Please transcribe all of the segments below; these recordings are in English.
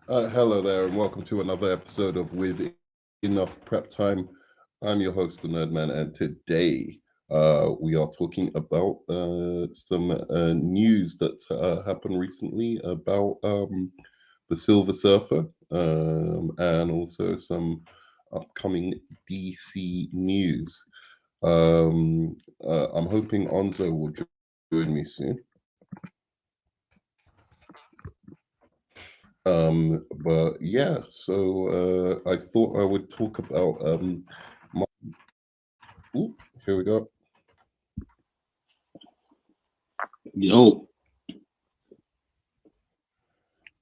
Hello there, and welcome to another episode of With Enough Prep Time. I'm your host, the Nerdman, and today we are talking about some news that happened recently about the Silver Surfer and also some upcoming DC news. I'm hoping Onzo will join me soon. But yeah, so I thought I would talk about my, ooh, here we go. Yo,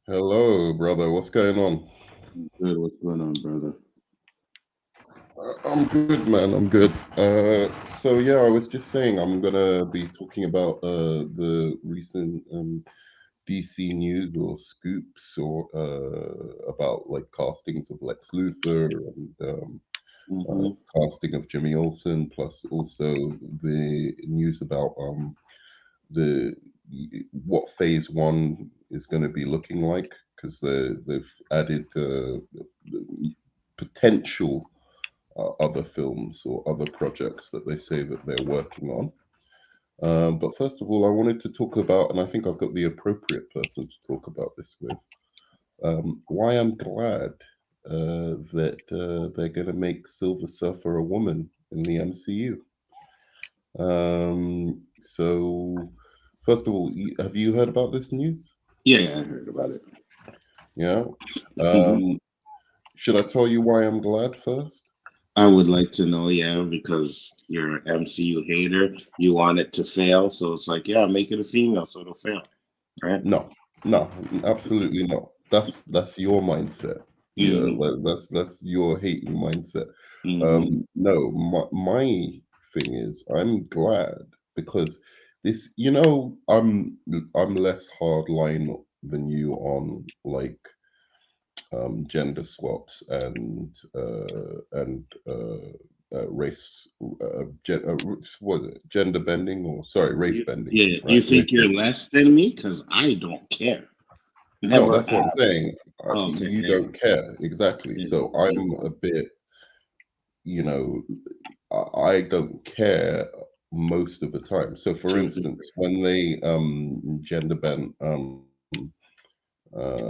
Hello, brother. What's going on? good. What's going on, brother? I'm good, man. I'm good. So yeah, I was just saying I'm gonna be talking about the recent DC news or scoops or about like castings of Lex Luthor and Mm-hmm. casting of Jimmy Olsen, plus also the news about the what phase one is going to be looking like because they've added potential other films or other projects that they say that they're working on. But first of all, I wanted to talk about, and I think I've got the appropriate person to talk about this with, why I'm glad that they're going to make Silver Surfer a woman in the MCU. So, first of all, have you heard about this news? Yeah, I heard about it. Yeah. Hmm. Um, should I tell you why I'm glad first? I would like to know, yeah, because you're an MCU hater. You want it to fail, so it's like, yeah, make it a female, so it'll fail, right? No, no, absolutely not. That's your mindset. Yeah, Mm-hmm. that's your hating mindset. Mm-hmm. No, my thing is I'm glad because this, I'm less hardline than you on like gender swaps and race what is it, gender bending, or sorry, race bending, You right? think Race you're bending. less than me? Because I don't care. No, Never that's what I'm have. saying. Okay, You yeah. don't care, exactly. So Mm-hmm. I'm a bit, you know, I don't care most of the time. So for instance, when they gender bent uh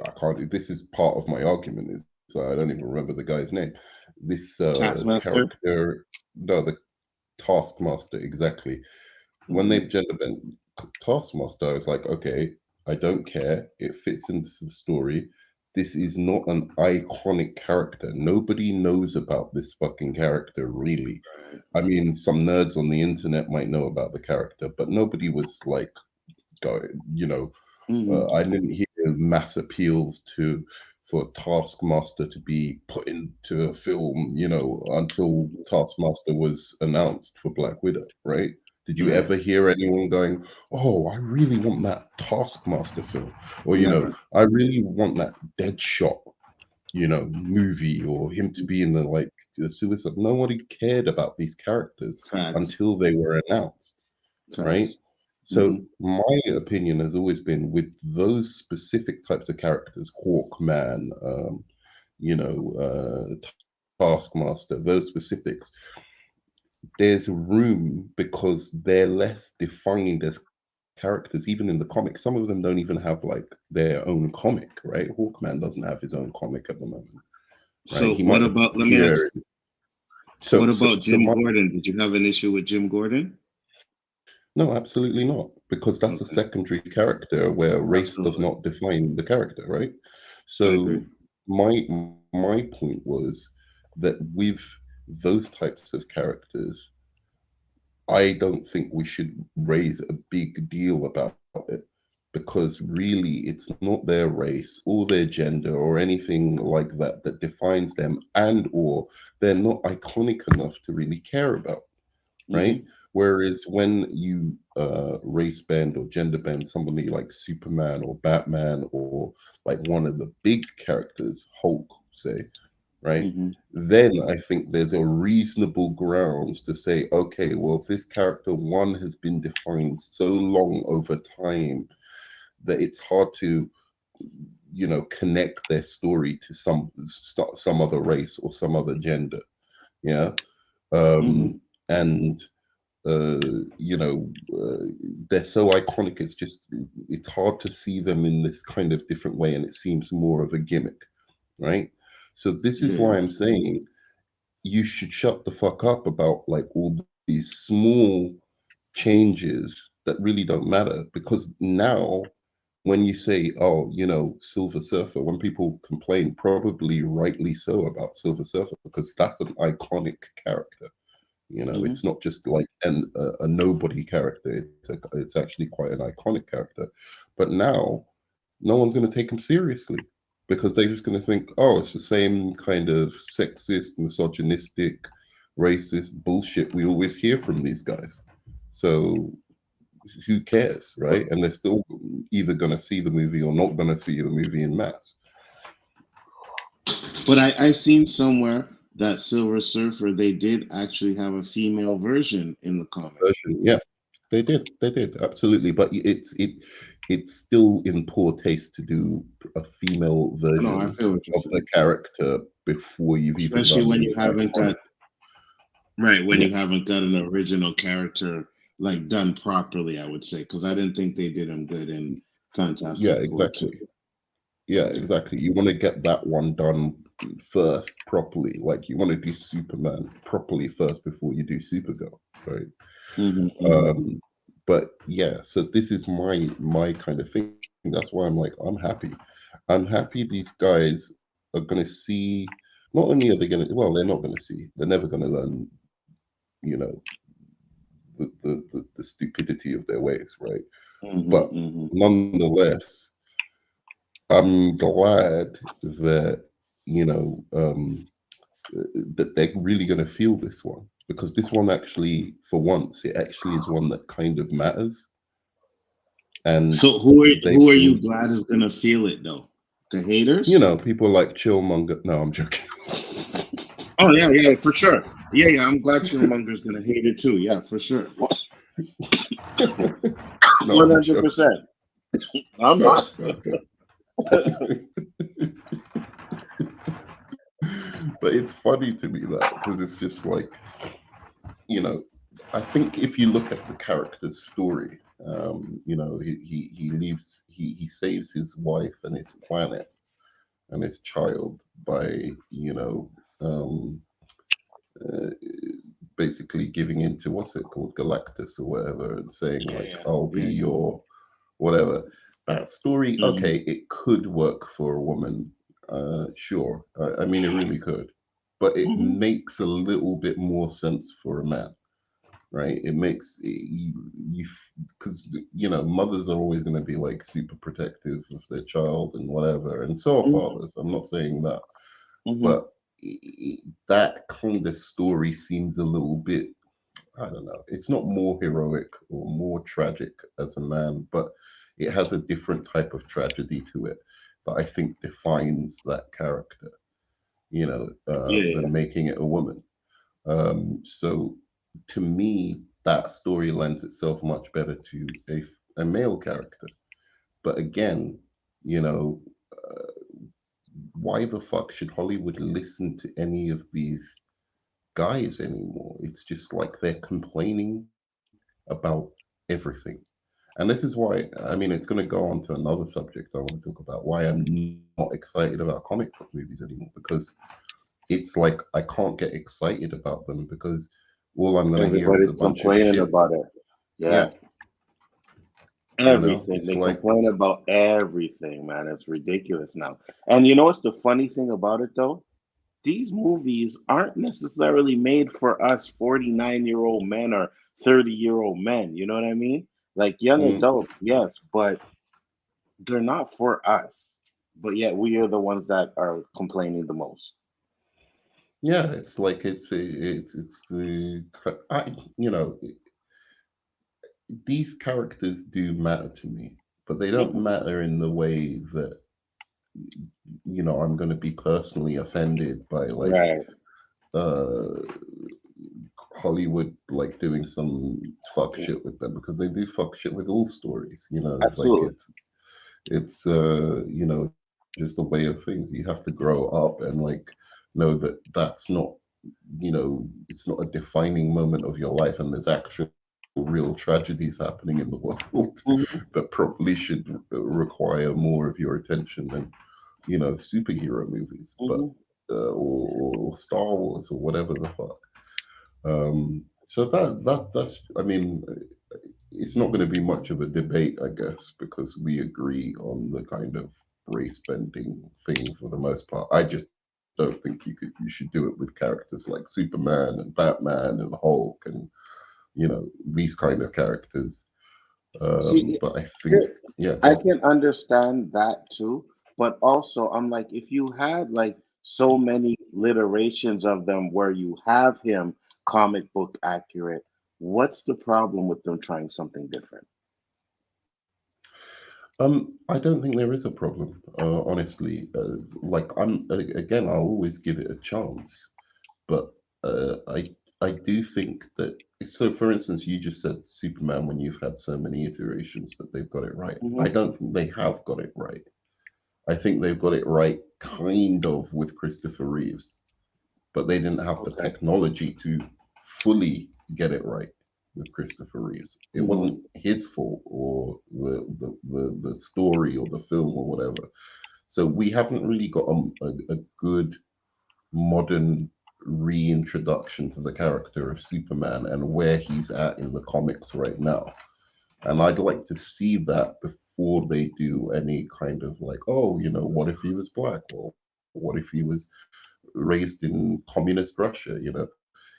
I can't, this is part of my argument is I don't even remember the guy's name. This Taskmaster. character, no, the Taskmaster, exactly. When they Mm-hmm. gender bent Taskmaster, I was like, okay, I don't care. It fits into the story. This is not an iconic character. Nobody knows about this fucking character, really. I mean, some nerds on the internet might know about the character, but nobody was like going, Mm-hmm. I didn't hear mass appeals to for Taskmaster to be put into a film, until Taskmaster was announced for Black Widow, right? Did you Right. ever hear anyone going, "Oh, I really want that Taskmaster film," or Never. "I really want that Deadshot, movie, or him to be in the Suicide"? Nobody cared about these characters Facts. until they were announced, right? Facts. So Mm-hmm. my opinion has always been with those specific types of characters, Hawkman, Taskmaster, those specifics. There's room because they're less defined as characters, even in the comics. Some of them don't even have like their own comic, right? Hawkman doesn't have his own comic at the moment, right? He So might what about? Let me appear. ask. So, What so, about so Jim my Gordon? Did you have an issue with Jim Gordon? No, absolutely not, because that's a Okay, secondary character where race does absolutely. not define the character, right? I agree. So my point was that with those types of characters, I don't think we should raise a big deal about it because really it's not their race or their gender or anything like that that defines them, and or they're not iconic enough to really care about, right? Hmm. Whereas when you race bend or gender bend somebody like Superman or Batman or like one of the big characters, Hulk, say, right? Hmm. Then I think there's a reasonable grounds to say, okay, well, if this character one has been defined so long over time that it's hard to connect their story to some other race or some other gender. Yeah. Mm-hmm. And they're so iconic. It's hard to see them in this kind of different way, and it seems more of a gimmick, right? So this is Yeah. why I'm saying you should shut the fuck up about like all these small changes that really don't matter, because now when you say, oh, Silver Surfer, when people complain, probably rightly so, about Silver Surfer, because that's an iconic character. Mm-hmm. It's not just like a nobody character. It's actually quite an iconic character. But now, no one's going to take him seriously because they're just going to think, oh, it's the same kind of sexist, misogynistic, racist bullshit we always hear from these guys. So who cares, right? And they're still either going to see the movie or not going to see the movie in mass. But I seen somewhere that Silver Surfer, they did actually have a female version in the comic. Version, yeah, they did absolutely, but it's still in poor taste to do a female No, I version feel what you're of the saying. character before you've even Especially done when any you haven't iconic. got right, when Yeah, you haven't got an original character like done properly, I would say, because I didn't think they did him good in yeah, Fantastic Four too. exactly. Yeah, exactly. You want to get that one done first properly. Like you want to do Superman properly first before you do Supergirl, right? Mm-hmm, mm-hmm. Um, but yeah, so this is my kind of thing. That's why I'm like, I'm happy. I'm happy these guys are gonna see. Not only are they gonna, well, they're not gonna see. They're never gonna learn, you know, the stupidity of their ways, right? But Mm-hmm, mm-hmm. nonetheless, I'm glad that you know that they're really going to feel this one, because this one actually, for once, it actually is one that kind of matters, and So who are you they, glad is gonna feel it though? The haters? people like Chillmonger. No, I'm joking. Oh yeah, yeah, for sure. Yeah, yeah. I'm glad Killmonger's gonna hate it too. Yeah, for sure. No, One I'm hundred joking. percent. I'm not. Okay. But it's funny to me that, because it's just like, you know, I think if you look at the character's story, he leaves, he saves his wife and his planet and his child by, um, uh, basically giving into, what's it called, Galactus or whatever, and saying Yeah, like, yeah, I'll be yeah, yeah. your whatever. That story, Mm-hmm. okay, it could work for a woman, sure. I mean, it really could, but it Mm-hmm. makes a little bit more sense for a man, right? It makes you, because mothers are always going to be like super protective of their child and whatever, and so are Mm-hmm. fathers. I'm not saying that, Mm-hmm. but that kind of story seems a little bit, I don't know. It's not more heroic or more tragic as a man, but it has a different type of tragedy to it that I think defines that character, Yeah, yeah. than making it a woman. So to me, that story lends itself much better to a male character. But again, you know, uh, why the fuck should Hollywood listen to any of these guys anymore? It's just like they're complaining about everything. And this is why, I mean, it's going to go on to another subject I want to talk about, why I'm not excited about comic book movies anymore, because it's like I can't get excited about them because all I'm going to hear is Everybody's a bunch of complaining shit. about it. Yeah. Yeah, Everything. it's They like, complain about everything, man. It's ridiculous now. And you know what's the funny thing about it though? These movies aren't necessarily made for us 49-year-old men or 30-year-old men. You know what I mean? Like young mm, adults, yes, but they're not for us. But yet we are the ones that are complaining the most. yeah, it's like it's the I these characters do matter to me, but they don't Hmm. matter in the way that I'm going to be personally offended by like Right. uh Hollywood like doing some fuck Yeah, shit with them, because they do fuck shit with all stories. Like absolutely. It's just a way of things. You have to grow up and like know that that's not, it's not a defining moment of your life, and there's actual real tragedies happening in the world Mhm, that probably should require more of your attention than superhero movies, but mhm. or Star Wars or whatever the fuck. So that's I mean, it's not going to be much of a debate, I guess, because we agree on the kind of race bending thing for the most part. I just don't think you should do it with characters like Superman and Batman and Hulk and these kind of characters. See, But I think, here, yeah, I go can understand that too, but also I'm like, if you had like so many literations of them where you have him comic book accurate, what's the problem with them trying something different? I don't think there is a problem, honestly. Like again, I'll always give it a chance, but I do think that. So, for instance, you just said Superman when you've had so many iterations that they've got it right. I Hmm. don't think they have got it right. I think they've got it right, kind of, with Christopher Reeves, but they didn't have the Okay. technology to fully get it right with Christopher Reeves. It Hmm. wasn't his fault or the story or the film or whatever. So we haven't really got a good modern reintroduction to the character of Superman and where he's at in the comics right now. And I'd like to see that before they do any kind of like, oh, what if he was black? Or what if he was raised in communist Russia?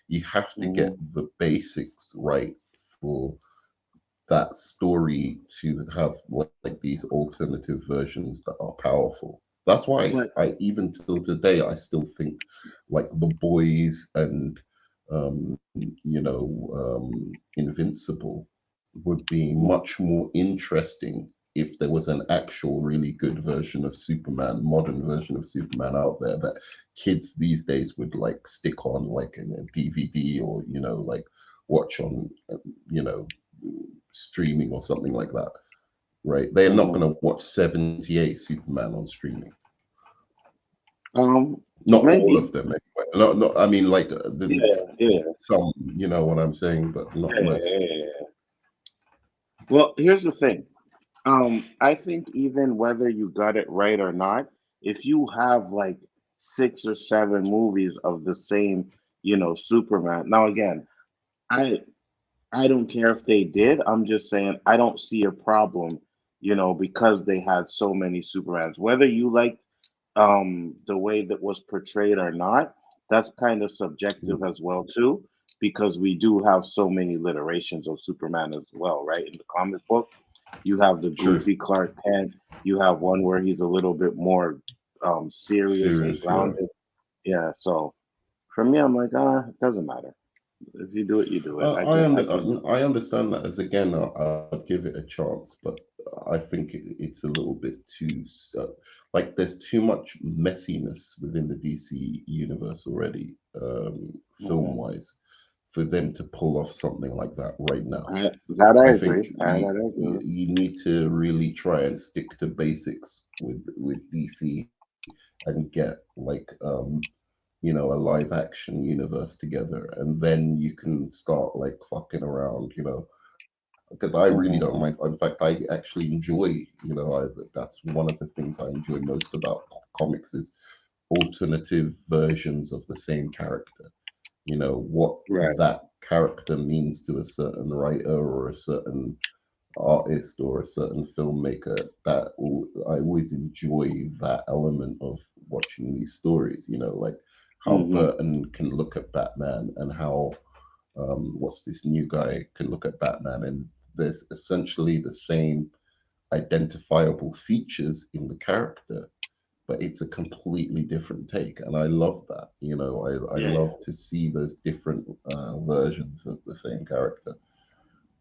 You have to get Hmm. the basics right for that story to have like these alternative versions that are powerful. That's why But I even till today I still think like The Boys and Invincible would be much more interesting if there was an actual really good version of Superman, modern version of Superman out there that kids these days would like stick on like in a DVD or like watch on you know streaming or something like that, right? They're not mhm. going to watch 78 Superman on streaming. um, Not all maybe, of them, anyway. Not I mean, like yeah, yeah, some, you know what I'm saying, but not yeah, yeah, most. yeah. Well, here's the thing. I think even whether you got it right or not, if you have like 6 or 7 movies of the same, Superman. Now again, I I don't care if they did. I'm just saying I don't see a problem, because they had so many Supermans. Whether you like the way that was portrayed or not, that's kind of subjective Mm, as well too, because we do have so many literations of Superman as well, right? In the comic book, you have the true. goofy Clark Kent, you have one where he's a little bit more serious and Serious, yeah. grounded. Yeah, so for me, I'm like, it doesn't matter. If you do it, you do it. I can. I understand that as again, I'd give it a chance, but I think it's a little bit too like there's too much messiness within the DC universe already, film Mhm. wise, for them to pull off something like that right now. That I I agree. think That I agree. you need to really try and stick to basics with DC and get like a live action universe together, and then you can start like fucking around, because I really Hmm. don't mind. In fact, I actually enjoy, that's one of the things I enjoy most about comics is alternative versions of the same character. What Right. that character means to a certain writer or a certain artist or a certain filmmaker. I always enjoy that element of watching these stories, like how Hmm. Burton can look at Batman and how what's this new guy can look at Batman, and there's essentially the same identifiable features in the character, but it's a completely different take, and I love that. I Yeah. love to see those different versions of the same character,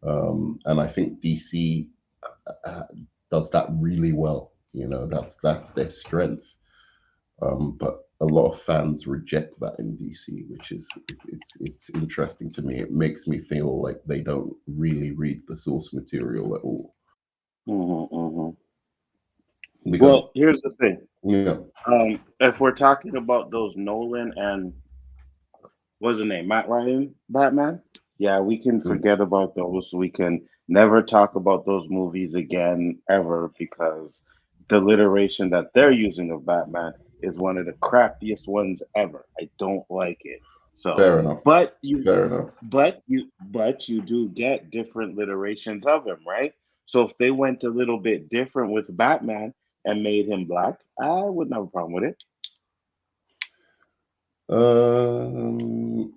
and I think DC uh, does that really well. That's their strength. But a lot of fans reject that in DC, which is it's interesting to me. It makes me feel like they don't really read the source material at all. Hmm. Hmm. because Well, here's the thing. yeah, If we're talking about those Nolan and what's the name, Matt Ryan Batman, yeah, we can mm, forget about those. We can never talk about those movies again ever because the alliteration that they're using of Batman is one of the crappiest ones ever. I don't like it. So, fair enough, but you, fair enough. but you do get different literations of him, right? So if they went a little bit different with Batman and made him black, I wouldn't have a problem with it.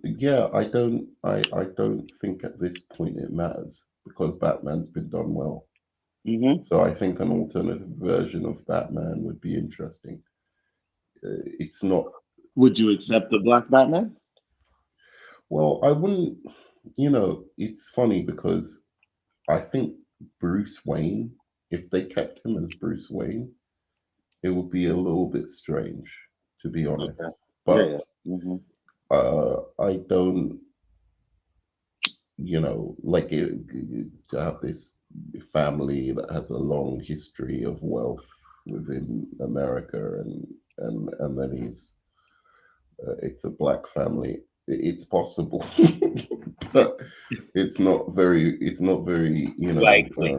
Yeah, I don't think at this point it matters because Batman's been done well. Hmm. So I think an alternative version of Batman would be interesting. It's not, Would you accept the black Batman? well, I wouldn't, it's funny because I think Bruce Wayne, if they kept him as Bruce Wayne, it would be a little bit strange, to be honest. Okay. Yeah, But yeah. Hmm. I don't, like to have this family that has a long history of wealth within America, and then it's a black family. It's possible, but it's not very Likely.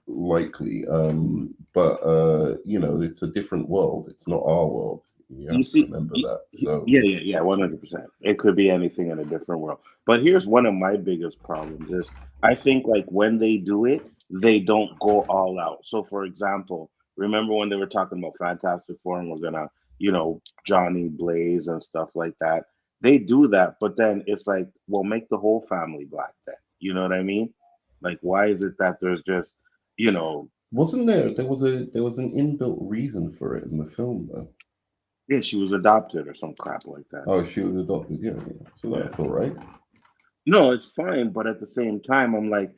likely. But it's a different world. It's not our world. You You have to see, remember that. So yeah, yeah, yeah, 100%. It could be anything in a different world. But here's one of my biggest problems is I think like when they do it, they don't go all out. So for example, remember when they were talking about Fantastic Four and we're gonna, Johnny Blaze and stuff like that. They do that, but then it's like, well, make the whole family black then. You know what I mean? Like, why is it that there's just, you know, wasn't there was an inbuilt reason for it in the film though. yeah, she was adopted or some crap like that. Oh, she was adopted. Yeah, yeah. So Yeah. that's all right. No, it's fine, but at the same time, I'm like,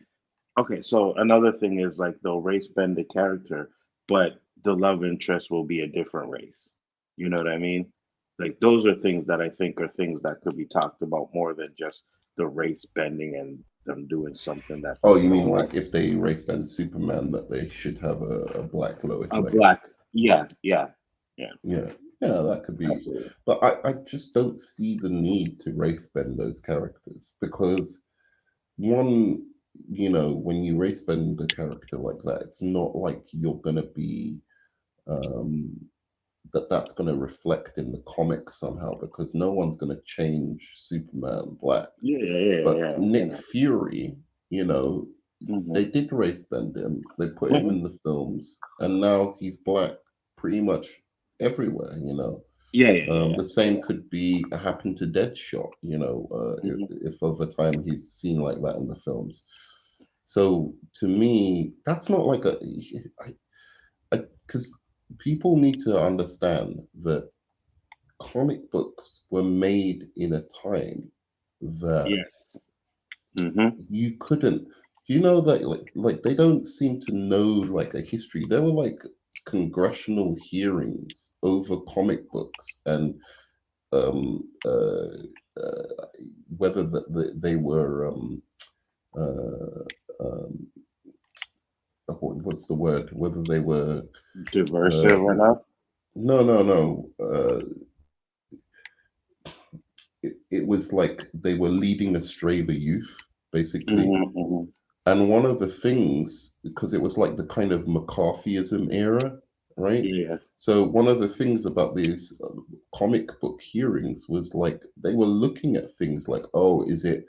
okay, so another thing is like they'll race bend the character, but the love interest will be a different race. You know what I mean? Like those are things that I think are things that could be talked about more than just the race bending and them doing something that Oh, people you mean don't like. like if they race bend Superman, that they should have a black Lois A Lane? black, yeah, yeah, yeah, Yeah, yeah, that could be. absolutely. But I just don't see the need to race bend those characters because one, when you race bend a character like that, it's not like you're gonna be um, that's gonna reflect in the comics somehow because no one's gonna change Superman black. Yeah, yeah, yeah, But yeah. Nick Fury, you know, Hmm. they did race bend him. They put him Hmm. in the films, and now he's black pretty much everywhere. Yeah, yeah, yeah, The yeah, same could be happen to Deadshot. yeah. Hmm. If over time he's seen like that in the films. So to me, that's not like because people need to understand that comic books were made in a time that Yes. Hmm. you couldn't. You know that like they don't seem to know like a history. There were like congressional hearings over comic books and um uh, uh whether they were uh um what's the word, whether they were Diverse uh or not? no, it was like they were leading astray the youth basically. Hmm. Hmm. And one of the things, because it was like the kind of McCarthyism era, right? Yeah. So one of the things about these comic book hearings was like they were looking at things like, oh, is it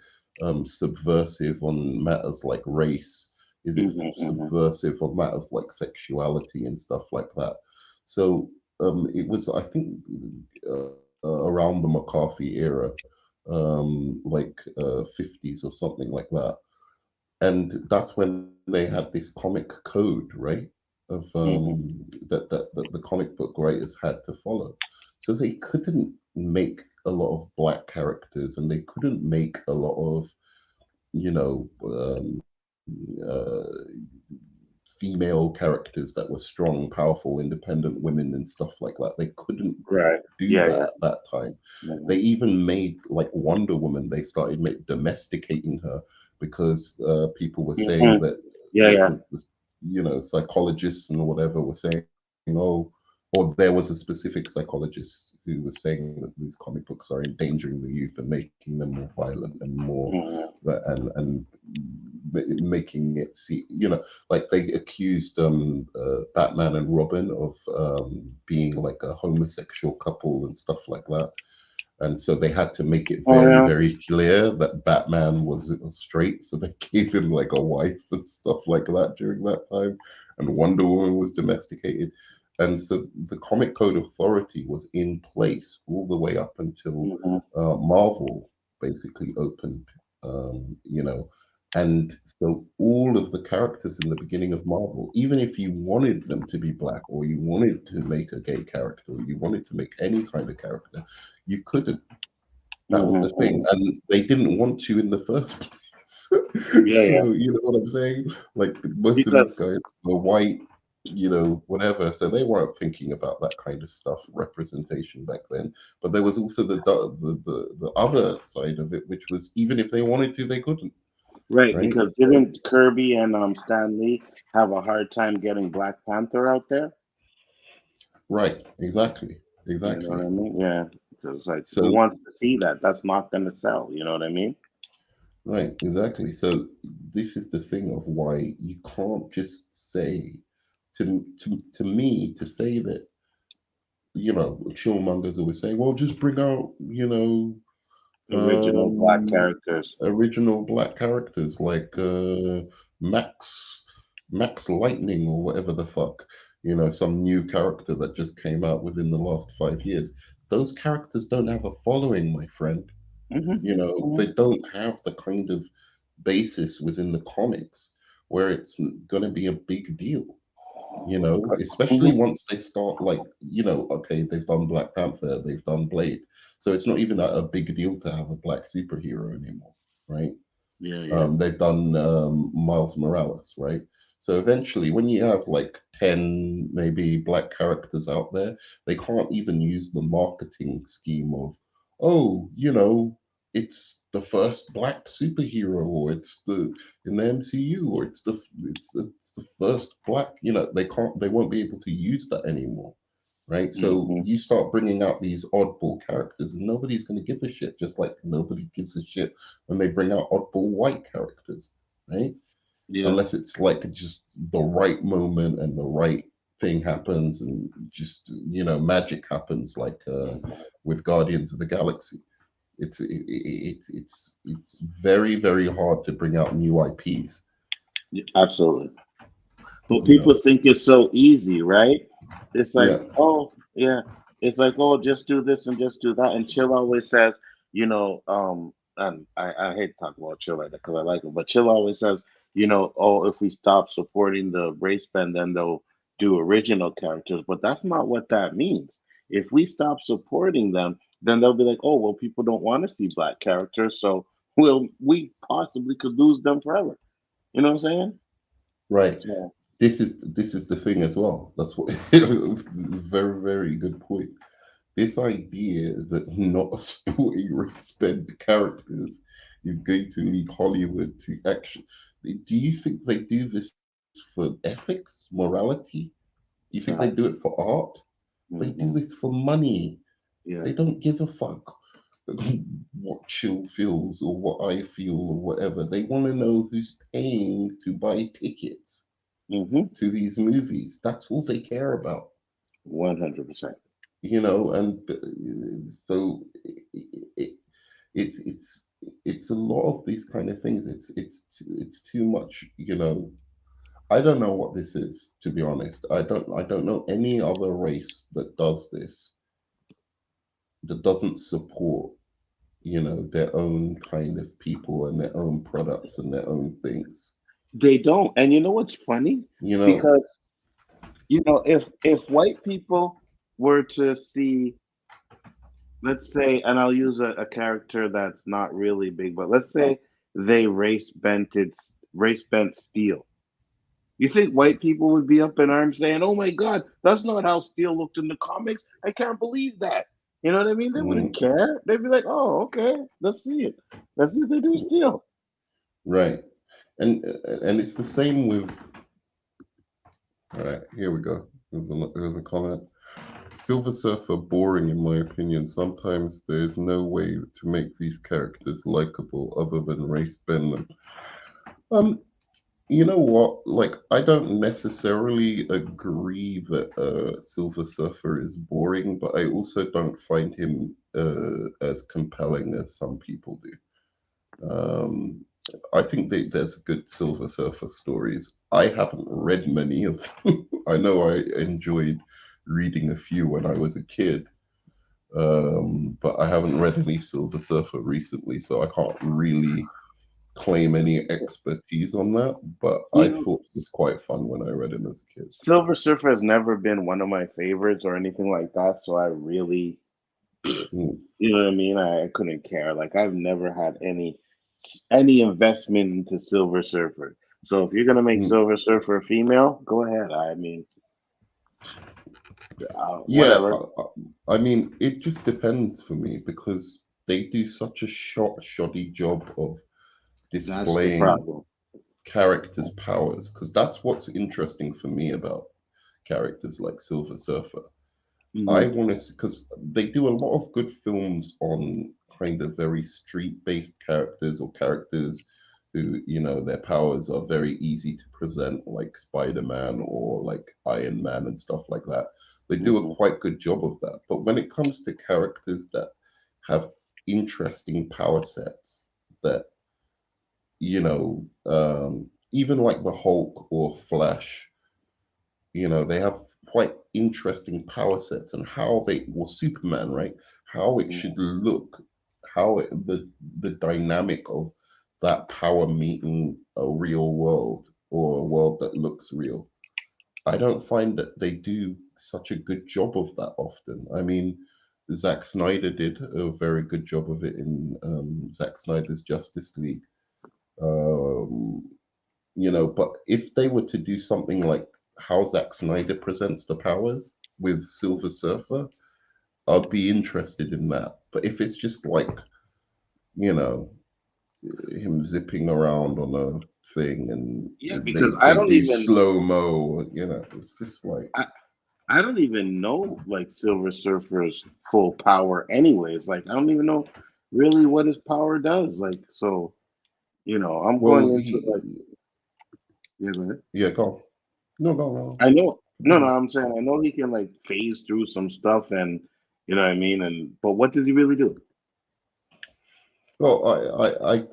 subversive on matters like race? Is it Hmm. Hmm. subversive on matters like sexuality and stuff like that? So it was, I think, around the McCarthy era, like 50s or something like that, and that's when they had this comic code, right? Of Hmm. that the comic book writers had to follow. So they couldn't make a lot of black characters, and they couldn't make a lot of you know uh, female characters that were strong, powerful, independent women and stuff like that. They couldn't Right. do Yeah, that yeah. at that time. They Mhm. even made like Wonder Woman. They started domesticating her because people were saying Mhm. that Yeah, yeah. psychologists and whatever were saying oh, or there was a specific psychologist who was saying that these comic books are endangering the youth and making them more violent and more and making it see, like they accused Batman and Robin of being like a homosexual couple and stuff like that. And so they had to make it Oh very, yeah. very clear that Batman was straight. So they gave him like a wife and stuff like that during that time. And Wonder Woman was domesticated. And so the Comic Code Authority was in place all the way up until Marvel basically opened, you know. And so all of the characters in the beginning of Marvel, even if you wanted them to be black or you wanted to make a gay character or you wanted to make any kind of character, you couldn't. That was the thing. And they didn't want to in the first place. Yeah, yeah. So, you know what I'm saying? Like most of these Because guys were white, whatever. So they weren't thinking about that kind of stuff, representation back then. But there was also the other side of it, which was even if they wanted to, they couldn't, right, right? because So, didn't Kirby and Stan Lee have a hard time getting Black Panther out there? right, exactly, You know what exactly. I mean? Yeah. Because like who So, wants to see that? That's not gonna sell, you know what I mean? right, exactly. So this is the thing of why you can't just say to me to say that chillmongers always say, well, just bring out Original black um, characters. original black characters like Max Max Lightning or whatever the fuck, some new character that just came out within the last 5 years. Those characters don't have a following, my friend. Hmm. They don't have the kind of basis within the comics where it's going to be a big deal, especially Hmm. once they start like, okay, they've done Black Panther, they've done Blade. So it's not even a big deal to have a black superhero anymore, right? Yeah, yeah. They've done Miles Morales, right? So eventually, when you have like 10 maybe black characters out there, they can't even use the marketing scheme of, oh, it's the first black superhero, or it's the in the MCU, or it's the first black. They won't be able to use that anymore, right? So Hmm. you start bringing out these oddball characters, and nobody's going to give a shit. Just like nobody gives a shit when they bring out oddball white characters, right? Yeah. Unless it's like just the right moment and the right thing happens, and just magic happens, like with Guardians of the Galaxy. It's very, very hard to bring out new IPs. Yeah, absolutely. But You people know, think it's so easy, right? It's like, yeah, oh, yeah. It's like, oh, just do this and just do that. And Chill always says, and I hate to talk about Chill like that because I like him, but Chill always says, oh, if we stop supporting the race band, then they'll do original characters. But that's not what that means. If we stop supporting them, then they'll be like, oh, well, people don't want to see black characters, so we possibly could lose them forever. You know what I'm saying? right. So, This is the thing as well. That's what it's a very, very good point. This idea that not supporting respect characters is going to lead Hollywood to action. Do you think they do this for ethics, morality? You think they do facts. it for art? They do Hmm. this for money. Yeah. They don't give a fuck what Chill feels or what I feel or whatever. They want to know who's paying to buy tickets Hmm. to these movies. That's all they care about. 100%. And so it, it's a lot of these kind of things. It's too much. I don't know what this is, to be honest. I don't know any other race that does this, that doesn't support their own kind of people and their own products and their own things. They don't. And you know what's funny? You know, Because, if white people were to see, let's say, and I'll use a character that's not really big, but let's say they race bent Steel. You think white people would be up in arms saying, "Oh my God, that's not how Steel looked in the comics. I can't believe that." You know what I mean? They wouldn't mhm, care. They'd be like, "Oh, okay, let's see it. Let's see if they do Steel." right? And it's the same with. All right, here we go. There's a comment. Silver Surfer boring in my opinion. Sometimes there's no way to make these characters likable other than race bend them. Um, you know what? Like, I don't necessarily agree that Silver Surfer is boring, but I also don't find him as compelling as some people do. I think that there's good Silver Surfer stories. I haven't read many of them. I know I enjoyed reading a few when I was a kid, but I haven't read any Silver Surfer recently, so I can't really claim any expertise on that. But You I know, thought it was quite fun when I read him as a kid. Silver Surfer has never been one of my favorites or anything like that, so I really, Mm, you know what I mean? I couldn't care. Like I've never had any investment into Silver Surfer. So if you're gonna make mm. Silver Surfer a female, go ahead. I mean, Yeah, whatever. I mean, it just depends for me because they do such a shoddy job of That's the displaying problem. characters' powers because that's what's interesting for me about characters like Silver Surfer. I Hmm. want to because they do a lot of good films on kind of very street-based characters or characters who, their powers are very easy to present, like Spider-Man or like Iron Man and stuff like that. They do a Hmm. quite good job of that. But when it comes to characters that have interesting power sets that even like the Hulk or Flash, they have quite interesting power sets and how they, well, Superman, right? How it should look, the dynamic of that power meeting a real world or a world that looks real. I don't find that they do such a good job of that often. I mean, Zack Snyder did a very good job of it in Zack Snyder's Justice League. Um, but if they were to do something like how Zack Snyder presents the powers with Silver Surfer, I'd be interested in that. But if it's just like, you know, him zipping around on a thing and Yeah, because they do slow mo, it's just like, I, I don't even know like Silver Surfer's full power anyways. Like I don't even know really what his power does. Like so, I'm going well, into like yeah, go ahead. yeah, go on. No, go on. I know no, Continue. I'm saying I know he can like phase through some stuff and you know what I mean and but what does he really do? Well,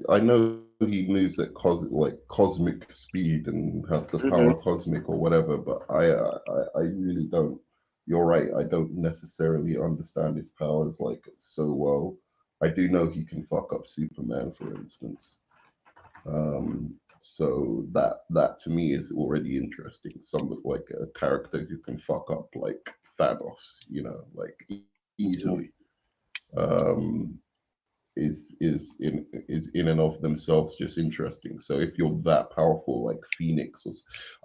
I know he moves at cosmic speed and has the Hmm. power cosmic or whatever, but I really don't. You're right. I don't necessarily understand his powers like so well. I do know he can fuck up Superman, for instance. So that to me is already interesting. Some like a character who can fuck up like Thanos, like Yeah. easily. Um, is in and of themselves just interesting. So if you're that powerful, like Phoenix,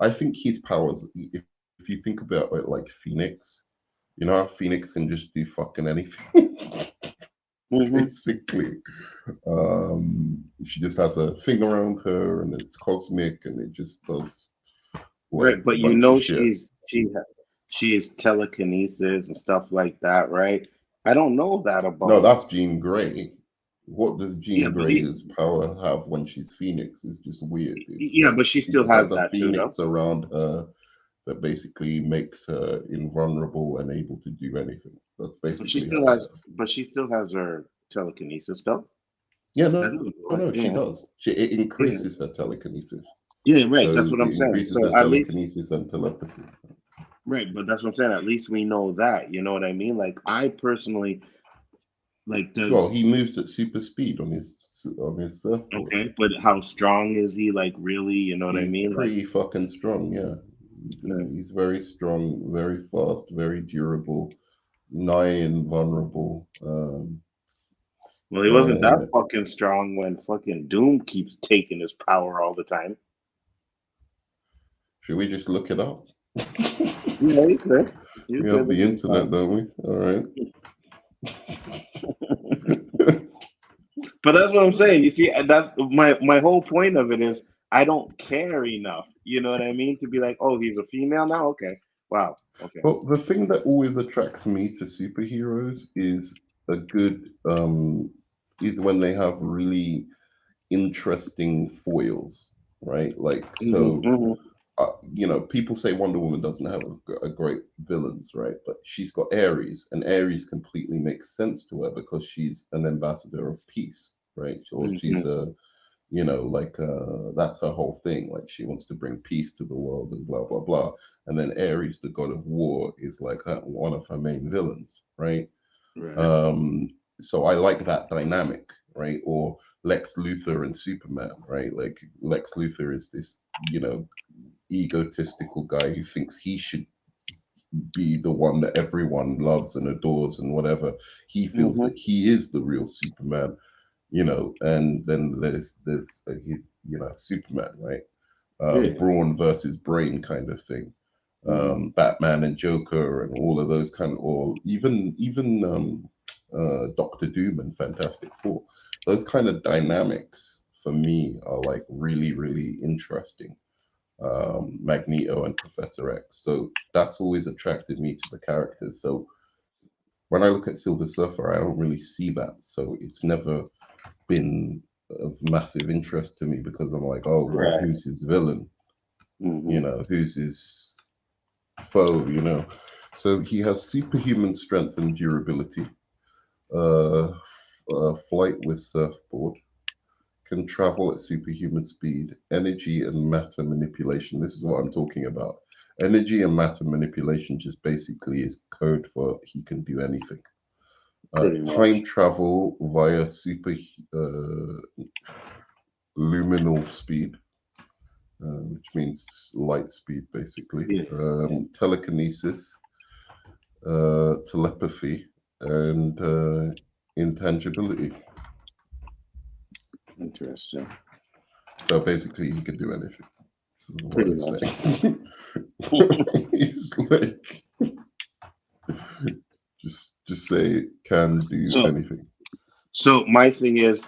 I think his powers. If you think about it, like Phoenix, how Phoenix can just do fucking anything, Hmm. basically. She just has a thing around her, and it's cosmic, and it just does like Right, a but bunch of shit. she's telekinesis and stuff like that, right? I don't know that No, about. that's Jean Grey. What does Yeah, Jean but he, Grey's power have when she's Phoenix is just weird. It's yeah, like but she she still just has has a that too, no? phoenix around her that basically makes her invulnerable and able to do anything. That's But she basically still how it has, works. but she still has her telekinesis, though. Yeah, That no, doesn't no, work. no, she Yeah, does. It yeah, increases her telekinesis. yeah. Right. That's So what I'm it saying. increases So her at least, telekinesis and telepathy. right. But that's what I'm saying. At least we know that. You know what I mean? Like I personally, like, Well, does he moves at super speed on his surfboard. okay, but how strong is he? Like really? You know what I He's mean? Like, pretty fucking strong, yeah. He's, yeah. he's very strong, very fast, very durable, nigh invulnerable. Well, he wasn't that Uh, fucking strong when fucking Doom keeps taking his power all the time. should we just look it up? Yeah, you could. You We could have look the at the internet, time. don't we? All right. But that's what I'm saying. You see, that's my whole point of it is I don't care enough. You know what I mean? To be like, oh, he's a female now. Okay, wow. Okay. Well, the thing that always attracts me to superheroes is a good is when they have really interesting foils, right? Like so, Hmm. people say Wonder Woman doesn't have a great villains, right? But she's got Ares, and Ares completely makes sense to her because she's an ambassador of peace, right? Or she's Hmm. like that's her whole thing. Like she wants to bring peace to the world and blah blah blah. And then Ares, the god of war, is like one of her main villains, right? Right. Um, so I like that dynamic, right? Or Lex Luthor and Superman, right? Like Lex Luthor is this, egotistical guy who thinks he should be the one that everyone loves and adores and whatever. He feels Hmm. that he is the real Superman, and then there's his, Superman, right? Yeah. Brawn versus brain kind of thing. Hmm. Batman and Joker and all of those kind of, or even Doctor Doom and Fantastic Four. Those kind of dynamics for me are like really really interesting. Magneto and Professor X. So that's always attracted me to the characters. So when I look at Silver Surfer, I don't really see that. So it's never been of massive interest to me because I'm like, oh well, Right. who's his villain? Hmm. Who's his foe? So he has superhuman strength and durability, uh, flight with surfboard, can travel at superhuman speed, energy and matter manipulation. This is what I'm talking about. Energy and matter manipulation just basically is code for he can do anything. Pretty Time much. travel via super luminal speed, which means light speed, basically. Yeah. Yeah. Telekinesis, telepathy, and intangibility. Interesting. So basically, he can do anything. This is what Pretty it's much. saying. He's like, just say can do So, anything. so my thing is,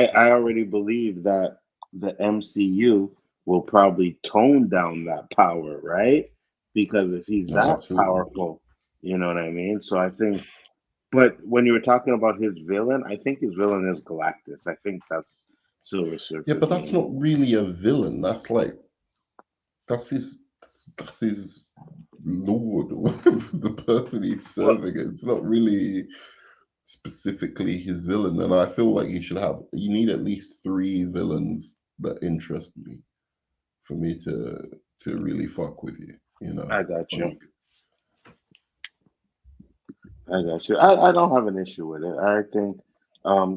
I already believe that the MCU will probably tone down that power, right? Because if he's No, that absolutely. powerful, you know what I mean? So I think, but when you were talking about his villain, I think his villain is Galactus. I think that's Silver Yeah, Surfer's but that's main. not really a villain. That's his that's his lord, or the person he's Well, serving. It's not really specifically his villain, and I feel like you need at least three villains that interest me for me to really fuck with you. I got you. Like I got you. I don't have an issue with it. I think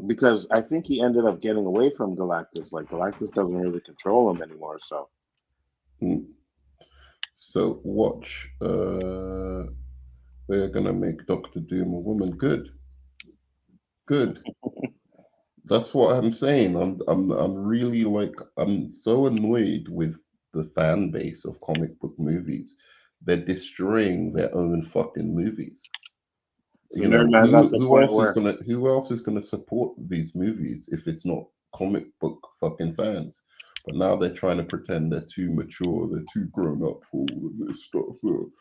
because I think he ended up getting away from Galactus. Like Galactus doesn't really control him anymore. So mm. So watch. They're gonna make Doctor Doom a woman. Good, good. That's what I'm saying. I'm really like I'm so annoyed with the fan base of comic book movies. They're destroying their own fucking movies. so Nerdman's at the point where Who else is gonna support these movies if it's not comic book fucking fans? But now they're trying to pretend they're too mature, they're too grown up for all of this stuff. well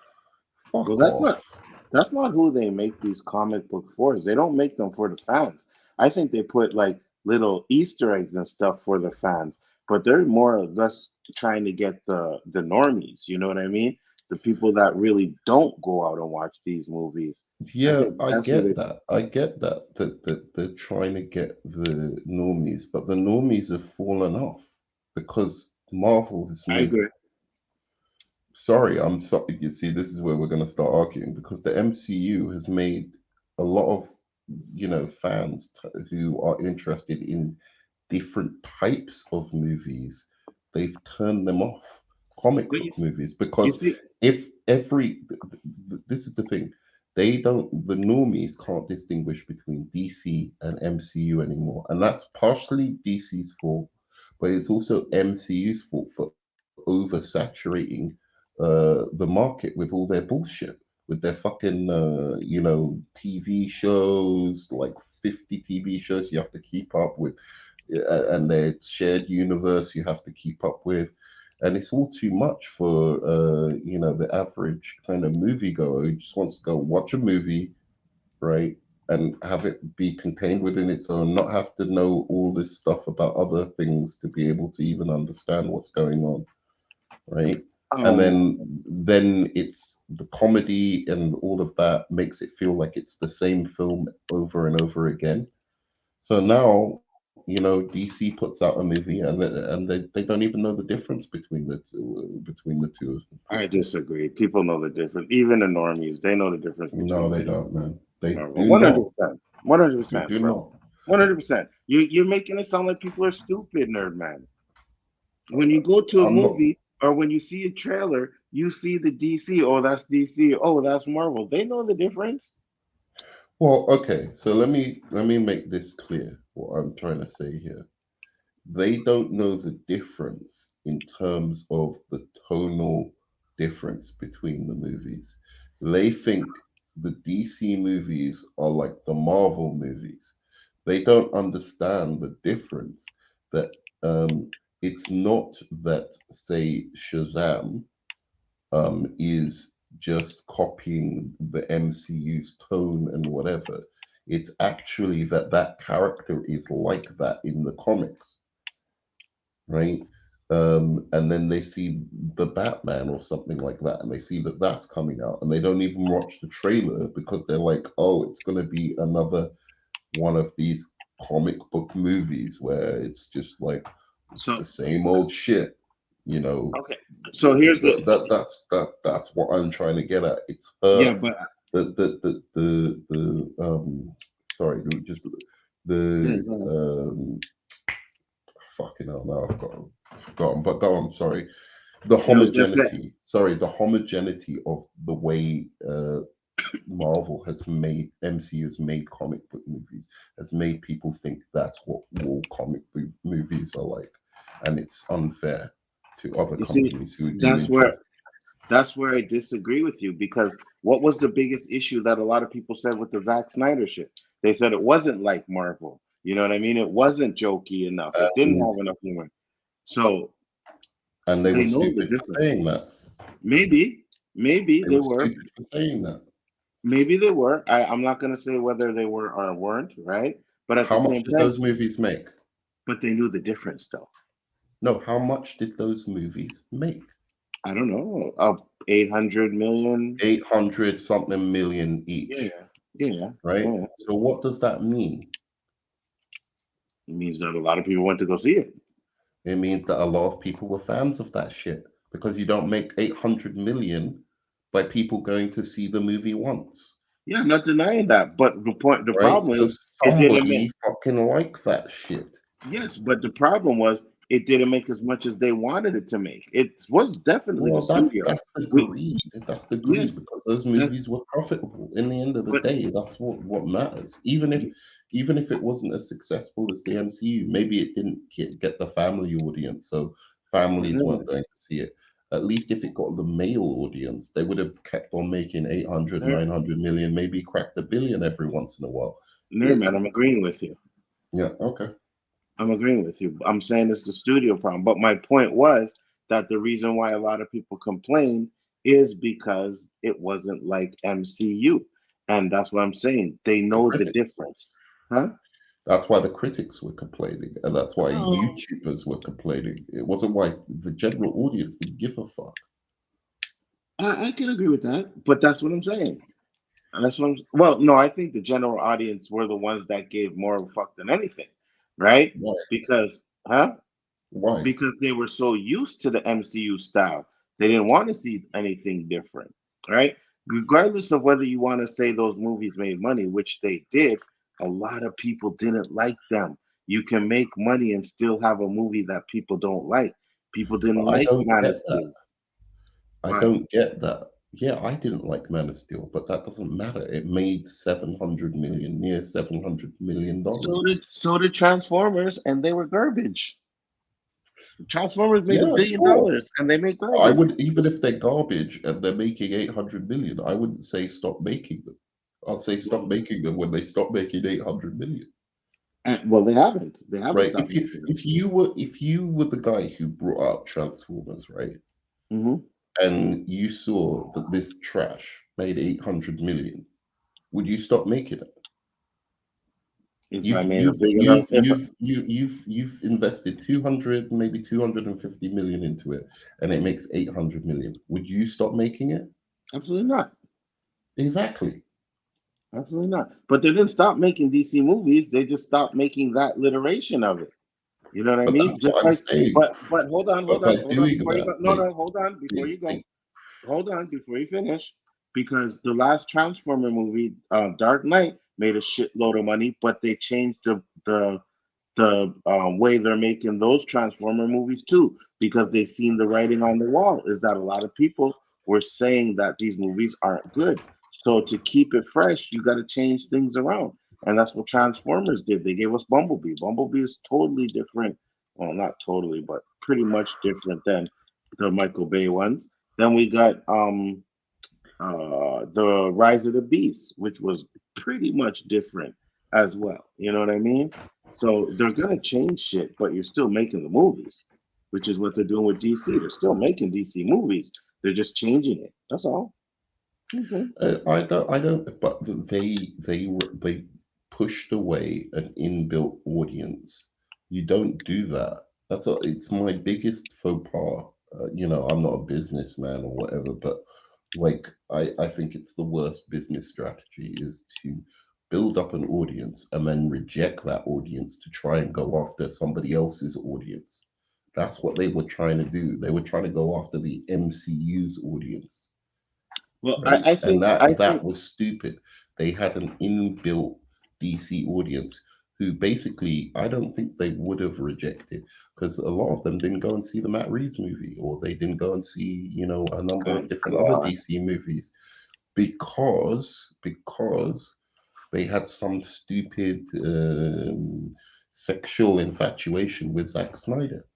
Fuck off. that's not who they make these comic book for. They don't make them for the fans. I think they put like little Easter eggs and stuff for the fans, but they're more or less trying to get the normies. You know what I mean? The people that really don't go out and watch these movies. I Yeah, think I that's who get they. that. I get that they're trying to get the normies, but the normies have fallen off because Marvel has I made. agree. Sorry, I'm sorry. You see, this is where we're going to start arguing because the MCU has made a lot of fans who are interested in different types of movies. They've turned them off comic But book you, movies you because see, if every this is the thing, the normies can't distinguish between DC and MCU anymore, and that's partially DC's fault, but it's also MCU's fault for oversaturating the market with all their bullshit, with their fucking TV shows, like 50 TV shows you have to keep up with, and their shared universe you have to keep up with. and it's all too much for the average kind of moviegoer who just wants to go watch a movie, right, and have it be contained within its own, not have to know all this stuff about other things to be able to even understand what's going on, right? And Um, then it's the comedy and all of that makes it feel like it's the same film over and over again. So now, DC puts out a movie and they don't even know the difference between the two of them. I disagree. People know the difference. Even the normies, they know the difference No, between they DC don't, man. They and Marvel. do One hundred not. percent. 100 They percent, do bro. not. 100%. You're making it sound like people are stupid, nerd man. When you go to a I'm not. movie or when you see a trailer, you see the DC. Oh, that's DC. Oh, that's Marvel. They know the difference. Well, okay. So let me make this clear. What I'm trying to say here. They don't know the difference in terms of the tonal difference between the movies. They think the DC movies are like the Marvel movies. They don't understand the difference that it's not that, say, Shazam is just copying the MCU's tone and whatever. It's actually that character is like that in the comics, right? And then they see the Batman or something like that, and they see that that's coming out, and they don't even watch the trailer because they're like, "Oh, it's going to be another one of these comic book movies where it's just like it's So the same old shit." You know, okay. So here's the that's what I'm trying to get at. It's yeah, her but the sorry, just yeah, the go ahead. fucking hell, now I've forgotten, but go on, sorry. The No, just say homogeneity, sorry, the homogeneity of the way Marvel has made, MCU has made comic book movies, has made people think that's what all comic book movies are like. And it's unfair to other you see, companies who do that's where interest. that's where I disagree with you because what was the biggest issue that a lot of people said with the Zack Snyder shit? They said it wasn't like Marvel. You know what I mean? It wasn't jokey enough. It didn't And, have enough humor. So and they were they know the stupid for difference. saying that. Maybe, maybe They they were were. stupid for saying that. Maybe they were. I'm not gonna say whether they were or weren't, right? But at the How much same did time, those movies make? but they knew the difference though. No, how much did those movies make? I don't know, 800 million. 800 something million Yeah, each, yeah, right? yeah. So what does that mean? It means that a lot of people went to go see it. It means that a lot of people were fans of that shit because you don't make 800 million by people going to see the movie once, Yeah, I'm not denying that. But the right? problem So is it didn't make somebody fucking like that shit. yes, but the problem was it didn't make as much as they wanted it to make. It was definitely the Well, that's studio. that's the We greed. That's the greed yes, because those that's movies were profitable. In the end of the but day, that's what matters. Even if it wasn't as successful as the MCU, maybe it didn't get the family audience, so families yeah, weren't going to see it. At least if it got the male audience, they would have kept on making 800, yeah, 900 million, maybe cracked a billion every once in a while. yeah, It, man, I'm agreeing with you. yeah, okay. I'm agreeing with you. I'm saying it's the studio problem. But my point was that the reason why a lot of people complain is because it wasn't like MCU. And that's what I'm saying. They The know the critics. difference. Huh? That's why the critics were complaining, and that's why Oh, YouTubers were complaining. It wasn't why the general audience didn't give a fuck. I can agree with that. But that's what I'm saying. And that's what I'm well, no, I think the general audience were the ones that gave more of a fuck than anything, right? Why? Because huh? Why? Because they were so used to the MCU style. They didn't want to see anything different, right? Regardless of whether you want to say those movies made money, which they did, a lot of people didn't like them. You can make money and still have a movie that people don't like. People But didn't I like don't Man of get that. Steel. I Why? don't get that. Yeah, I didn't like Man of Steel, but that doesn't matter. It made 700 million, near $700 million. So did Transformers, and they were garbage. Transformers made a Yeah, billion sure. dollars, and they made I garbage. would, even if they're garbage and they're making 800 million, I wouldn't say stop making them. I'd say stop Well, making them when they stop making 800 million. Well, they haven't. They haven't right? stopped making them. If you were the guy who brought out Transformers, right, Hmm. and you saw that this trash made 800 million, would you stop making it? If I made a big enough, You've invested 200, maybe 250 million into it, and it makes 800 million. Would you stop making it? absolutely not. Exactly. Absolutely not. But they didn't stop making DC movies. They just stopped making that iteration of it. You know what I But mean? that's what Just I'm like, saying. but hold on, But by hold on doing before you that, go. No, no, hold on before they, you go. they, Hold on before you finish, because the last Transformer movie, Dark Knight, made a shitload of money, but they changed the way they're making those Transformer movies too, because they've seen the writing on the wall. Is that a lot of people were saying that these movies aren't good. So to keep it fresh, you got to change things around, and that's what Transformers did. They gave us Bumblebee. Bumblebee is totally different. Well, not totally, but pretty much different than the Michael Bay ones. Then we got the Rise of the Beast, which was pretty much different as well. You know what I mean? So they're gonna change shit, but you're still making the movies, which is what they're doing with DC. They're still making DC movies. They're just changing it. That's all. Okay. I don't. But they pushed away an inbuilt audience. You don't do that. It's my biggest faux pas. I'm not a businessman or whatever, but like I think it's the worst business strategy is to build up an audience and then reject that audience to try and go after somebody else's audience. That's what they were trying to do. They were trying to go after the MCU's audience, Well, right? And I that think was stupid. They had an inbuilt DC audience who basically I don't think they would have rejected because a lot of them didn't go and see the Matt Reeves movie or they didn't go and see, a number of thank different other God. DC movies because they had some stupid sexual infatuation with Zack Snyder.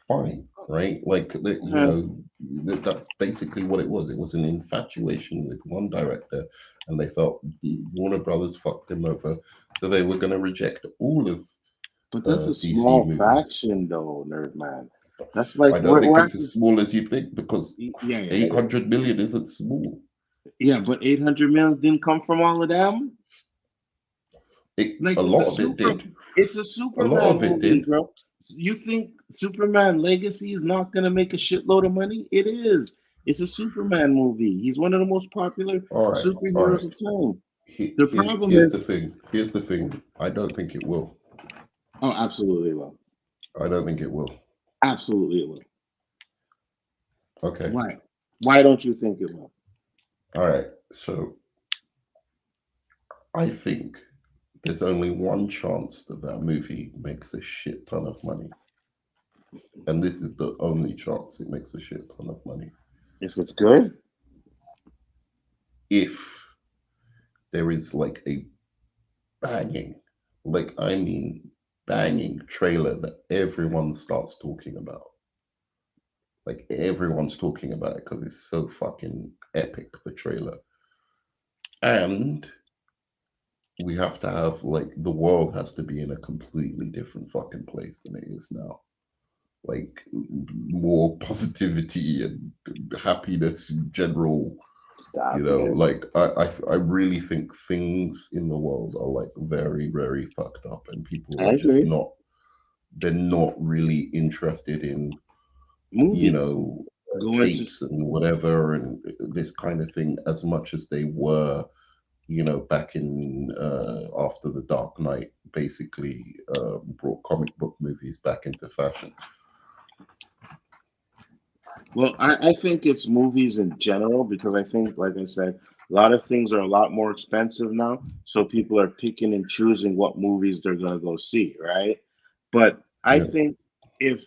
Fine, right? Like Uh, that's basically what it was. It was an infatuation with one director, and they felt the Warner Brothers fucked him over, so they were going to reject all of but that's a DC small movies. faction, though, nerd man. That's like I don't think we're it's actually as small as you think because yeah, yeah, it is. 800 million isn't small. Yeah, but 800 million didn't come from all of them. Like A lot of it did. it's a A lot Superman of it movie, did. bro. You think Superman Legacy is not gonna make a shitload of money? It is. It's a Superman movie. He's one of the most popular All right, all superheroes right. of time. The problem Here's the is, thing. Here's the thing. I don't think it will. oh, absolutely it will. I don't think it will. Absolutely it will. Okay. Why? Why don't you think it will? All right. So I think there's only one chance that that movie makes a shit ton of money, and this is the only chance it makes a shit ton of money. If it's good, If there is like a banging, like I mean banging trailer that everyone starts talking about. Like everyone's talking about it because it's so fucking epic, the trailer. And we have to have like the world has to be in a completely different fucking place than it is now. Like more positivity and happiness in general. stop it. Like I really think things in the world are like very, very fucked up and people I are just agree. not they're not really interested in, you Movies. know, Going to capes and whatever and this kind of thing as much as they were, back in after the Dark Knight basically brought comic book movies back into fashion. Well, I think it's movies in general because I think, like I said, a lot of things are a lot more expensive now. So people are picking and choosing what movies they're going to go see, right? But I Yeah. think if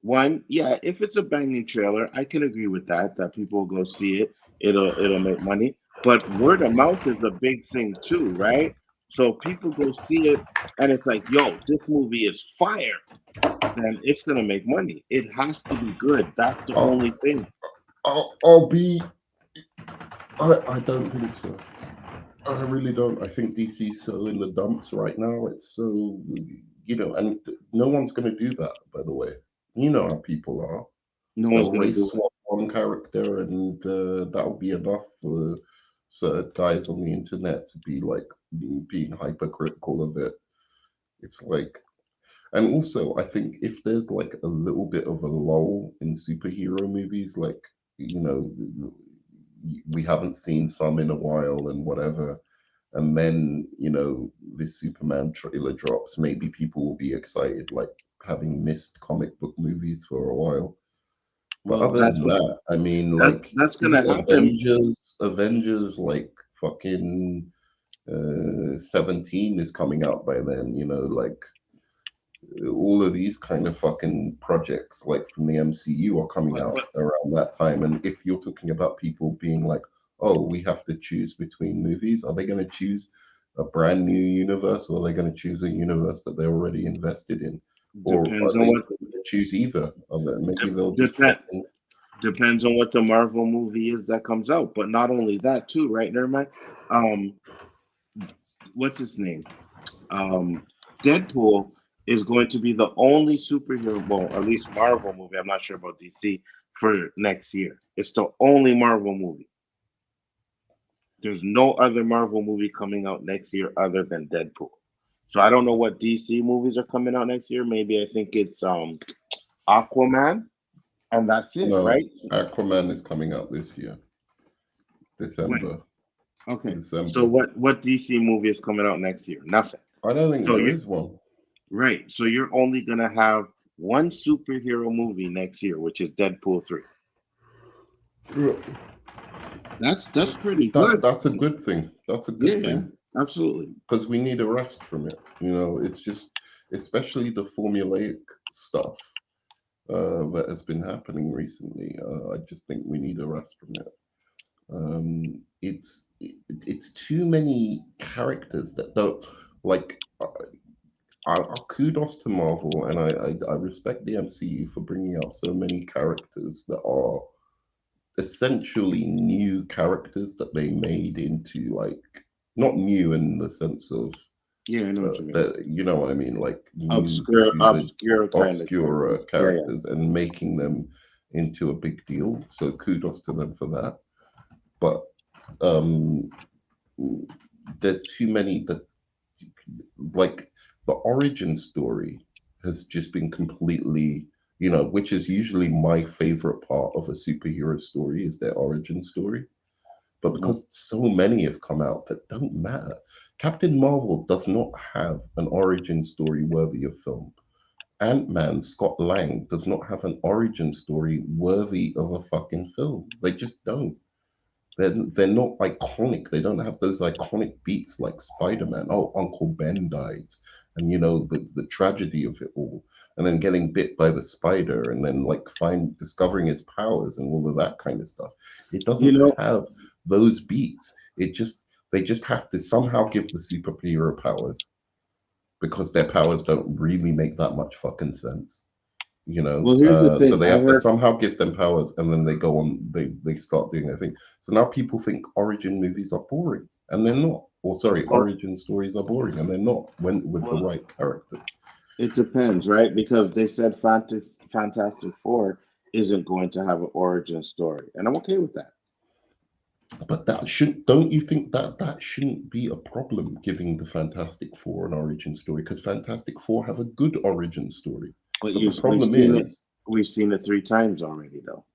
one, yeah, if it's a banging trailer, I can agree with that, that people will go see it. It'll make money. But word of mouth is a big thing too, right? So people go see it and it's like, yo, this movie is fire, then it's gonna make money. It has to be good. That's the I'll, only thing. I'll be. I don't think so. I really don't. I think DC's so in the dumps right now. It's so, and no one's going to do that, by the way. You know how people are. No one's They'll gonna race do it. swap one character, and that'll be enough for certain guys on the internet to be like being hypercritical of it. It's like, and also, I think if there's like a little bit of a lull in superhero movies, like, you know, we haven't seen some in a while and whatever, and then, this Superman trailer drops, maybe people will be excited, like having missed comic book movies for a while. But Well, other than that, I mean, like, that's is gonna it happen. Avengers, like fucking 17 is coming out by then, like all of these kind of fucking projects like from the MCU are coming But out around that time. And if you're talking about people being like, oh, we have to choose between movies, are they going to choose a brand new universe, or are they going to choose a universe that they're already invested in? Or are depends on they what going to choose either? Maybe they'll just depend fucking. depends on what the Marvel movie is that comes out. But not only that, too, right? Never mind. Um, what's his name? Um, Deadpool is going to be the only superhero, well, at least Marvel movie. I'm not sure about DC for next year. It's the only Marvel movie. There's no other Marvel movie coming out next year other than Deadpool. So I don't know what DC movies are coming out next year. Maybe I think it's Aquaman, and that's it, No, right? Aquaman is coming out this year, When? December. Okay. So December. what DC movie is coming out next year? Nothing. I don't think So there you is one. right. So you're only gonna have one superhero movie next year, which is Deadpool 3. Yeah. That's pretty That good. that's a good thing. That's a Yeah, good yeah, thing absolutely. because we need a rest from it. It's just, especially the formulaic stuff that has been happening recently. I just think we need a rest from it. It's too many characters that don't like. Kudos to Marvel, and I respect the MCU for bringing out so many characters that are essentially new characters that they made into, like, not new in the sense of Yeah, I know what you mean. that, you know what I mean, like new to the Obscure kind of obscure characters. Yeah, yeah. characters and making them into a big deal. So kudos to them for that. But um there's too many that, like, the origin story has just been completely, which is usually my favorite part of a superhero story, is their origin story. But Mhm. because so many have come out that don't matter, Captain Marvel does not have an origin story worthy of film. Ant-Man, Scott Lang, does not have an origin story worthy of a fucking film. They just don't. They're not iconic. They don't have those iconic beats like Spider-Man. Oh, Uncle Ben dies, and the tragedy of it all, and then getting bit by the spider, and then like discovering his powers and all of that kind of stuff. It You doesn't know, have those beats. They just have to somehow give the superhero powers, because their powers don't really make that much fucking sense. well, here's the So thing. they I have to heard, somehow give them powers, and then they go on. They start doing their thing. So now people think origin movies are boring, and they're not. Or sorry, well, origin stories are boring, and they're not. When with the well, right character. it depends, right? Because they said Fantastic Four isn't going to have an origin story, and I'm okay with that. But that shouldn't. Don't you think that shouldn't be a problem, giving the Fantastic Four an origin story? Because Fantastic Four have a good origin story. But But the we've problem seen it. is, We've seen it three times already, though.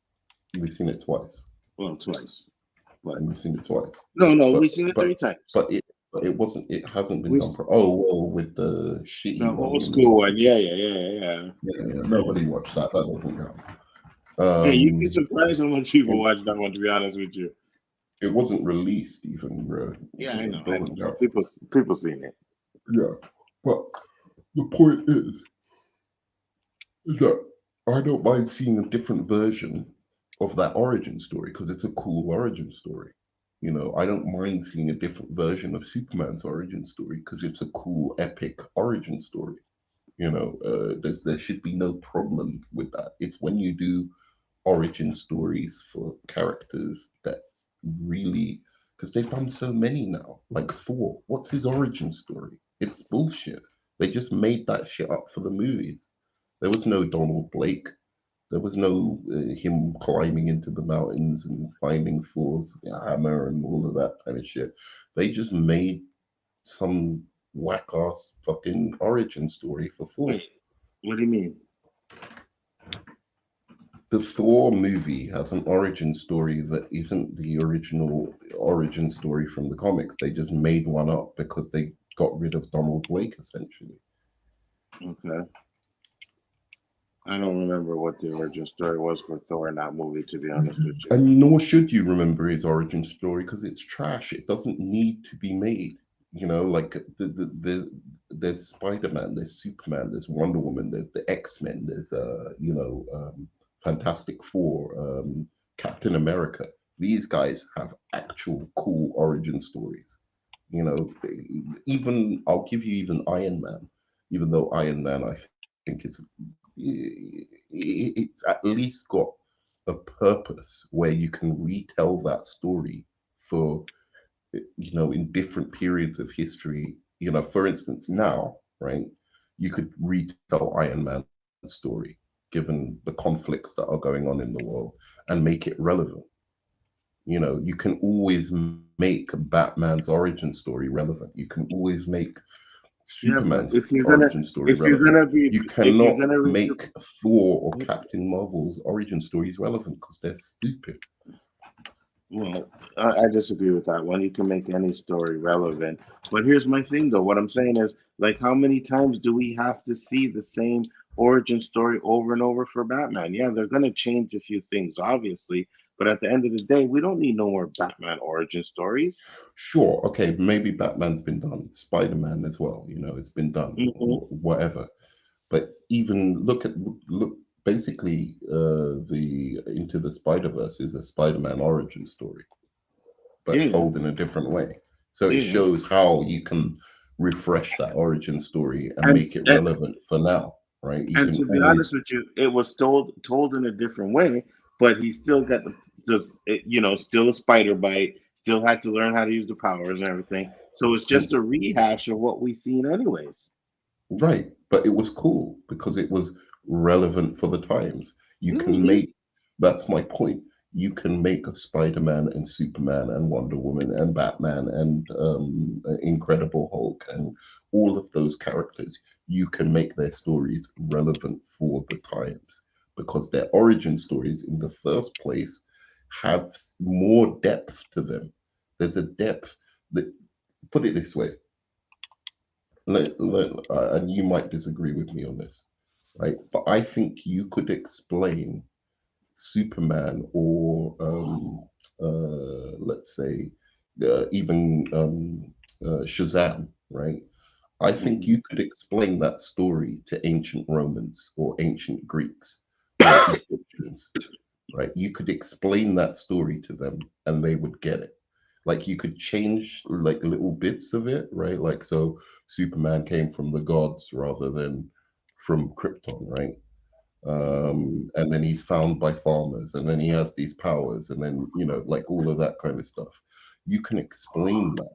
we've seen it twice. Well, twice, but We've seen it twice. no, But we've seen it three but times. but it wasn't. It hasn't been We done for. Oh well, with the the shitty one, old you mean? school one, yeah, yeah, yeah, yeah, Yeah, yeah. nobody watched that. That doesn't count. Hey, you'd be Um, surprised how much people it, watch that one. To be honest with you. it wasn't released even, bro. Yeah, So it I know, doesn't but count. people seen it. Yeah, but the point is that I don't mind seeing a different version of that origin story, because it's a cool origin story. I don't mind seeing a different version of Superman's origin story because it's a cool, epic origin story. There should be no problem with that. It's when you do origin stories for characters that really, because they've done so many now. Like Thor, what's his origin story? It's bullshit. They just made that shit up for the movies. There was no Donald Blake. There was no him climbing into the mountains and finding Thor's hammer and all of that kind of shit. They just made some whack ass fucking origin story for Thor. Wait, what do you mean? The Thor movie has an origin story that isn't the original origin story from the comics. They just made one up because they got rid of Donald Blake, essentially. Okay. I don't remember what the origin story was for Thor in that movie, to be honest with you. And nor should you remember his origin story because it's trash. It doesn't need to be made. You know, like there's Spider-Man, there's Superman, there's Wonder Woman, there's the X-Men, there's Fantastic Four, Captain America. These guys have actual cool origin stories. You know, even I'll give you even Iron Man, even though Iron Man I think is it's at least got a purpose where you can retell that story for in different periods of history. For instance, now, right, you could retell Iron Man's story given the conflicts that are going on in the world and make it relevant. You can always make Batman's origin story relevant. You can always make Superman's origin story relevant. You cannot make Thor or Captain Marvel's origin stories relevant because they're stupid. Well, I disagree with that one. You can make any story relevant. But here's my thing, though. What I'm saying is, like, how many times do we have to see the same origin story over and over for Batman? Yeah, they're going to change a few things, obviously. But at the end of the day, we don't need no more Batman origin stories. Sure, okay, maybe Batman's been done. Spider-Man as well, it's been done, or whatever. But even look, basically, the Into the Spider-Verse is a Spider-Man origin story, but told in a different way. So it shows how you can refresh that origin story and make it relevant for now, right? And to be honest with you, it was told in a different way, but he still got still a spider bite, still had to learn how to use the powers and everything. So it's just a rehash of what we've seen anyways. Right, but it was cool because it was relevant for the times. You can make, that's my point. You can make a Spider-Man and Superman and Wonder Woman and Batman and Incredible Hulk and all of those characters. You can make their stories relevant for the times because their origin stories in the first place have more depth to them. There's a depth that, put it this way, and you might disagree with me on this, right? But I think you could explain Superman or let's say even Shazam, right? I think you could explain that story to ancient Romans or ancient Greeks or Egyptians, right? You could explain that story to them and they would get it. Like you could change like little bits of it, right? Like so Superman came from the gods rather than from Krypton, right? And then he's found by farmers and then he has these powers and then like all of that kind of stuff. You can explain that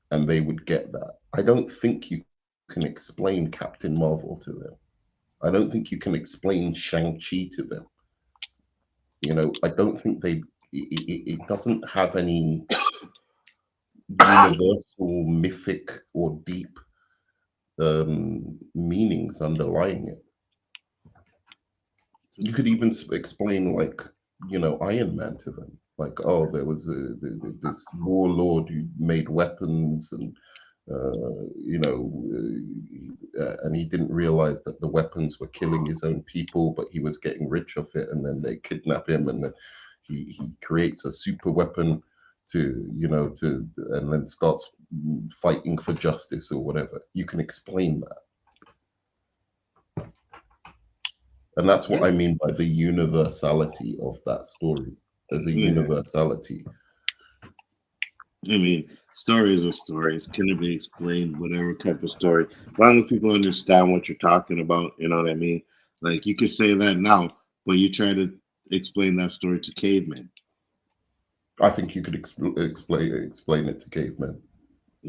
and they would get that. I don't think you can explain Captain Marvel to them. I don't think you can explain Shang-Chi to them. I don't think it doesn't have any universal, mythic, or deep meanings underlying it. You could even explain, like, Iron Man to them. Like, oh, there was this warlord who made weapons, and and he didn't realize that the weapons were killing his own people, but he was getting rich off it, and then they kidnap him, and then he creates a super weapon and then starts fighting for justice or whatever. You can explain that. And that's what I mean by the universality of that story. There's a universality. I mean, stories are stories. Can it be explained, whatever type of story? As long as people understand what you're talking about, you know what I mean? Like, you could say that now, but you try to explain that story to cavemen. I think you could explain it to cavemen.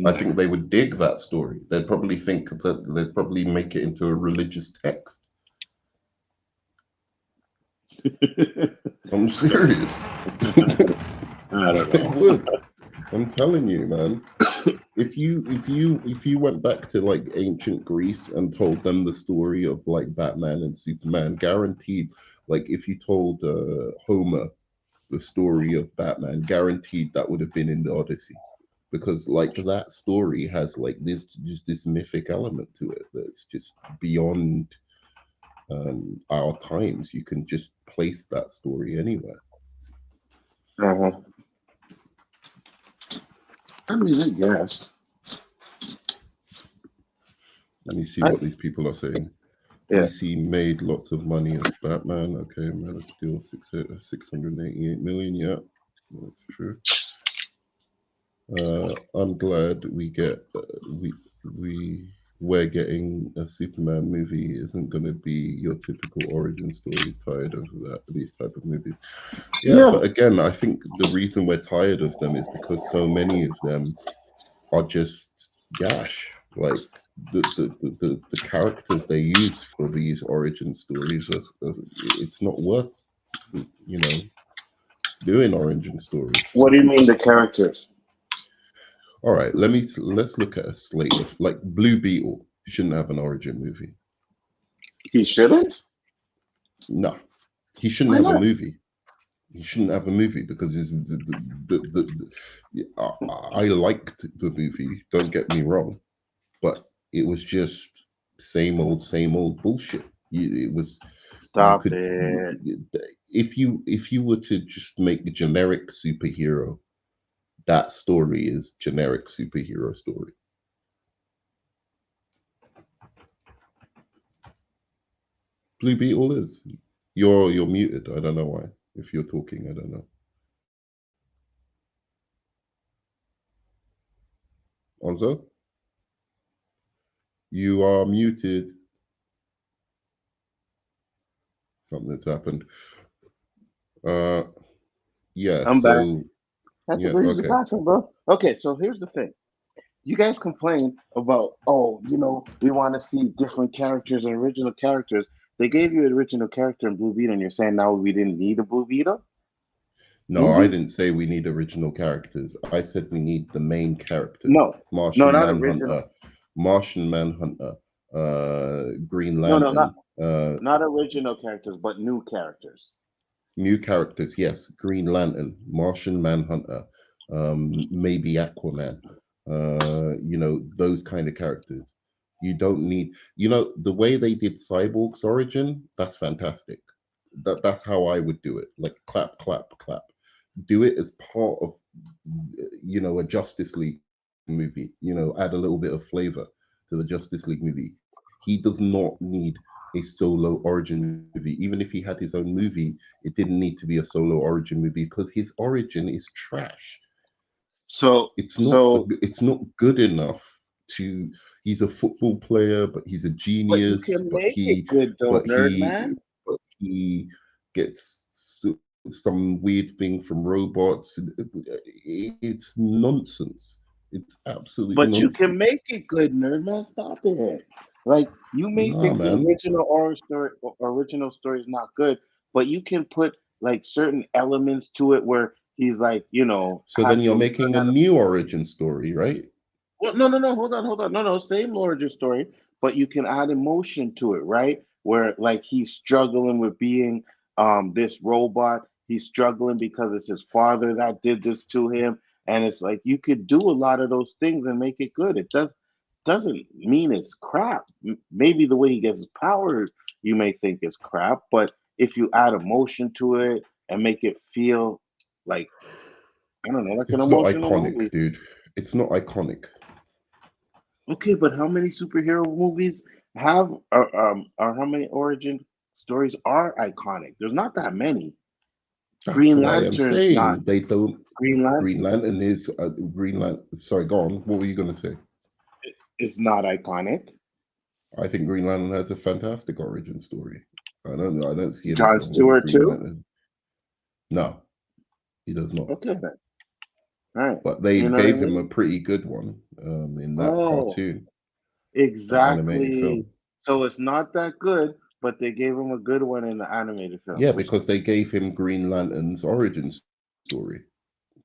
I think they would dig that story. They'd probably think that they'd probably make it into a religious text. I'm serious. I don't They know. would. I'm telling you, man. If you went back to like ancient Greece and told them the story of like Batman and Superman, guaranteed. Like if you told Homer the story of Batman, guaranteed that would have been in the Odyssey, because like that story has like this mythic element to it that's just beyond our times. You can just place that story anywhere. Uh-huh. I mean, I guess. Let me see what these people are saying. Yeah. DC made lots of money as Batman. Okay, Man of Steel 688 million. Yeah, that's true. I'm glad we get we're getting a Superman movie. Isn't going to be your typical origin stories. Tired of these type of movies. Yeah, but again, I think the reason we're tired of them is because so many of them are just gash. Like the characters they use for these origin stories it's not worth doing origin stories. What do you mean the characters? All right, let's look at a slate of like Blue Beetle shouldn't have an origin movie. He shouldn't? No, he shouldn't Why have a not? movie. He shouldn't have a movie because I liked the movie. Don't get me wrong, but it was just same old bullshit. It was you Stop could it. if you were to just make a generic superhero, that story is generic superhero story. Blue Beetle is. You're muted. I don't know why. If you're talking, I don't know. Onzo, you are muted. Something's happened. Uh, yeah. I'm back. So That's a yeah. breeze the Okay. bathroom, bro. Okay, so here's the thing. You guys complain about, oh, we want to see different characters and original characters. They gave you an original character in Blue Beetle, and you're saying now we didn't need a Blue Beetle No, I movie? didn't say we need original characters. I said we need the main characters. No, no, Martian not original. Manhunter, Martian Manhunter, Green No, no, Lantern, not original characters, but new characters. new characters. Yes, Green Lantern, Martian Manhunter, maybe Aquaman. Those kind of characters. You don't need, the way they did Cyborg's origin. That's fantastic. That's how I would do it. Like clap, clap, clap. Do it as part of a Justice League movie. Add a little bit of flavor to the Justice League movie. He does not need a solo origin movie. Even if he had his own movie, it didn't need to be a solo origin movie because his origin is trash. So, It's not so, it's not good enough to. He's a football player, but he's a but you genius. can make it good, though, nerd man. But he gets some weird thing from robots. It's nonsense. It's absolute But you can nonsense. make it good, nerd man. Stop it. Like you may Nah, think the man. original story is not good, but you can put like certain elements to it where he's like, So then has to you're learn making a how to. new origin story, right? Well, no, no, no. Hold on. No, no. Same origin story, but you can add emotion to it, right? Where like he's struggling with being this robot. He's struggling because it's his father that did this to him, and it's like you could do a lot of those things and make it good. It doesn't mean it's crap. Maybe the way he gets his powers, you may think is crap, but if you add emotion to it and make it feel like I don't know, like an It's not emotional iconic, movie. dude. It's not iconic. Okay, but how many superhero movies have or how many origin stories are iconic? There's not that many. That's Green why I'm Lantern's not saying they don't. Green Green Lantern Lantern is Green Lantern. Sorry, go on. What were you going to say? is not iconic. I think Green Lantern has a fantastic origin story. I don't see John anything wrong with Stewart Green too. Lantern. No, He does not. Okay then. All right. But they You know what I gave him a mean? pretty good one in that Oh, cartoon, that animated exactly. film. So it's not that good, but they gave him a good one in the animated film, Yeah, which because they gave him Green Lantern's origin story.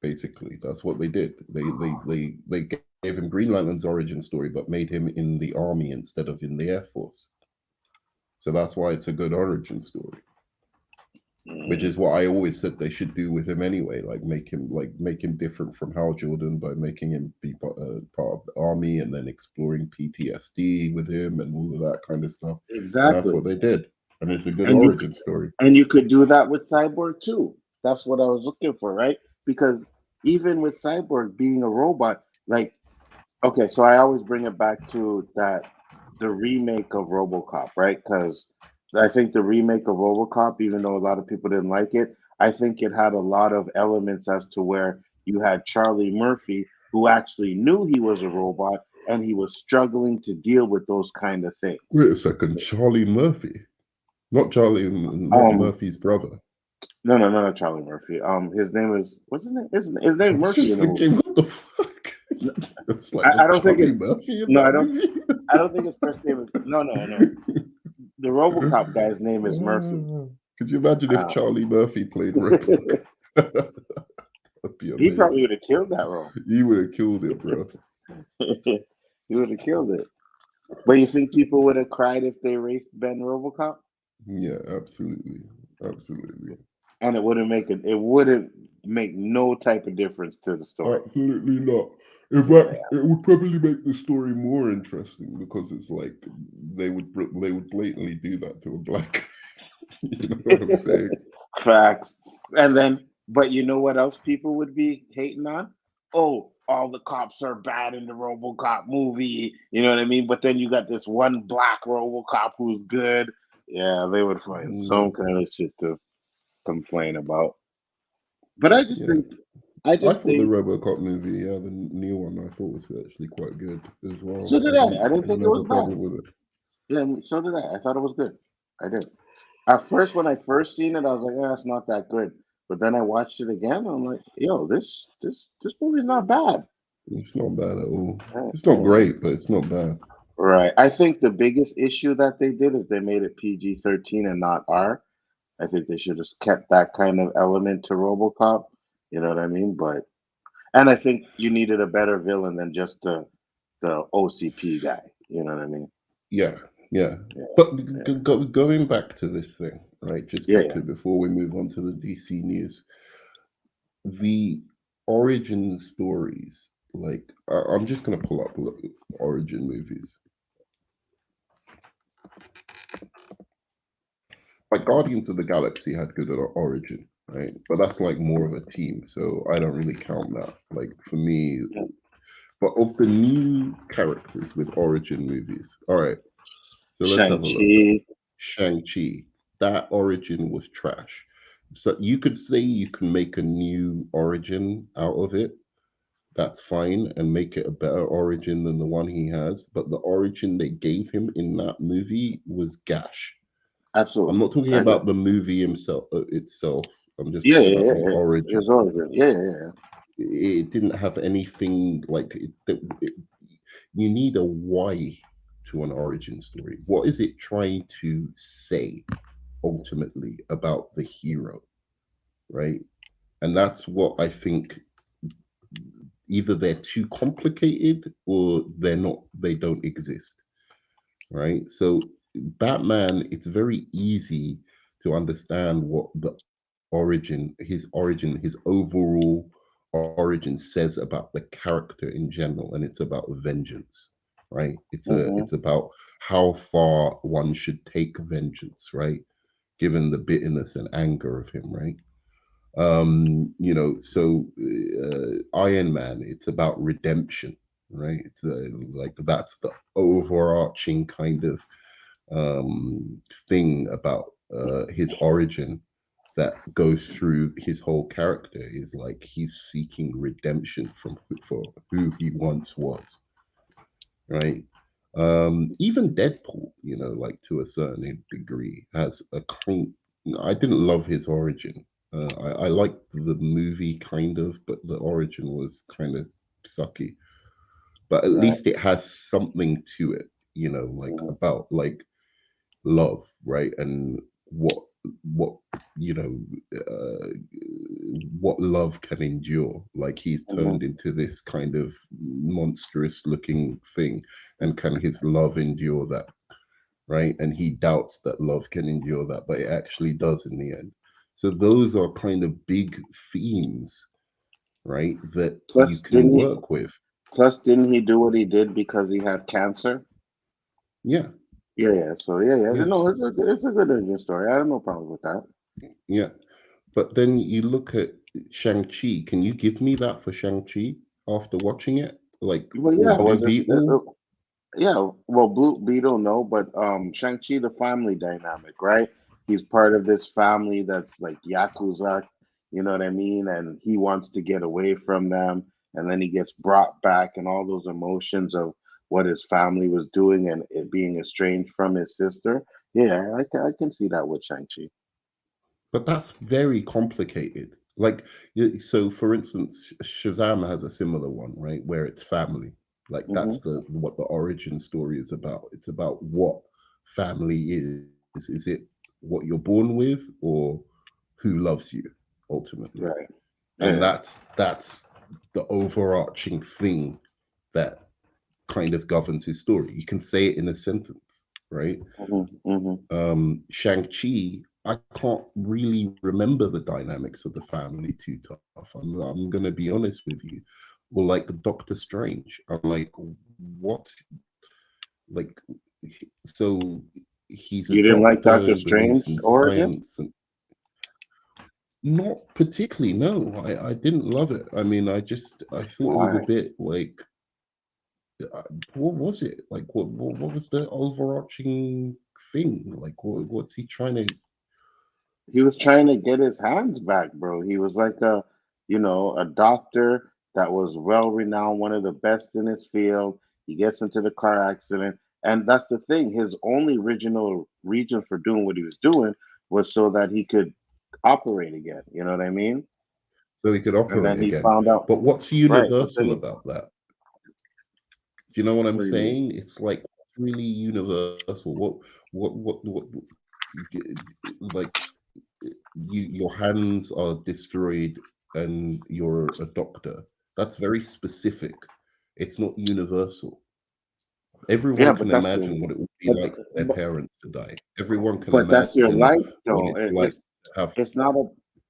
Basically, that's what they did. They gave him Green Lantern's origin story, but made him in the army instead of in the Air Force. So that's why it's a good origin story. Which mm, is what I always said they should do with him anyway. Make him different from Hal Jordan by making him be part of the army and then exploring PTSD with him and all of that kind of stuff. And that's exactly. what they did. And it's a good And you origin story. and you could do that with Cyborg too. That's what I was looking for, right? Because even with Cyborg being a robot, like okay, so I always bring it back to that the remake of RoboCop, right? Because I think the remake of RoboCop, even though a lot of people didn't like it, I think it had a lot of elements as to where you had Charlie Murphy, who actually knew he was a robot and he was struggling to deal with those kind of things. Wait a second, Charlie Murphy, not Um, Murphy's brother. no, no, no, not Charlie Murphy. His name is what's his name? His I name was Murphy just in the movie. thinking, what the fuck? It's like, I was don't think Charlie it's Murphy in no, that movie? I don't think his first name is no, no, no. The RoboCop guy's name is Murphy. Could you imagine if Uh, Charlie Murphy played Robocop? That'd be he probably amazing. would have killed that role. He would have killed it, bro. He would have killed it. But you think people would have cried if they raced Ben RoboCop? Yeah, absolutely, absolutely, And it wouldn't make no type of difference to the story. absolutely not. In fact, Yeah. it would probably make the story more interesting because it's like they would blatantly do that to a black. You know what I'm saying? Facts. And then, but you know what else people would be hating on? Oh, all the cops are bad in the RoboCop movie. You know what I mean? But then you got this one black RoboCop who's good. Yeah, they would find some Mm, kind of shit to complain about. But I just yeah, think, I I just thought the think, RoboCop movie, yeah, the new one, I thought was actually quite good as well. so did I. I didn't I think didn't it have a was bad. problem with it. Yeah, so did I. I thought it was good. I did. At first, when I first seen it, I was like, "Yeah, it's not that good." But then I watched it again. I'm like, "Yo, this movie's not bad." It's not bad at all. Right, It's not right. great, but it's not bad. Right. I think the biggest issue that they did is they made it PG-13 and not R. I think they should have kept that kind of element to RoboCop. You know what I mean? But and I think you needed a better villain than just the OCP guy. You know what I mean? Yeah, yeah. Yeah, But yeah, going back to this thing, right? Just yeah, yeah. quickly before we move on to the DC news, the origin stories. Like, I'm just gonna pull up origin movies. Like Guardians of the Galaxy had good origin, right? But that's like more of a team, so I don't really count that. Like for me, but of the new characters with origin movies, all right. So let's have a look. Shang-Chi. Shang-Chi, that origin was trash. So you could say you can make a new origin out of it. That's fine and make it a better origin than the one he has. But the origin they gave him in that movie was gash. I'm Absolutely. not talking I agree. about the movie himself itself. I'm just Yeah, talking yeah, about yeah, the yeah. origin. It's always good. Yeah, yeah, yeah. It didn't have anything like you need a why to an origin story. What is it trying to say ultimately about the hero, right? And that's what I think either they're too complicated or they don't exist, right? So Batman, it's very easy to understand what the origin, his overall origin says about the character in general, and it's about vengeance, right? Mm-hmm. It's about how far one should take vengeance, right? Given the bitterness and anger of him, right? So Iron Man, it's about redemption, right? It's like that's the overarching kind of thing about his origin that goes through his whole character is like he's seeking redemption for who he once was, right? Even Deadpool, like to a certain degree, has a kind. I didn't love his origin, I liked the movie kind of, but the origin was kind of sucky. But at Right. least it has something to it, you know, like Mhm. about like love, right? And what what you know uh, what love can endure. Like he's Mhm. turned into this kind of monstrous looking thing, and can his love endure that? Right? And he doubts that love can endure that, but it actually does in the end. So those are kind of big themes, right? That you Plus, can didn't he? work with. Plus, didn't he do what he did because he had cancer? Yeah, Yeah, yeah. So yeah, yeah. yeah, No, it's a good origin story. I have no problem with that. yeah. But then you look at Shang-Chi. Can you give me that for Shang-Chi after watching it? Like, Well, or yeah, Blue was this? Beetle? Yeah, well, Blue Beetle, no, but Shang-Chi, the family dynamic, right? He's part of this family that's like Yakuza, you know what I mean? And he wants to get away from them, and then he gets brought back, and all those emotions of what his family was doing and it being estranged from his sister. Yeah, I can see that with Shang-Chi. But that's very complicated. Like, so for instance, Shazam has a similar one, right? Where it's family. Like Hmm. that's the what the origin story is about. It's about what family is. Is it what you're born with or who loves you ultimately? Right. And Yeah. that's the overarching thing that kind of governs his story. You can say it in a sentence, right? Hmm. Hmm. Shang-Chi, I can't really remember the dynamics of the family too tough. I'm going to be honest with you. Or like Doctor Strange. I'm like, what? Like, so he's a You didn't like Doctor doctor, believes Strange in origin? science, and not particularly. No, I didn't love it. I mean, I thought it was a Why? bit like, what was it? Like, what was the overarching thing? Like, what's he trying to? He was trying to get his hands back, bro. He was like a doctor that was well renowned, one of the best in his field. He gets into the car accident, and that's the thing. His only original reason for doing what he was doing was so that he could operate again. You know what I mean? So he could And operate then he again. found out, But what's right? But then universal he, about that? Do you know what I'm what do you mean? saying? It's like really universal. What like your hands are destroyed and you're a doctor. That's very specific. It's not universal. Yeah, Everyone but can that's imagine what it would be but like for their but, parents to die. Everyone can but that's your imagine life, what though. it's like to have. It's not a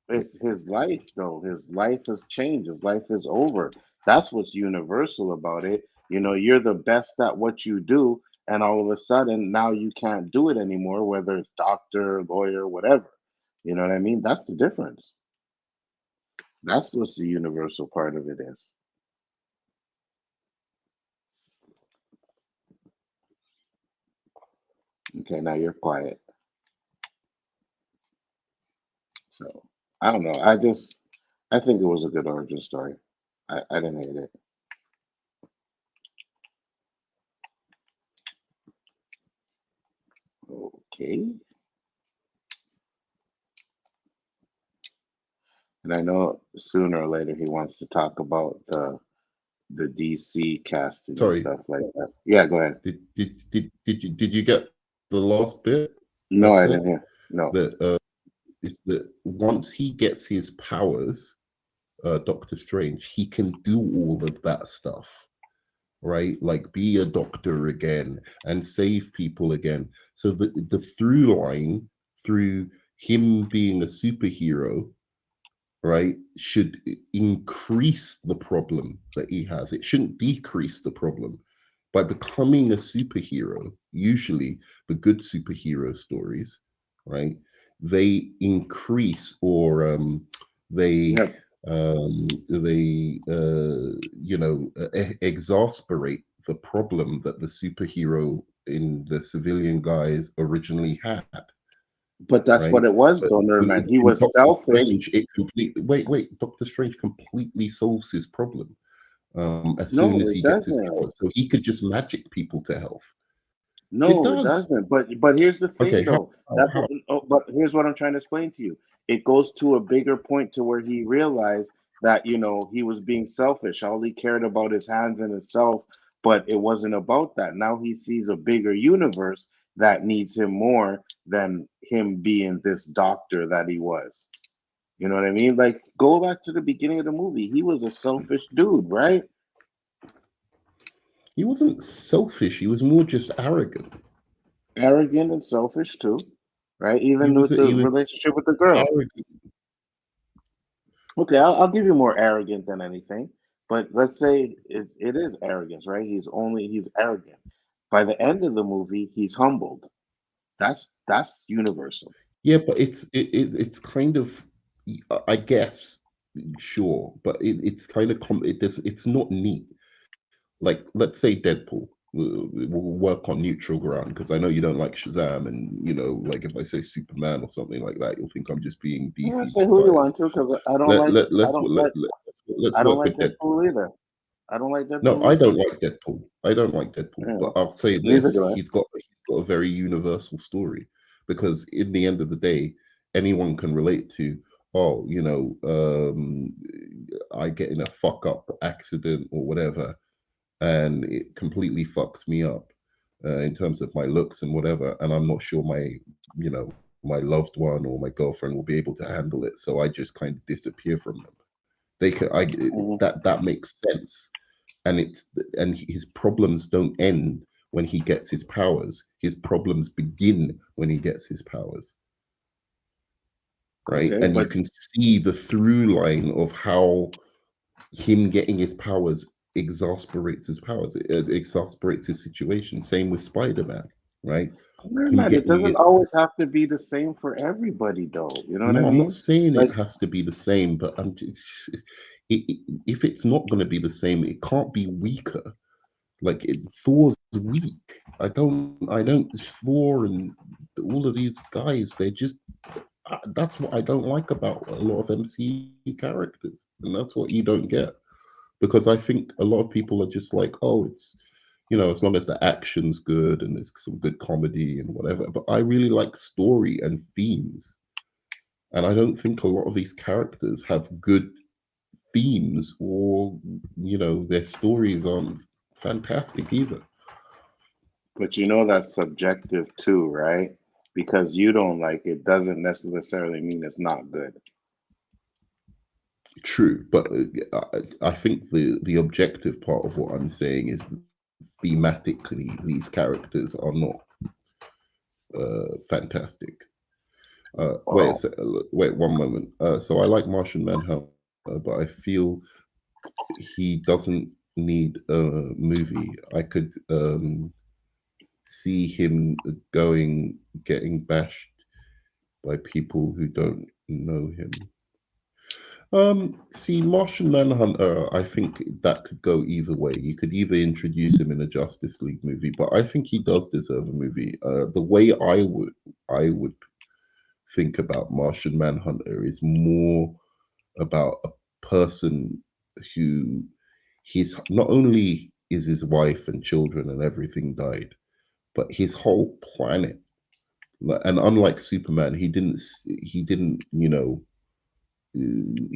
it's his life though. His life has changed. His life is over. That's what's universal about it. You're the best at what you do, and all of a sudden now you can't do it anymore, whether it's doctor, lawyer, whatever. You know what I mean? That's the difference. That's what's the universal part of it is. Okay, now you're quiet. So I don't know. I think it was a good origin story. I didn't hate it. Okay. And I know sooner or later he wants to talk about the DC casting and Sorry, stuff like that. Yeah, go ahead. did you get the last bit I No, I didn't said? hear. No. That is that once he gets his powers, Doctor Strange, he can do all of that stuff, right? Like be a doctor again and save people again. So the through line through him being a superhero, right, should increase the problem that he has. It shouldn't decrease the problem. By becoming a superhero, usually the good superhero stories, right, they increase or they Yeah, exasperate the problem that the superhero in the civilian guys originally had, but that's what right? it was, But though, Nerdman. He in was Doctor selfish. Strange, it completely wait. Doctor Strange completely solves his problem as soon No, as it he gets his doesn't. powers. So he could just magic people to health. It No, it does. doesn't. But here's the thing, Okay, though. how, That's how? what. Oh, but here's what I'm trying to explain to you. it goes to a bigger point to where he realized that he was being selfish. All he cared about his hands and himself, but it wasn't about that. Now he sees a bigger universe that needs him more than him being this doctor that he was. You know what I mean? Like, go back to the beginning of the movie. He was a selfish dude, right? He wasn't selfish. He was more just arrogant. Arrogant and selfish too, right? He Even was with the he was relationship with the girl. arrogant. Okay, I'll give you more arrogant than anything, but let's say it is arrogance, right? He's arrogant. By the end of the movie, he's humbled. That's universal. Yeah, but it's kind of, I guess, sure, but it's kind of it's not neat. Like, let's say Deadpool will work on neutral ground, because I know you don't like Shazam, and like if I say Superman or something like that, you'll think I'm just being I'm gonna DC say who you want biased. to because I don't Let like let I let's don't let, like let let's I don't work like with Deadpool. Deadpool either. I don't like No, Deadpool I either. don't like Deadpool. I don't like Deadpool, Yeah, but I'll say neither this: do I. he's got a very universal story, because in the end of the day, anyone can relate to. Oh, I get in a fuck up accident or whatever, and it completely fucks me up in terms of my looks and whatever, and I'm not sure my loved one or my girlfriend will be able to handle it, so I just kind of disappear from them. They could I Mhm. that makes sense, and his problems don't end when he gets his powers. His problems begin when he gets his powers, right? Okay, And you but can see the through line of how him getting his powers exasperates his powers. It exasperates his situation. Same with Spider-Man, right? Him man, it getting doesn't his always have to be the same for everybody, though. You know what I No, I'm not mean? saying Like, it has to be the same, but I'm just, if it's not going to be the same, it can't be weaker. Like, Thor's weak. I don't. Thor and all of these guys, they're just. That's what I don't like about a lot of MCU characters, and that's what you don't get, because I think a lot of people are just like, oh, it's, as long as the action's good and there's some good comedy and whatever. But I really like story and themes, and I don't think a lot of these characters have good themes, or their stories aren't fantastic either. but that's subjective too, right? Because you don't like it doesn't necessarily mean it's not good. True, but I think the objective part of what I'm saying is, thematically, these characters are not fantastic. Well, Wait one moment. So I like Martian Manhunter, but I feel he doesn't need a movie. I could see him getting bashed by people who don't know him. See, Martian Manhunter, I think that could go either way. You could either introduce him in a Justice League movie, but I think he does deserve a movie. The way I would think about Martian Manhunter is more about a person who, he's not only is his wife and children and everything died, but his whole planet. And unlike Superman, he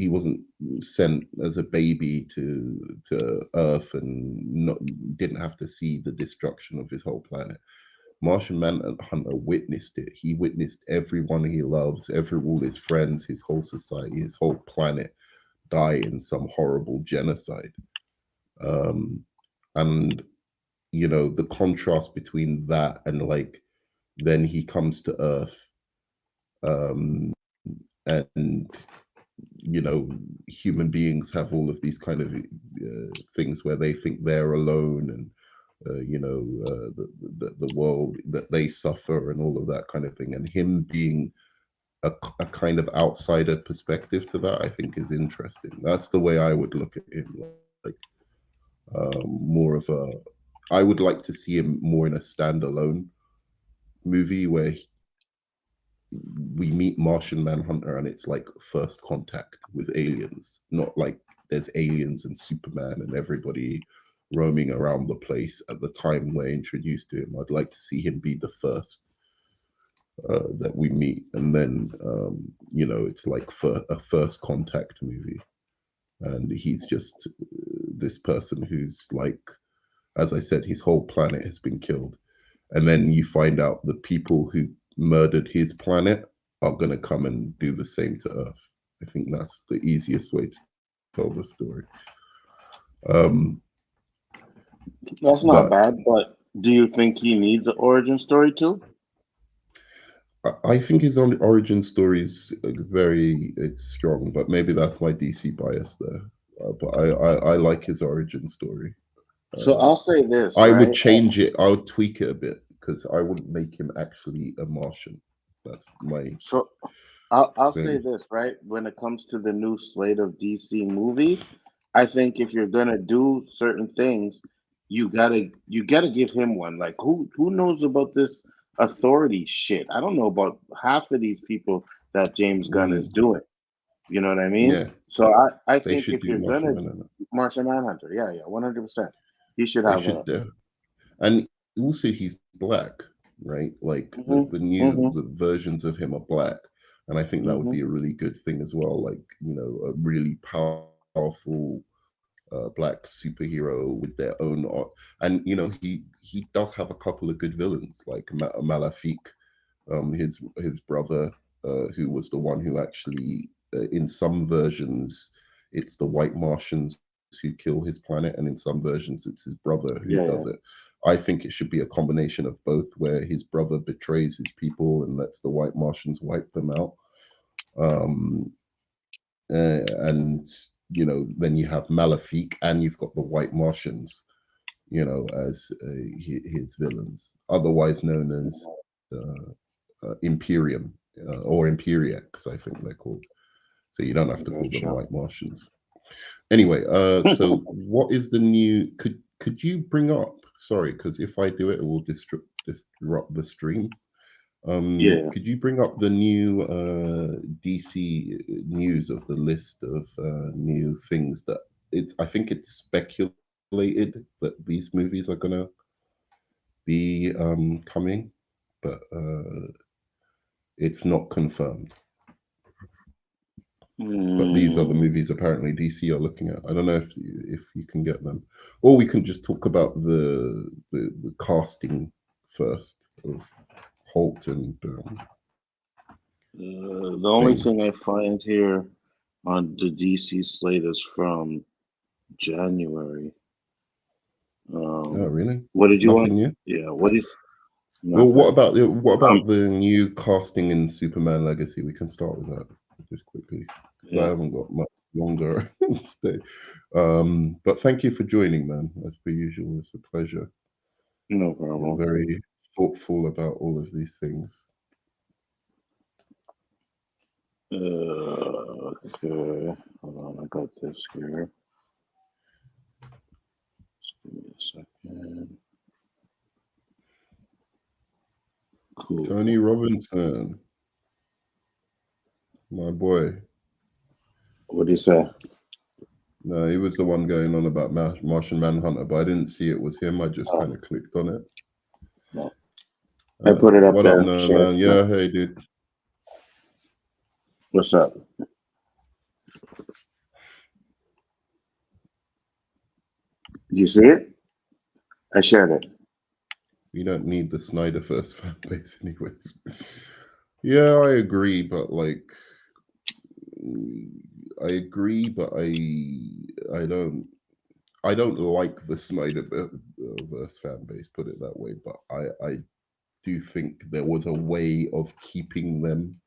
wasn't sent as a baby to Earth, and not didn't have to see the destruction of his whole planet. Martian Manhunter witnessed it. He witnessed everyone he loves, all his friends, his whole society, his whole planet die in some horrible genocide. Um, and the contrast between that and, like, then he comes to Earth, um, and human beings have all of these kind of things where they think they're alone, and the world that they suffer and all of that kind of thing, and him being a kind of outsider perspective to that, I think is interesting. That's the way I would look at him. Like, more of a, I would like to see him more in a standalone movie where we meet Martian Manhunter and it's like first contact with aliens, not like there's aliens and Superman and everybody roaming around the place at the time we're introduced to him. I'd like to see him be the first that we meet, and then it's like for a first contact movie, and he's just this person who's like, as I said, his whole planet has been killed, and then you find out the people who murdered his planet are going to come and do the same to Earth. I think that's the easiest way to tell the story. Um, That's not but bad, but do you think he needs an origin story too? I think his origin story is it's strong, but maybe that's my DC bias there. But I like his origin story. So Uh, I'll say this, I would right? change it. I would tweak it a bit because I wouldn't make him actually a Martian. That's my So I'll say thing. this, right? When it comes to the new slate of DC movies, I think if you're gonna do certain things, you gotta give him one. Like who knows about this authority shit? I don't know about half of these people that James Gunn is Mm, doing. You know what I mean? yeah, So I they think should if do you're Martian gonna Manhunter. Martian Manhunter, yeah, yeah, 100%. He should They have a. should do. And also, he's black, right? Like Hmm. the versions of him are black, and I think that would Hmm. be a really good thing as well. Like a really powerful black superhero with their own art. And he does have a couple of good villains, like Malafik, his brother, who was the one who actually, in some versions, it's the White Martians who kill his planet, and in some versions, it's his brother who Yeah, does yeah. it. I think it should be a combination of both, where his brother betrays his people and lets the White Martians wipe them out. Um, and then you have Malafik, and you've got the White Martians, as his villains, otherwise known as Imperium, or Imperiex, I think they're called. So you don't have to call them Gotcha. White Martians. Anyway, so what is the new? Could you bring up? Sorry, because if I do it, it will disrupt the stream. Yeah. Could you bring up the new DC news of the list of new things that it's? I think it's speculated that these movies are gonna be coming, but it's not confirmed. But these are the Mm, movies apparently DC are looking at. I don't know if you can get them, or we can just talk about the casting first of Holt and the only Bane. thing I find here on the DC slate is from January. Oh, Um, really? what did you want? Nothing new? Yeah, what is Well, what nothing? about Um, the new casting in Superman Legacy? We can start with that just quickly because I yeah, haven't got much longer to stay. But thank you for joining, man. As per usual, it's a pleasure. no You're problem. very thoughtful about all of these things. Okay, hold on, I got this here. Just give me a second. Tony Cool. Robinson, my boy. What do you say? No, he was the one going on about Martian Manhunter, but I didn't see it was him. I just Oh, kind of clicked on it. no. I put it up What up, there. no Share it. man? No. Yeah, hey, dude. What's up? You see it? I shared it. We don't need the Snyderverse fan base, anyways. Yeah, I agree, but like, I agree, but I don't. I don't like the Snyderverse fan base, put it that way. But I do think there was a way of keeping them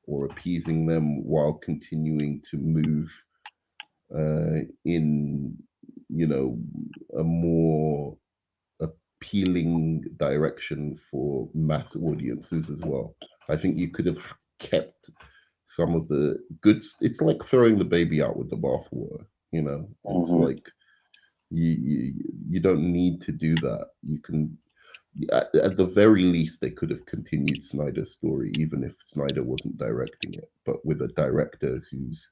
or appeasing them while continuing to move in, you know, a more appealing direction for mass audiences as well. I think you could have kept some of the good. It's like throwing the baby out with the bathwater. It's Hmm. like you don't need to do that. You can at the very least they could have continued Snyder's story even if Snyder wasn't directing it, but with a director who's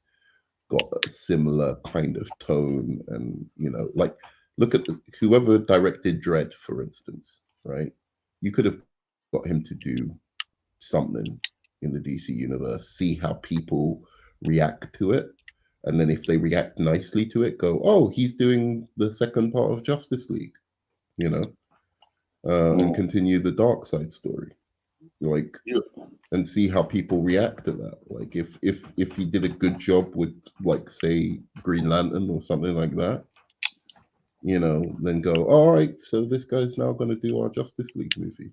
got a similar kind of tone, and like look at whoever directed Dread, for instance, right? You could have got him to do something in the DC universe, see how people react to it, and then if they react nicely to it, go, oh, he's doing the second part of Justice League, you know, and continue the Dark Side story, like, and see how people react to that. Like, if he did a good job with, like, say, Green Lantern or something like that, you know, then go, all right, so this guy's now going to do our Justice League movie,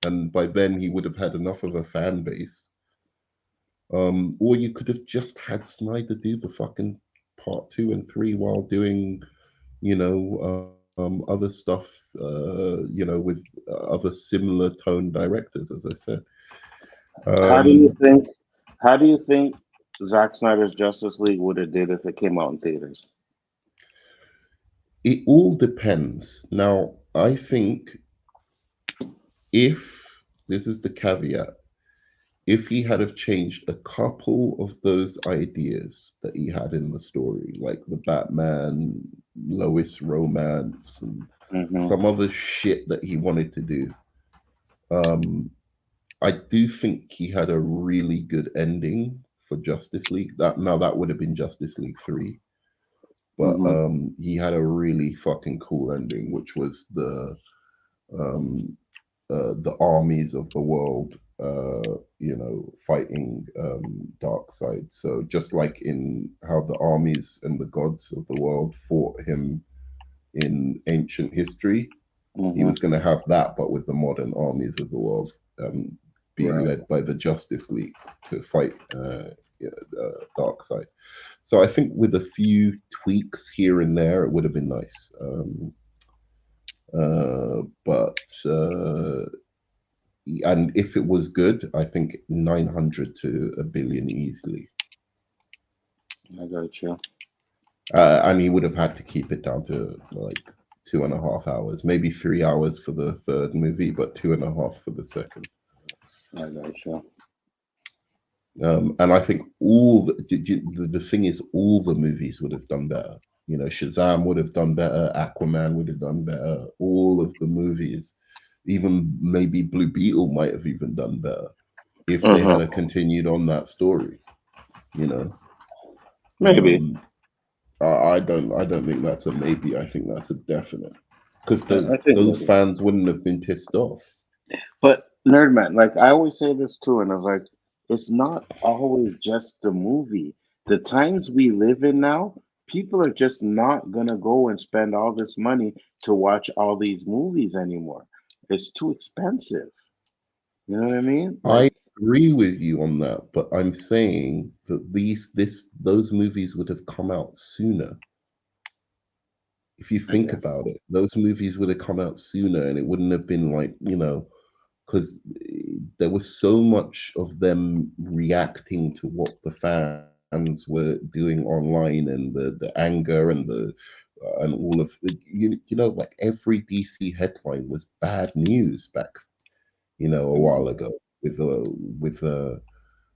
and by then he would have had enough of a fan base. Or you could have just had Snyder do the fucking part 2 and 3 while doing, you know, other stuff, you know, with other similar tone directors, as I said. How do you think? How do you think Zack Snyder's Justice League would have did if it came out in theaters? It all depends. Now, I think if this is the caveat, if he had have changed a couple of those ideas that he had in the story, like the Batman Lois romance and some other shit that he wanted to do, I do think he had a really good ending for Justice League. That would have been Justice League 3. But he had a really fucking cool ending, which was the armies of the world, you know, fighting Darkseid. So just like in how the armies and the gods of the world fought him in ancient history, he was going to have that, but with the modern armies of the world, being led by the Justice League to fight Darkseid. So I think with a few tweaks here and there, it would have been nice. But and if it was good, I think 900 to a billion easily. I got you. And he would have had to keep it down to like 2.5 hours, maybe 3 hours for the third movie, but 2.5 for the second. I got you. And I think the thing is, all the movies would have done better. You know, Shazam would have done better. Aquaman would have done better. All of the movies, even maybe Blue Beetle might have even done better if they had continued on that story. You know, maybe. I don't think that's a maybe. I think that's a definite, because those fans wouldn't have been pissed off. But Nerdman, like I always say this too, and I was like, it's not always just the movie. The times we live in now, people are just not gonna go and spend all this money to watch all these movies anymore. It's too expensive. You know what I mean? I agree with you on that, but I'm saying that those movies would have come out sooner. If you think about it, those movies would have come out sooner, and it wouldn't have been like, you know, because there was so much of them reacting to what the fans were doing online, and the anger and and all of you know, like every DC headline was bad news back, you know, a while ago with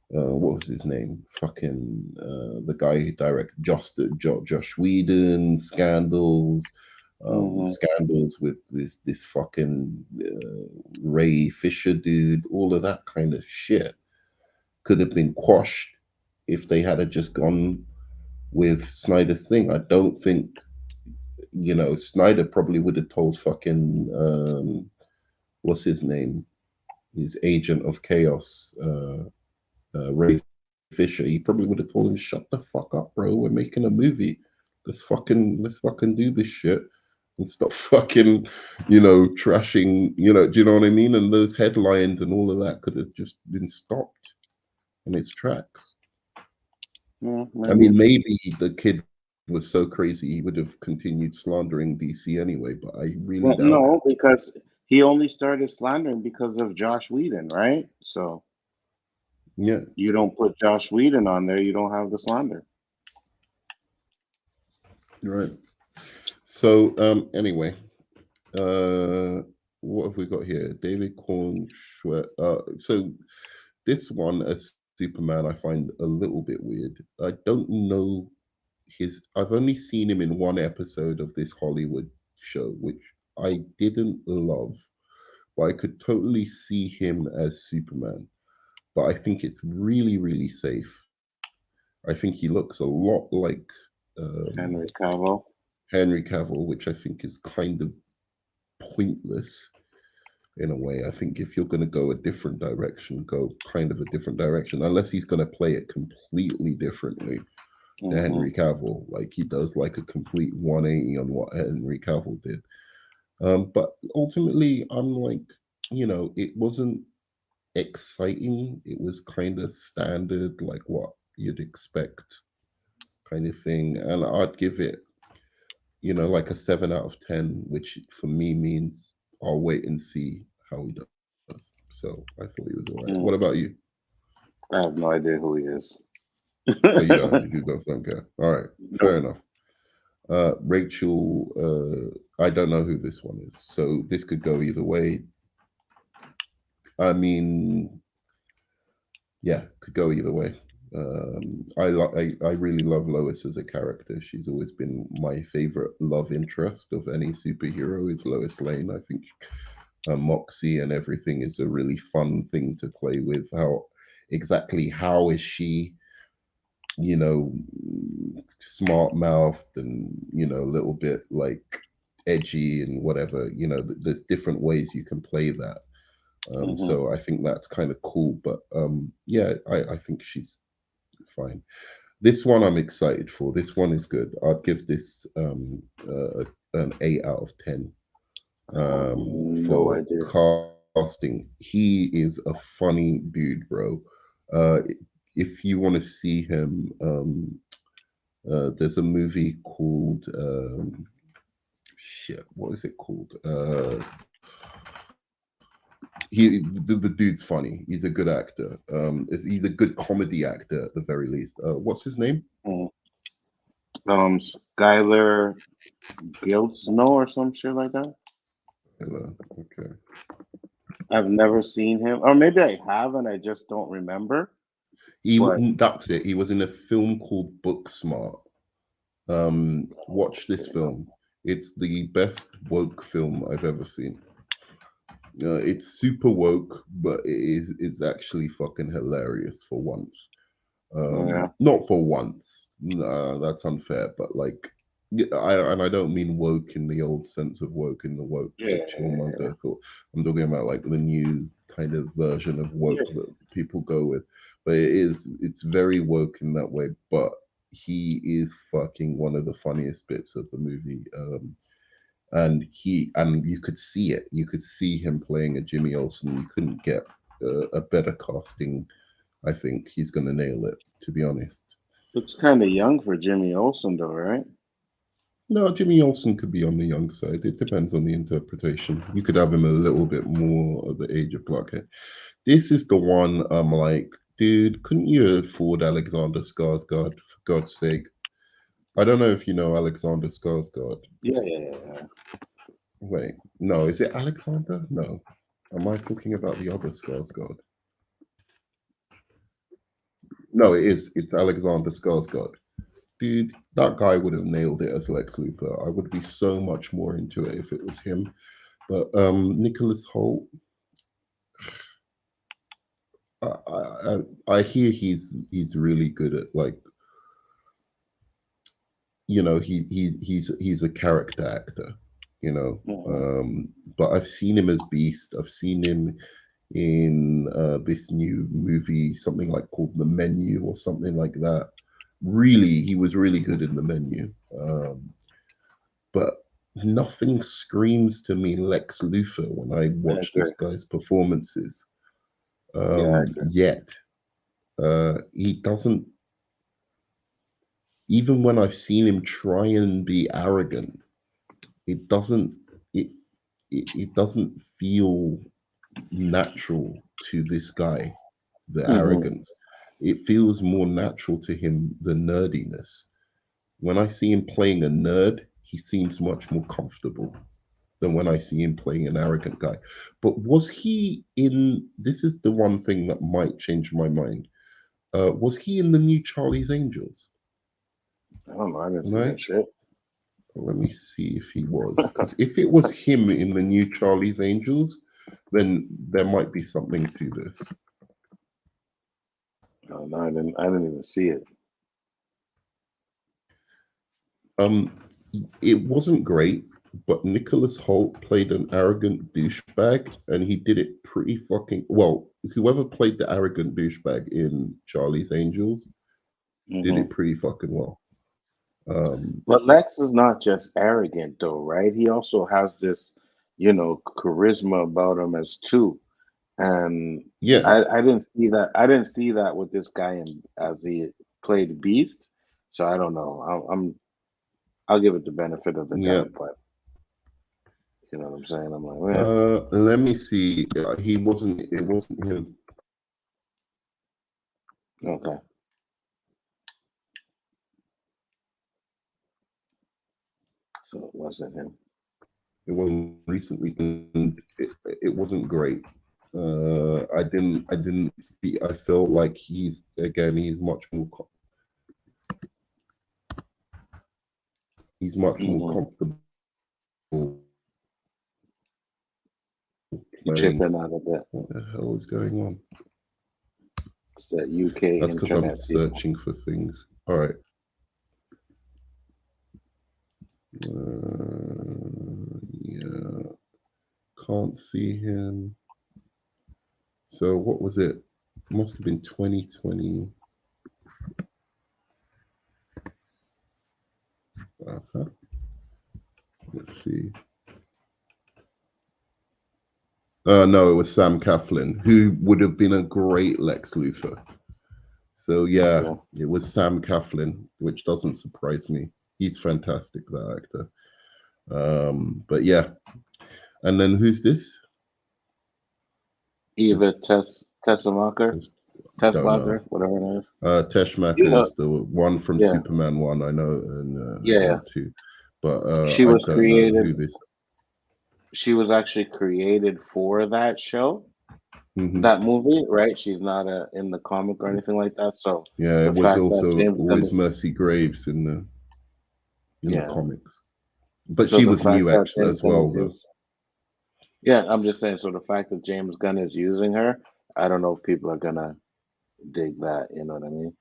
what was his name? Fucking the guy who directed Josh Whedon, scandals, scandals with this fucking Ray Fisher dude. All of that kind of shit could have been quashed if they had just gone with Snyder's thing. I don't think, you know, Snyder probably would have told fucking what's his name? His agent of chaos, Ray Fisher. He probably would have told him, "Shut the fuck up, bro. We're making a movie. Let's fucking do this shit and stop fucking, you know, trashing. You know, do you know what I mean?" And those headlines and all of that could have just been stopped in its tracks. I mean, maybe the kid was so crazy he would have continued slandering DC anyway, but I really doubt no, because he only started slandering because of Josh Whedon, right? So yeah, you don't put Josh Whedon on there, you don't have the slander. Right. So anyway, what have we got here? David Cornsweet. So this one as Superman, I find a little bit weird. I don't know I've only seen him in one episode of this Hollywood show, which I didn't love, but I could totally see him as Superman. but I think it's really, really safe. I think he looks a lot like Henry Cavill. Henry Cavill, which I think is kind of pointless in a way. I think if you're going to go a different direction, go kind of a different direction, unless he's going to play it completely differently to Henry Cavill, like he does like a complete 180 on what Henry Cavill did. But ultimately, I'm like, it wasn't exciting. It was kind of standard, like what you'd expect kind of thing. And I'd give it, like a 7 out of 10, which for me means I'll wait and see how he does. So I thought he was all right. What about you? I have no idea who he is. So you don't care. All right, fair enough. Rachel, I don't know who this one is, so this could go either way. I mean, yeah, could go either way. I really love Lois as a character. She's always been my favorite love interest of any superhero. Is Lois Lane. I think Moxie and everything is a really fun thing to play with. How is she? Smart mouthed and a little bit like edgy and whatever. There's different ways you can play that. So I think that's kind of cool. But yeah, I think she's fine. This one I'm excited for. This one is good. I'd give this an 8 out of 10 No for idea. casting. He is a funny dude, bro. Uh, if you want to see him, there's a movie called shit. What is it called? The dude's funny. He's a good actor. He's a good comedy actor at the very least. What's his name? Skylar Guildsnow or some shit like that. Okay. I've never seen him, or maybe I have and I just don't remember. That's it. He was in a film called Booksmart. Watch this film. It's the best woke film I've ever seen. It's super woke, but it's actually fucking hilarious for once. Not for once. Nah, that's unfair. But like, I don't mean woke in the old sense of woke in the woke chillmonger thought. I'm talking about like the new kind of version of woke that people go with. But it's very woke in that way. But he is fucking one of the funniest bits of the movie. And you could see it. You could see him playing a Jimmy Olsen. You couldn't get a better casting. I think he's going to nail it, to be honest. Looks kind of young for Jimmy Olsen, though, right? No, Jimmy Olsen could be on the young side. It depends on the interpretation. You could have him a little bit more of the age of Blockhead. This is the one I'm like, dude, couldn't you afford Alexander Skarsgård, for God's sake? I don't know if you know Alexander Skarsgård. Yeah. Wait, no, is it Alexander? No. Am I talking about the other Skarsgård? No, it is. It's Alexander Skarsgård. Dude, that guy would have nailed it as Lex Luthor. I would be so much more into it if it was him. But Nicholas Hoult, I hear he's really good at like, he's a character actor, but I've seen him as Beast. I've seen him in this new movie, something like called The Menu or something like that. Really, he was really good in The Menu. But nothing screams to me Lex Luthor when I watch this guy's performances. Yet he doesn't. Even when I've seen him try and be arrogant, it doesn't. It doesn't feel natural to this guy. The arrogance. It feels more natural to him the nerdiness. When I see him playing a nerd, he seems much more comfortable than when I see him playing an arrogant guy. But was he in? This is the one thing that might change my mind. Was he in the new Charlie's Angels? I don't know. I didn't see that shit. Let me see if he was. Because if it was him in the new Charlie's Angels, then there might be something to this. Oh, no, I didn't even see it. Um, it wasn't great, but Nicholas Holt played an arrogant douchebag, and he did it pretty fucking well. Whoever played the arrogant douchebag in Charlie's Angels did Hmm. it pretty fucking well. Um, But Lex is not just arrogant, though, right? He also has this, charisma about him as too. And yeah, I didn't see that. I didn't see that with this guy in as he played Beast. So I don't know. I'll give it the benefit of the yeah. doubt, but you know what I'm saying? I'm like, Let me see. He wasn't. It wasn't him. okay. So it wasn't him. It wasn't recently, and it wasn't great. I didn't. I didn't see. I felt like he's again. He's much more. He's much more Hmm. comfortable You playing. chipping out a bit. What the hell is going on? It's that UK That's because I'm internet signal. searching for things. All right. Yeah, can't see him. So what was it? Must have been 2020. Uh-huh. Let's see. No, it was Sam Coughlin, who would have been a great Lex Luthor. So yeah, Okay. it was Sam Coughlin, which doesn't surprise me. He's fantastic, that actor. But yeah, and then who's this? Eva Is Tessmacher, don't know. Tessmacher, whatever it is. Teshmak You know, is the one from yeah, Superman one, I know, and yeah. one two, but She I was don't know created. who this. She was actually created for that show, Hmm. that movie, right? She's not in the comic or anything like that. So Yeah, it the was fact that also James Gunn always is, Mercy Graves in the yeah. comics, but So she the was fact new that actually James as Gunn well is though. yeah, I'm just saying. So the fact that James Gunn is using her, I don't know if people are gonna dig that. You know what I mean?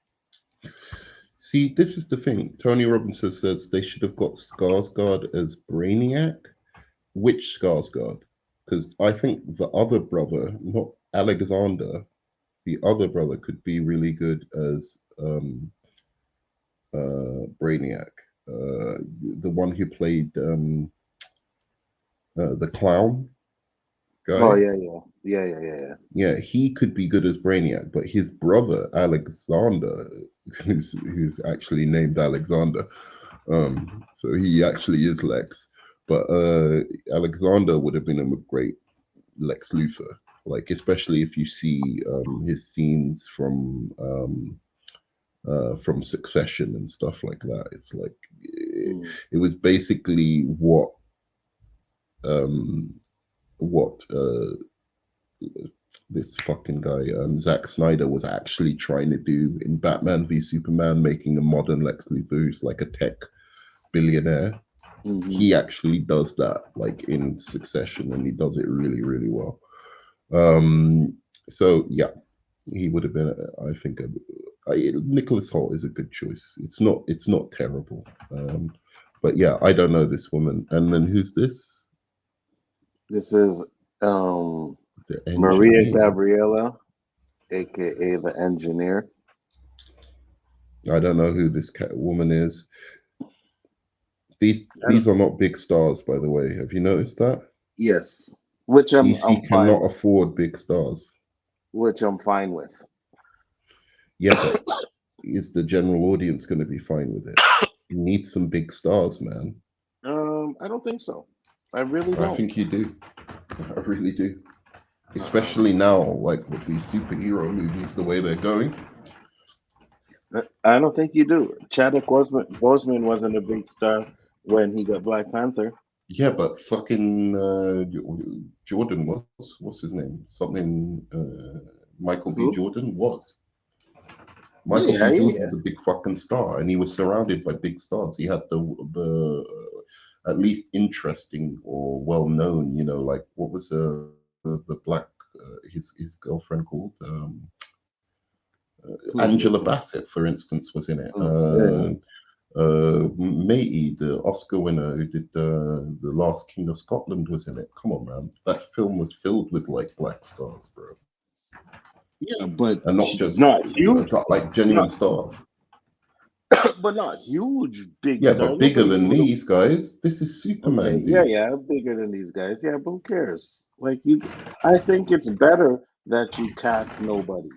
See, this is the thing. Tony Robinson says they should have got Skarsgård as Brainiac. Which Skarsgård? Because I think the other brother, not Alexander, the other brother could be really good as Brainiac. The one who played the clown Oh guy. yeah, yeah, yeah, yeah, yeah, yeah. Yeah, he could be good as Brainiac, but his brother Alexander, who's actually named Alexander, so he actually is Lex. But Alexander would have been a great Lex Luthor, like especially if you see his scenes from Succession and stuff like that. It's like Mm. it was basically um, what this fucking guy, Zack Snyder, was actually trying to do in Batman v Superman, making a modern Lex Luthor who's like a tech billionaire. Hmm. He actually does that, like in Succession, and he does it really, really well. Um, so yeah, he would have been. I think Nicholas Holt is a good choice. It's not. It's not terrible. But yeah, I don't know this woman. And then who's this? This is um The Maria engineer. Gabriela, aka the engineer. I don't know who this cat woman is. These And these are not big stars, by the way. Have you noticed that? yes, which DC I'm fine cannot with. afford big stars. Which I'm fine with. Yeah, but is the general audience going to be fine with it? You need some big stars, man. I don't think so. I really I don't. think you do. I really do. Especially now, like with these superhero movies, the way they're going. I don't think you do. Boseman wasn't a big star when he got Black Panther. Yeah, but fucking Jordan was. What's his name? Something. Michael B. Who? Jordan was. Yeah, Michael B. yeah, yeah, yeah. Jordan's a big fucking star, and he was surrounded by big stars. He had the at least interesting or well known, like what was the black his girlfriend called? Angela Bassett, for instance, was in it. Matey, the Oscar winner who did the Last King of Scotland, was in it. Come on, man, that film was filled with like black stars, bro. Yeah, but And not just not huge, like genuine stars. but not huge, big Yeah, stars. but bigger Nobody than would have. these guys. This is Superman, Okay, dude. yeah, bigger than these guys. Yeah, but who cares? Like you, I think it's better that you cast nobody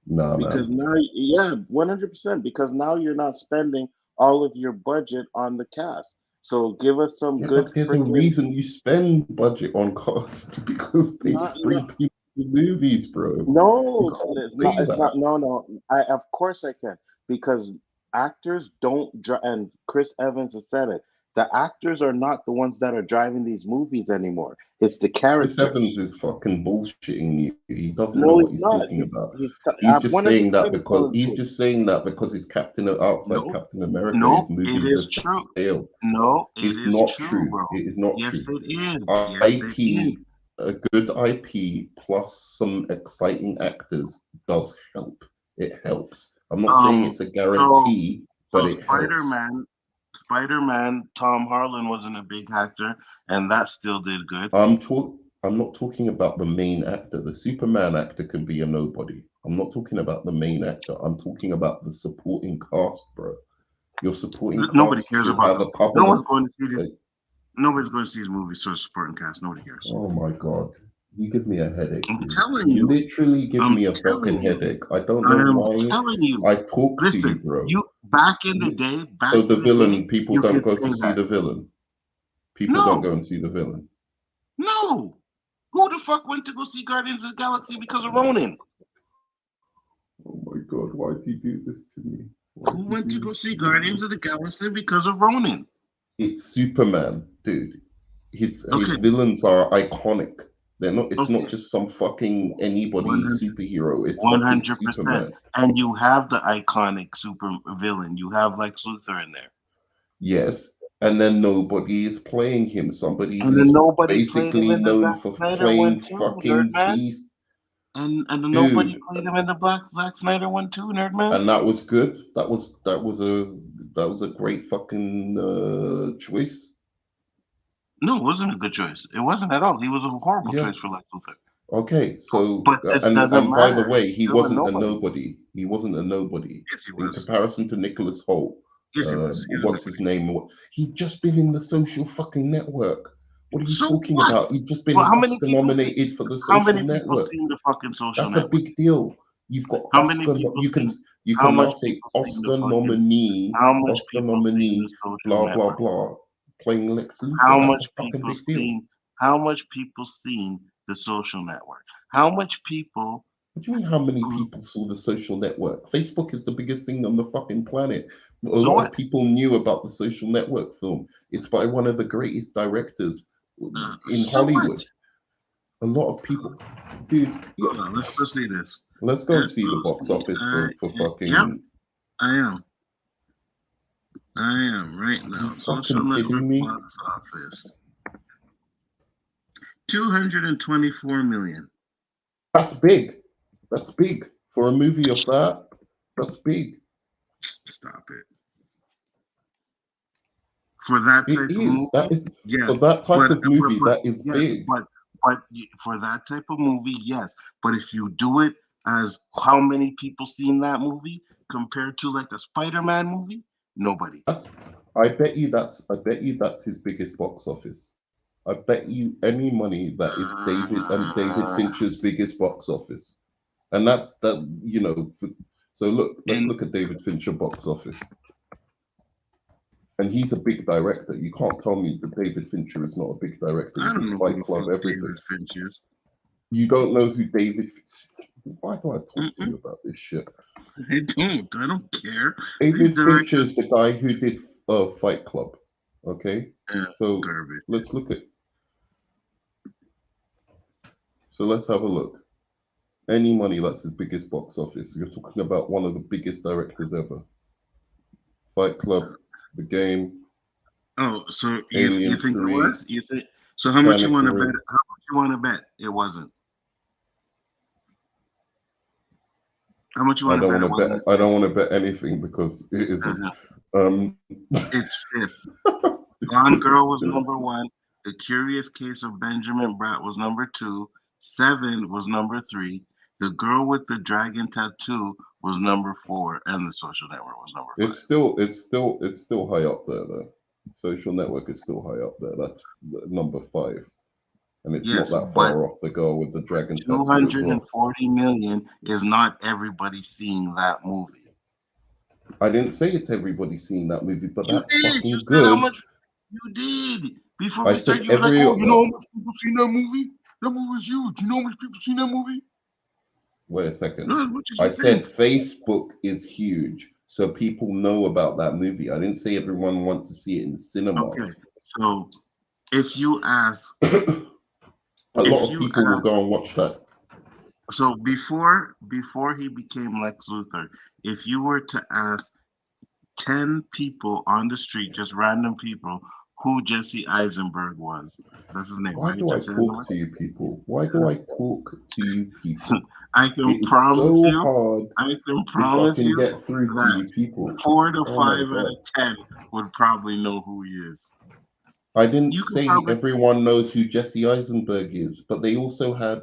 Nah, because man. now, yeah, 100%. Because now you're not spending all of your budget on the cast. So give us some Yeah, good but there's a freaking. reason you spend budget on cost because they Not, bring people to movies, bro. You no, can't it's not. say It's that. not. No, no. I of course I can because actors don't. And Chris Evans has said it. The actors are not the ones that are driving these movies anymore. It's the Chris characters. Evans is fucking bullshitting you. He doesn't know No, what he's he's not. talking about. He's. He's just One hundred saying that percent because telling the he's truth. just saying that because his outside No, Captain America, his no, it movies is have true. failed. No, it It's is not true, true. bro. It is not Yes, true. it is. Yes, it is. IP, a good IP plus some exciting actors does help. It helps. I'm not saying Um. it's a So, guarantee, but it helps. Spider-Man, Tom Harlan wasn't a big actor, and that still did good. I'm not talking about the main actor. The Superman actor can be a nobody. I'm not talking about the main actor. I'm talking about the supporting cast, bro. Your supporting Nobody cast cares should about. have a No couple one's of. going to see this. uh, Nobody's going to see these movies for supporting cast. Nobody cares. oh my god, you give me a headache, I'm dude. telling You you. literally give I'm me a telling fucking you. headache. I don't know I'm why telling you. I talk to you, Listen, bro. you So the villain, people you don't can go to say see that. the villain. People don't go No, and see the villain. no. Who the fuck went to go see Guardians of the Galaxy because of Ronin? Oh my god, why do you do this to me? Why Who do you went to do go this see to me? Guardians of the Galaxy because of Ronin? It's Superman, dude. His Okay, villains are iconic. They're not. It's not okay, just some fucking anybody 100, superhero. It's fucking 100%. Superman. And you have the iconic super villain. You have Lex Luthor in there. Yes, and then nobody is playing him. Somebody And then who's nobody played him basically in the known Zack for Snyder one playing too, nerd fucking man. peace, And then nobody dude. played him in the Black Zack Snyder one too, nerd man. And that was good. That was a great fucking choice. No, it wasn't a good choice. It wasn't at all. He was a horrible Yeah. choice for Lex Luthor. Okay, so But this and doesn't by the matter. way, He's he still a wasn't a nobody. nobody. He wasn't a nobody Yes, he in was. comparison to Nicholas Holt. Yes, he was. He's a What's nobody. his name? He'd just been in the Social fucking Network. What are you So talking what? about? He'd just Well, been Oscar nominated for the how Social many people Network. seen the fucking Social That's a network? big deal. You've got How many Oscar. people You can seen? you How can now much say people seen the Oscar fucking? nominee, How much Oscar people seen the nominee, Social blah blah network? blah, playing Lex How Luthor. That's much a fucking people big deal. seen? How much people seen the Social network? How much people? What do you mean how many people saw the Social Network? Facebook is the biggest thing on the fucking planet. A So lot of what? people knew about the Social Network film. It's by one of the greatest directors in So what? Hollywood. A lot of people, dude. Yeah. Hold on, let's go see this. Let's go and see the box office for Yep, fucking. I am. I am right You now. Social fucking kidding network me? box office. 224 million. That's big. That's big for a movie of that. That's big. Stop it. For that It type of is. movie, That is yes. for that type But of movie. but That is yes, big. but for that type of movie, yes. But if you do it as how many people seen that movie compared to like a Spider-Man movie, nobody. I bet you that's. I bet you that's his biggest box office. I bet you any money that is David Fincher's biggest box office, and that's that. So look, let's And look at David Fincher box office, and he's a big director. You can't tell me that David Fincher is not a big director. I He don't did know who Fight the Club, fuck everything. David Fincher is. You don't know who David? Why do I talk to Mm-mm. you about this shit? I don't. I don't care. These David Fincher directors, is the guy who did Fight Club. Okay, yeah, so garbage. let's look at. So let's have a look. Any money that's his biggest box office. You're talking about one of the biggest directors ever. Fight Club, The Game, Oh, so you Alien think it 3, was? You think so? How much you Panic want to bet? Room. How much you want to bet? It wasn't. How much you I want to don't bet want it to bet. wasn't? I don't want to bet anything because it isn't. Um, It's fifth. Gone Girl was number one. The Curious Case of Benjamin Bratt was number two. Seven was number three. The Girl with the Dragon Tattoo was number four, and The Social Network was number five. it's still high up there though. Social Network is still high up there. That's number five, and it's not Yes, that but far off the Girl with the Dragon Tattoo as well. 240 million is not everybody seeing that movie. I didn't say it's everybody seeing that movie, but You that's did. You fucking said how good. much you did. Before I we started, said you was like, every. oh, you know how much people seen that movie? That movie was huge. You know how much people seen that movie? Wait a second. No, what you I just saying. said Facebook is huge, so people know about that movie. I didn't say everyone wants to see it in Okay. cinemas. So if you ask, A lot if of you people will ask, go and watch that. so before he became Lex Luthor, if you were to ask 10 people on the street, just random people, who Jesse Eisenberg was, that's his name, Why right? do I Jesse talk Eisenberg. to you people? Why do I talk to you people? I can It is promise so you, hard I can to promise fucking you get through to that you people. 4 to Oh 5 my out god. of 10 would probably know who he is. I didn't You could say probably everyone knows who Jesse Eisenberg is, but they also had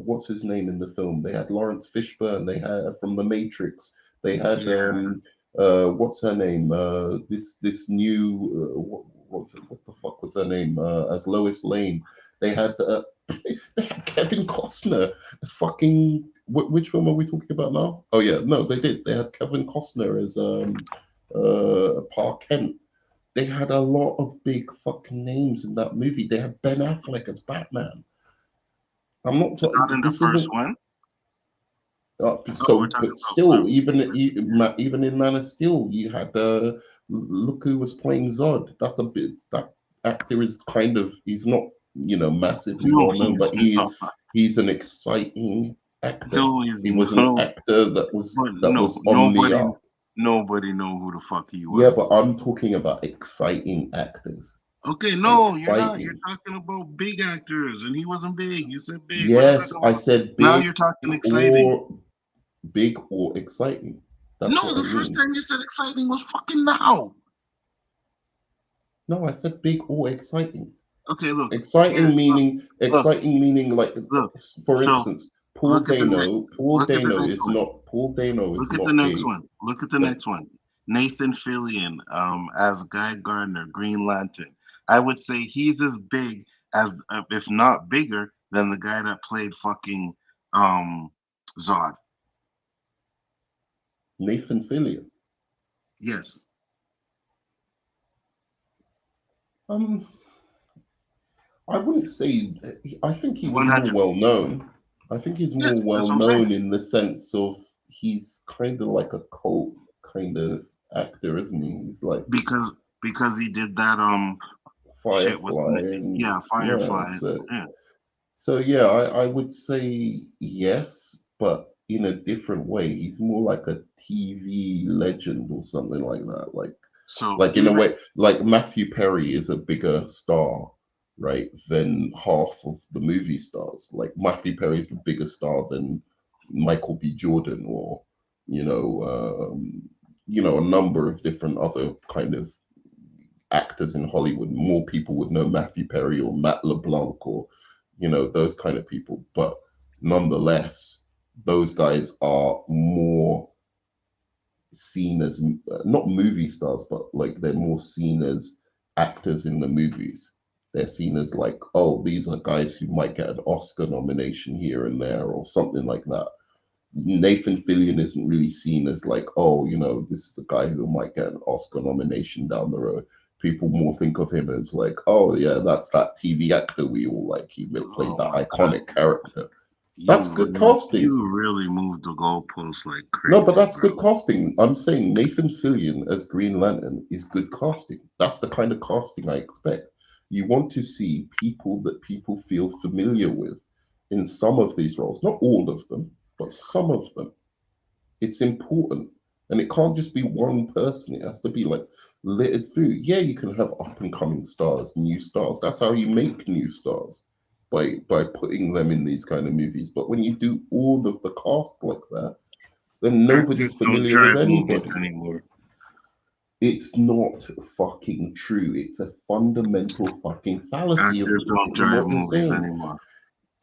what's his name in the film? They had Lawrence Fishburne, they had from The Matrix, they had yeah. what's her name? This new what the fuck was her name? As Lois Lane. They had they had Kevin Costner as fucking which film are we talking about now? Oh yeah, no, they did. They had Kevin Costner as Pa Kent. They had a lot of big fucking names in that movie. They had Ben Affleck as Batman. I'm not Not talking. in the This first isn't one. Oh, we're so. talking But about still, even in Man of Steel, you had look who was playing Zod. That's a bit. That actor is kind of. He's not massively no, well known, he's but not. he's an exciting actor. No, he's He was an no, actor but that no, was on the up. nobody know who the fuck he Yeah, was. but I'm talking about exciting actors. Okay, no, you're not. You're Exciting. talking about big actors, and he wasn't big. You said big. What are you Yes, talking I about? said Now you're talking exciting. big or exciting. That's No, what I the first mean. time you said exciting was fucking now. No, I said big or exciting. Okay, look. Here, look, Exciting meaning like, look. for So instance, look at the next. Look at the next one. Paul Dano is Look at the not next big, one. Look at the but next one. Nathan Fillion, as Guy Gardner, Green Lantern. I would say he's as big as, if not bigger, than the guy that played fucking Zod. Nathan Fillion. Yes, Um, I wouldn't say. I think he was more 100. well known. I think he's more Yes, that's well what I'm saying. known in the sense of he's kind of like a cult kind of actor, isn't he? He's like Because he did that shit with Firefly and yeah, yeah. Firefly. Yeah. So yeah, I would say yes, but in a different way. He's more like a TV legend or something like that. So Like in a even way, like Matthew Perry is a bigger star, right, than half of the movie stars. Like Matthew Perry is a bigger star than Michael B. Jordan or you know, a number of different other kind of actors in Hollywood. More people would know Matthew Perry or Matt LeBlanc or those kind of people. But nonetheless, those guys are more seen as not movie stars, but like they're more seen as actors in the movies. They're seen as like, oh, these are guys who might get an Oscar nomination here and there or something like that. Nathan Fillion isn't really seen as like, oh, this is a guy who might get an Oscar nomination down the road. People more think of him as like, oh yeah, that's that TV actor we all like. He played oh that my god, iconic character. That's good casting. you really moved the goalposts like No, but crazy, that's bro. good casting. I'm saying Nathan Fillion as Green Lantern is good casting. That's the kind of casting I expect. You want to see people that people feel familiar with in some of these roles. Not all of them, but some of them. It's important. And it can't just be one person. It has to be like littered through. Yeah, you can have up and coming stars, new stars. That's how you make new stars. by putting them in these kind of movies. But when you do all of the cast like that, then nobody's Actors don't familiar with drive movies anybody. anymore. It's not fucking true. It's a fundamental fucking fallacy of Actors don't from drive what you're movies saying. anymore.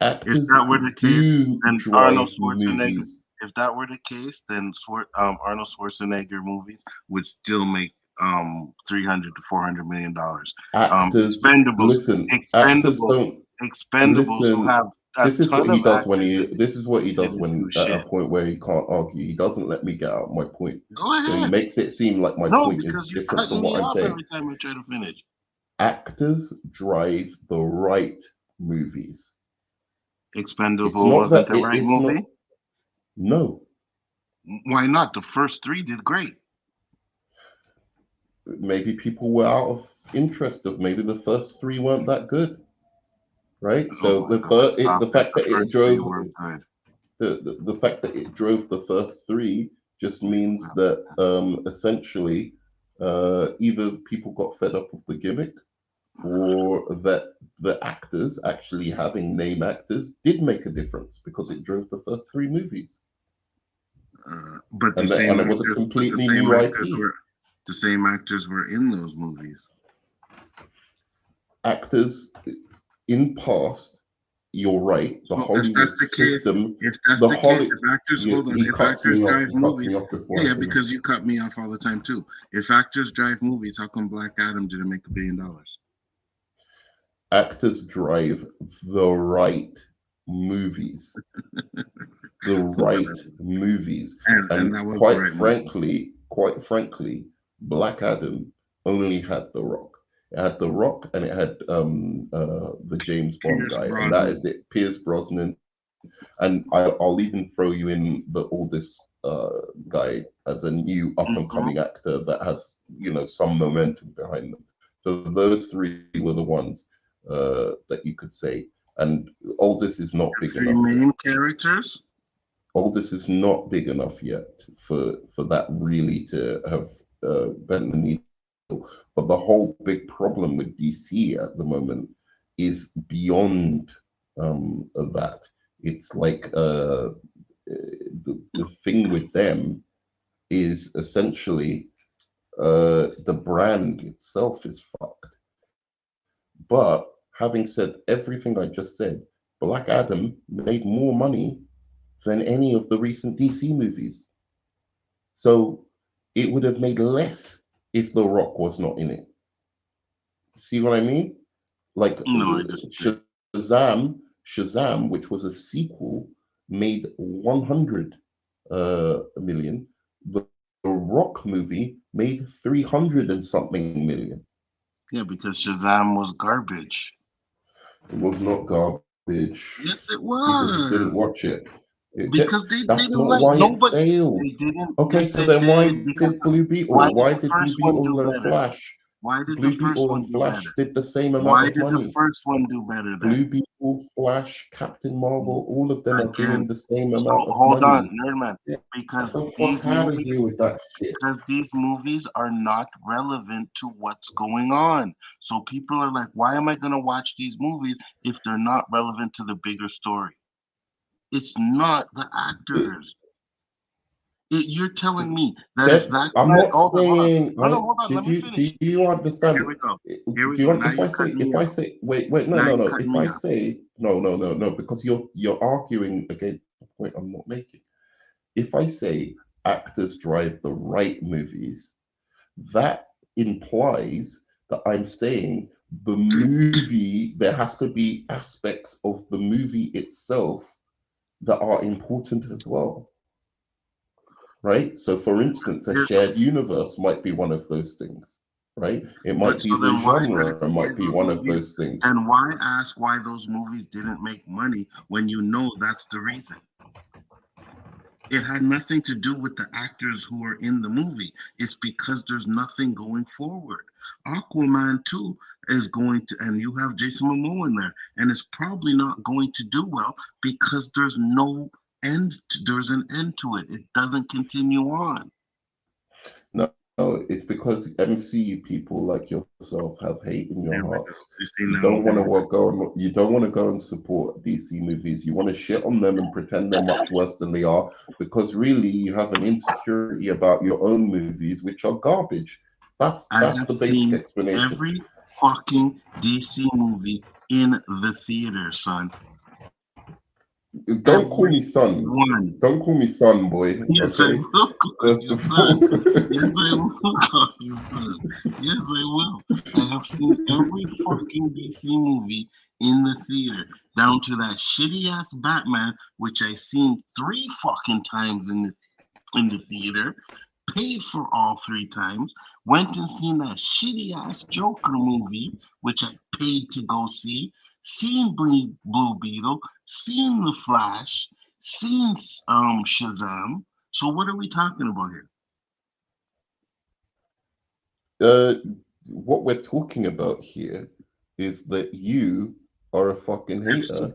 If Actors that were the case, do then Arnold drive Schwarzenegger. movies. If that were the case, then Arnold Schwarzenegger movies would still make 300 to 400 million dollars. Actors, Expendables, listen, actors Expendables, don't Expendables will listen. have a This is what ton he of does when actors he. that This is what he does didn't when do at a shit. point where he can't argue. He doesn't let me get out my point. Go So he ahead. makes it seem like my No, point because is you're different from cutting me what I'm off saying. every time I try to finish. Actors drive the right movies. Expendable Not wasn't that the right it's not. movie. No, Why not? The first three did great. maybe people were out of interest. Of maybe the first three weren't that good, right? Oh So my God! Stop the it. fact The that it first three drove were good. the fact that it drove the first three just means that essentially either people got fed up of the gimmick or that the actors actually having name actors did make a difference because it drove the first three movies. But the And same it was a actors, completely new IP. the same actors were in those movies. Actors in past, you're right. The So Hollywood system, if that's the the case, Holly. if actors hold on, He if cuts actors me off. drive He cuts movies, me off before yeah, I finish. because you cut me off all the time too. If actors drive movies, how come Black Adam didn't make $1 billion? Actors drive the right movies. The right movies. And that was the right movie. Quite frankly, Black Adam only had The Rock. It had The Rock and it had the James Bond Pierce guy, and that Brosnan. is it. Pierce Brosnan, and I'll even throw you in the Aldous guy as a new up and coming actor that has some momentum behind them. So those three were the ones that you could say, and Aldous is not big Three enough yet. main characters. Aldous is not big enough yet for that really to have bent the needle. But the whole big problem with DC at the moment is beyond that. It's like the thing with them is essentially the brand itself is fucked. But having said everything I just said, Black Adam made more money than any of the recent DC movies. So it would have made less if The Rock was not in it. See what I mean? Like No, I disagree. Shazam, which was a sequel, made 100 million. The Rock movie made 300 and something million. Yeah, because Shazam was garbage. It was not garbage. Yes, it People just didn't was. watch it. Because they That's didn't not like why it nobody. failed. They didn't. Okay, Yes, so it then why did. Because did Blue Beetle? why did Why the did Blue first one Beetle do and better? Flash? Why did the Blue first Beetle one and do Flash better? did the same amount Why of did the money. first one do better Blue then? Beetle, Flash, Captain Marvel, all of them are doing Again, the same so amount of hold on, money. Nerdman, Yeah, because get the these fuck out of movies, here with that shit. because these movies are not relevant to what's going on. So people are like, why am I going to watch these movies if they're not relevant to the bigger story? It's not the actors. You're telling me that if Zack I'm Snyder, not hold on, saying. hold on, let me Do finish. you understand? Here we go. Here Do we you go. want? Now you're cutting me If I off. say, wait, Now you're no. cutting If me I off. say no, because you're arguing against the point I'm not making. If I say actors drive the right movies, that implies that I'm saying the movie, there has to be aspects of the movie itself that are important as well. Right? So, for instance, a shared universe might be one of those things, right? It might be the genre, it might be one of those things. And why ask why those movies didn't make money when you know that's the reason? It had nothing to do with the actors who are in the movie. It's because there's nothing going forward. Aquaman 2 is going to, and you have Jason Momoa in there, and it's probably not going to do well because there's no end. There's an end to it. It doesn't continue on. No, No, it's because MCU people like yourself have hate in your There we go. hearts. You see You now, don't want there to we go. go and you don't want to go and support DC movies. You want to shit on them and pretend they're much worse than they are, because really you have an insecurity about your own movies, which are garbage. I That's have the basic seen explanation. every fucking DC movie in the theater, son. Don't call me Every son. one. Don't call me son, boy. Yes, I Okay. will call First you of son. all. Yes, I will call you son. Yes, I will. I have seen every fucking DC movie in the theater, down to that shitty ass Batman, which I seen 3 fucking times in the theater, paid for all 3 times, went and seen that shitty ass Joker movie, which I paid to go see, seen Blue Beetle, seen The Flash, seen Shazam. So what are we talking about here? uh, what we're talking about here is that you are a fucking I've, hater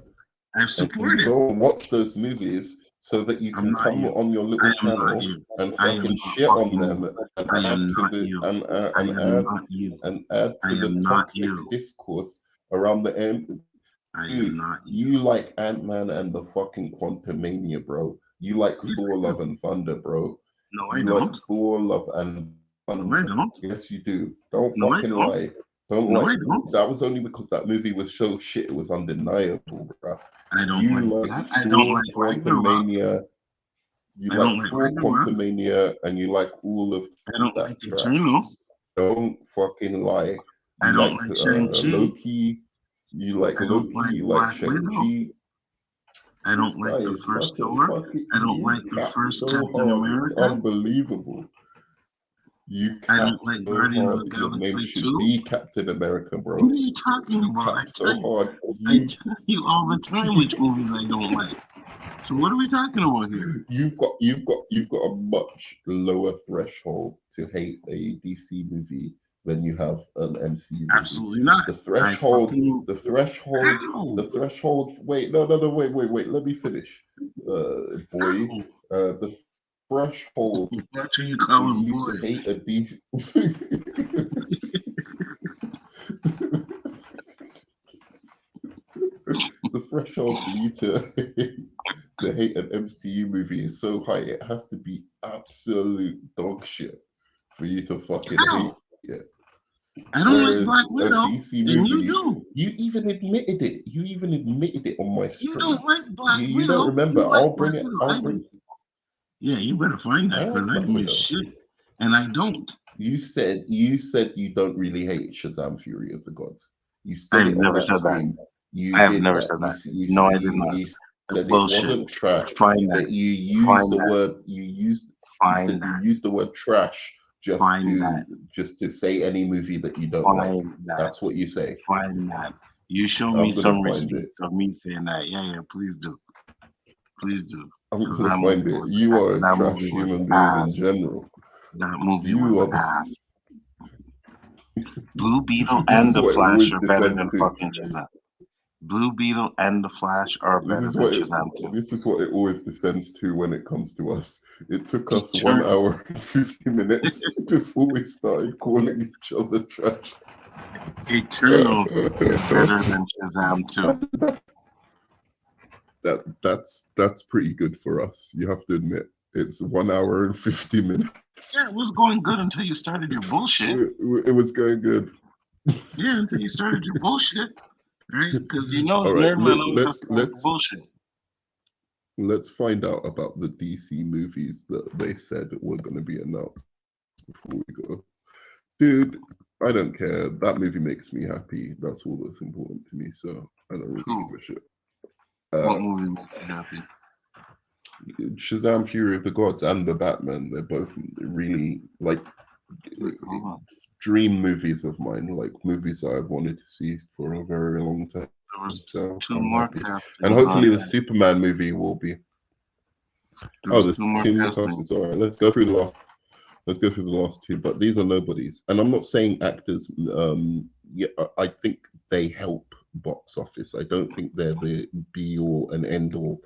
I've and you supported. go and watch those movies so that you I'm can not come you. on your I little am not channel you. and I am fucking not shit on fucking them you. and I add am to not the you. and I and am add not you. and add I to the am not toxic you. discourse around the end. I am Dude, not you. you like Ant-Man and the fucking Quantumania, bro. You like Yes, Thor I Love do. and Thunder, bro. No, I You like don't. Thor Love and No, I Thunder. don't. Yes, you do. Don't No, I fucking don't. lie. Don't No, like I don't. that was only because that movie was so shit. It was undeniable, bro. I don't You like like that. I don't Thor like Ragnarok. Quantumania. You I like don't like Thor Ragnarok. Quantumania, and you like all of I don't that like trash. Eternal. Don't fucking lie. I You don't like like Shang-Chi. Loki. You like I don't Loki. like You like Black Widow. Shang-Chi. I This don't guy like the is first such a Thor. fucking. I don't You like the cap first so Captain hard. It's America. unbelievable. You I cap don't like so Guardians of hard. the Your name Galaxy should 2. be Captain America, What bro. are you talking You about? cap so hard. I tell you all the time which movies I don't like. So what are we talking about here? You've got a much lower threshold to hate a DC movie than you have an MCU movie. Absolutely not. The threshold, How? the threshold. Wait, no, wait. Let me finish, boy. The threshold What are you for calling you boy? to hate a DC. The threshold for you to hate an MCU movie is so high. It has to be absolute dog shit for you to fucking hate it. I don't like Whereas Black a Widow, DC and you movie, do. you even admitted it. You even admitted it on my You stream. don't like Black You don't Widow. remember? You like I'll bring Black it. Widow. I'll I bring. do. Yeah, you better find I that because like I Black admit Widow. shit, and I don't. You said you don't really hate Shazam: Fury of the Gods. You I said have it on never that said that. stream. You I have did never that. said that. You No, said I did not. you That's said it bullshit. wasn't trash. Find that. That you used Find the that. word. You said Find you that. used the word trash Find that. just to say any movie that you don't like. Find that. That's what you say. Find that. You show I'm me gonna some find it. receipts of me saying that. Yeah, please do. Please do. I'm Because gonna that find movie it. was You are a that trash movie was human being in ass. general. That movie You was are. ass. Blue Beetle This and is the what it Flash always are better descends than to. fucking Shazam. Blue Beetle and the Flash are This better is than what it, Shazam too. this is what it always descends to when it comes to us. It took us 1 Eternal. hour and 50 minutes before we started calling each other trash. Eternals is better than Shazam too. That's pretty good for us. You have to admit, it's 1 hour and 50 minutes. Yeah, it was going good until you started your bullshit. It was going good. Yeah, until you started your bullshit, right? Because you know, All right, Nerdman always has to go with let's bullshit. let's find out about the DC movies that they said were going to be announced before we go. Dude, I don't care. That movie makes me happy. That's all that's important to me. So I don't really Cool. give a shit. What movie makes you happy? Shazam: Fury of the Gods and the Batman. They're both really like dream movies of mine. Like movies that I've wanted to see for a very long time. There was So 2 I'm more happy. castings. And hopefully the Superman movie will be. There's 2 more 2 more castings. castings. All right, let's go through the last. Let's go through the last 2, but these are nobodies. And I'm not saying actors. Yeah, I think they help box office. I don't think they're the be all and end all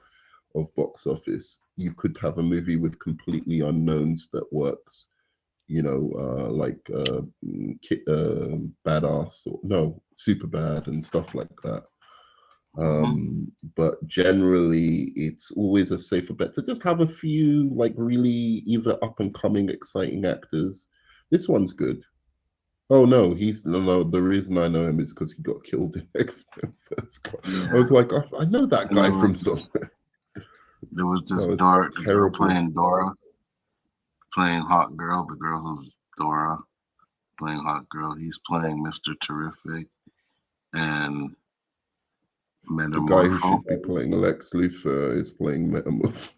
of box office. You could have a movie with completely unknowns that works. Badass or no Super Bad and stuff like that. Mhm. But generally, it's always a safer bet to just have a few like really either up and coming exciting actors. This one's good. Oh no, he's no. The reason I know him is because he got killed in X-Men First Class. I Yeah. was like, I know that And guy from somewhere. there was this That was Dora, the girl terrible. playing Dora, playing Hot Girl, the girl who's Dora, playing Hot Girl. He's playing Mr. Terrific and The guy who Metamorpho. should be playing Lex Luthor is playing Metamorph.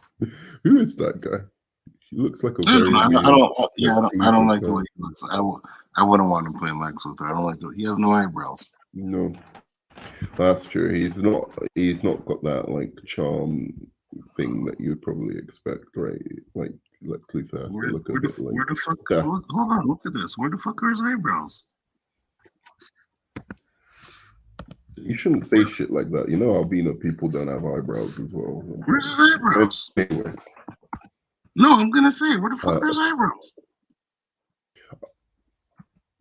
Who is that guy? He looks like a I don't very know. weird Yeah, Lex I don't Luthor like the way character. he looks. I wouldn't want him playing Lex Luthor. I don't like the. He has no eyebrows. No, that's true. He's not got that like charm thing that you'd probably expect, right? Like Lex Luthor has to look a bit like Where the fuck? that. Hold on, look at this. Where the fuck are his eyebrows? You shouldn't say shit like that. You know, albino people don't have eyebrows as well. Where's his eyebrows? Anyway, No, I'm gonna say, where the fuck are his eyebrows?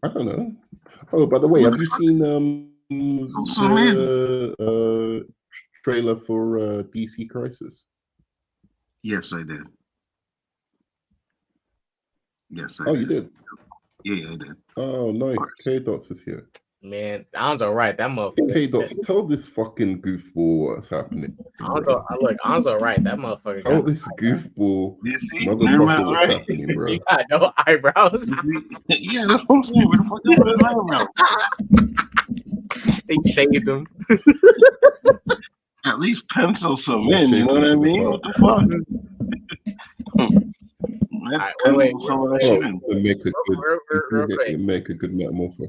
I don't know. Oh, by the way, Where have the you fuck? seen So man. the trailer for DC Crisis? Yes, I did. Yes, I Oh, did. you did? Yeah, I did. Oh, nice. K Dots is here. Man, Anzo right. That motherfucker. K Dots, tell this fucking goofball what's happening. Look, Anzo right. That motherfucker. Tell this goofball You see? motherfucker what's Right? happening, bro. You got no eyebrows. You see? Yeah, that's what I'm saying. Where the fuck is his eyebrows? They shaved them. At least pencil some Yeah, in, you shave know what I them to the mean? top. What the fuck? Wait, Pencil some of that Oh, shit in. to make a good, real quick. make a good metamorpho.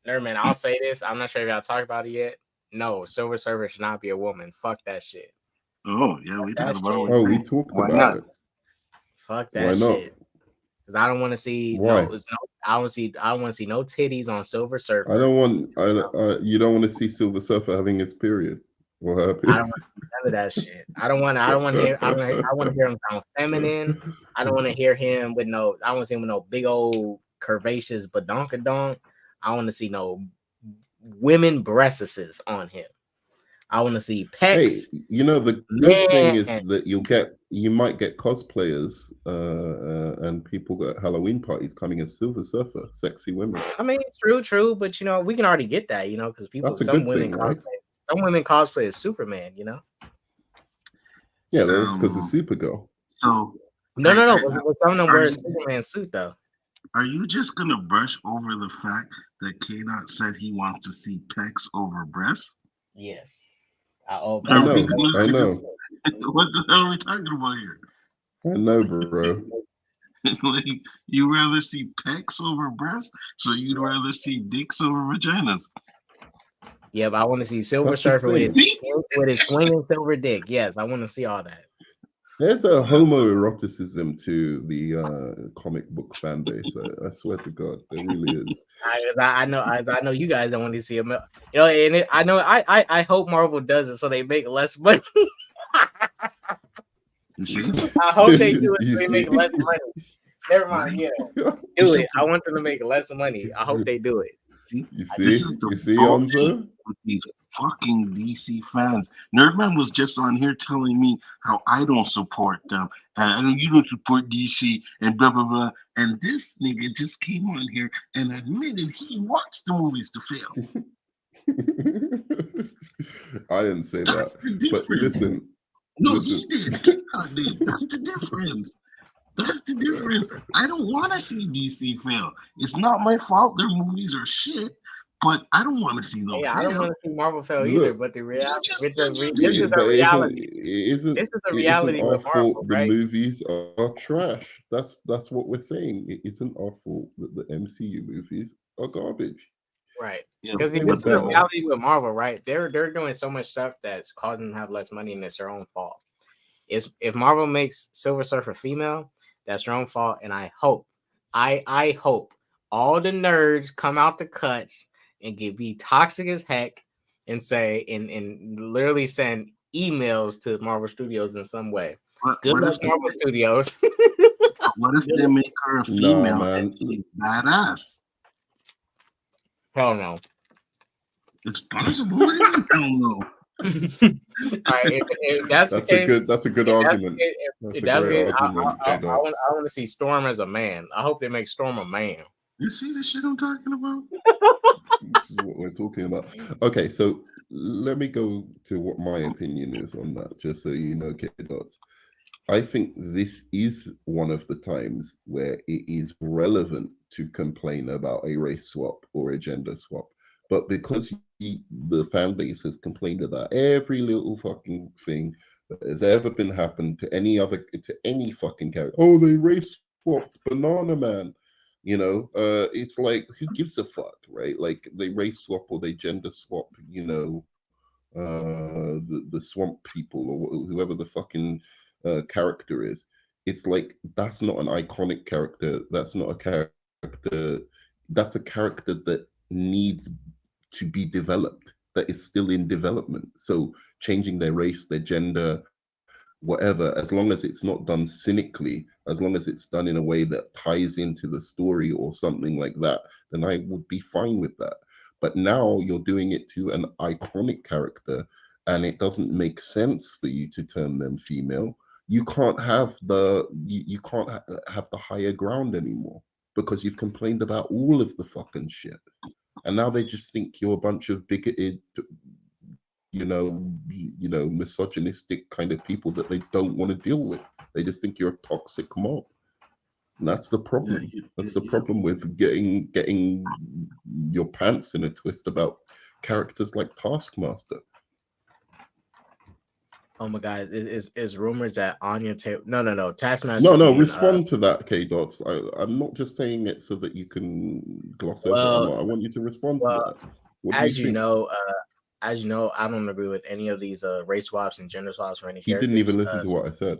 Man, I'll say this. I'm not sure if y'all talked about it yet. No, Silver Surfer should not be a woman. Fuck that shit. Oh, yeah, we That talked about shit. it. Oh, we talked Why about not? it. Fuck Why that not? shit. Because I don't want to see Why? I don't want to see no titties on Silver Surfer. You don't want to see Silver Surfer having his period. What happened? I don't want none of that shit. I want to hear him sound feminine. I don't want to hear him with no. I want to see him with no big old curvaceous badonkadonk. I want to see no women breasts on him. I want to see Hey, pecs. you know the good thing is Man. that you might get cosplayers and people at Halloween parties coming as Silver Surfer, sexy women. I mean, true, but we can already get that, because people. That's a Some good women thing, cosplay. right? Some women cosplay as Superman. Yeah, that's because of Supergirl. So, No. But some of them wear a Superman suit though. are you just going to brush over the fact that K-Dot said he wants to see pecs over breasts? Yes. I know. What the hell are we talking about here? I know, bro. Like, you rather see pecs over breasts, so you'd rather see dicks over vaginas. Yeah, but I want to see Silver That's the Surfer with thing. his swinging silver dick. Yes, I want to see all that. There's a homoeroticism to the comic book fan base. I swear to God, there really is. I know you guys don't want to see him. I hope Marvel does it so they make less money. You see? I hope they do it so they You make see? less money. Never mind, do it. I want them to make less money. I hope they do it. See? You This see? is the You see, bullshit Onzo? with these fucking DC fans. Nerdman was just on here telling me how I don't support them and you don't support DC and blah blah blah. And this nigga just came on here and admitted he wants the movies to fail. I didn't say That's that. the difference. But listen. No, he did. K-Dot did. That's the difference. That's the difference. I don't want to see DC fail. It's not my fault their movies are shit, but I don't want to see them Yeah, fail. I don't want to see Marvel fail Look, either. But the reality, just this said you is did. the reality. This is the It reality isn't our with Marvel, fault the right? movies are trash. That's what we're saying. It isn't our fault that the MCU movies are garbage. Right. Yeah, Because Say this what is the that. reality with Marvel, right? They're doing so much stuff that's causing them to have less money, and it's their own fault. If Marvel makes Silver Surfer female, that's their own fault. And I hope all the nerds come out the cuts and be toxic as heck and say and literally send emails to Marvel Studios in some way. Good luck, Marvel Studios. What if they make her a female man. and she's badass? Hell no. It's possible. What do you mean, hell no? All right, if that's the case, That's a good if that's the argument. case- That's if a that's the great case, argument, I K-Dots. want to see Storm as a man. I hope they make Storm a man. You see the shit I'm talking about? This is what we're talking about. Okay, so let me go to what my opinion is on that, just so you know, K-Dots. I think this is one of the times where it is relevant to complain about a race swap or a gender swap. But because the fan base has complained about every little fucking thing that has ever been happened to any fucking character. Oh, they race swapped Banana Man. You know, it's like, who gives a fuck, right? Like, they race swap or they gender swap, you know, the swamp people or whoever the fucking character is. It's like, that's not an iconic character. That's not a character. That's a character that needs to be developed, that is still in development. So changing their race, their gender, whatever, as long as it's not done cynically, as long as it's done in a way that ties into the story or something like that, then I would be fine with that. But now you're doing it to an iconic character and it doesn't make sense for you to turn them female. You can't have you can't have the higher ground anymore because you've complained about all of the fucking shit. And now they just think you're a bunch of bigoted, you know, misogynistic kind of people that they don't want to deal with. They just think you're a toxic mob. And that's the problem. That's the problem with getting your pants in a twist about characters like Taskmaster. Oh my God, is rumors that Anya Taylor? No, Taskmaster. No, being, respond to that, K-Dots. I'm not just saying it so that you can gloss over it. I want you to respond to that. What do as you think? as you know, I don't agree with any of these race swaps and gender swaps for any He characters. didn't even listen to what I said.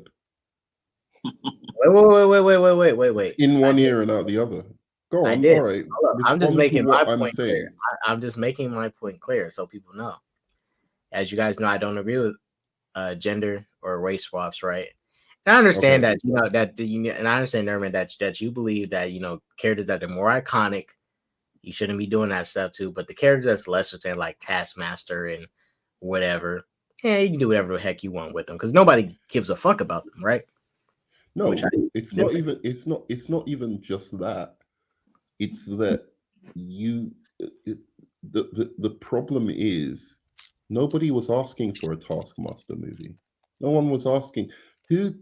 Wait. In one ear and out the other. Go on. I did. All right. I'm just making my I'm point saying. clear. I'm just making my point clear so people know. As you guys know, I don't agree with gender or race swaps, right? And I understand that, you know, and I understand, Nerman, that you believe that, you know, characters that are more iconic, you shouldn't be doing that stuff too. But the characters that's lesser than, like Taskmaster and whatever, yeah, you can do whatever the heck you want with them because nobody gives a fuck about them, right? No, it's not even. It's not even just that. It's that the problem is nobody was asking for a Taskmaster movie. No one was asking.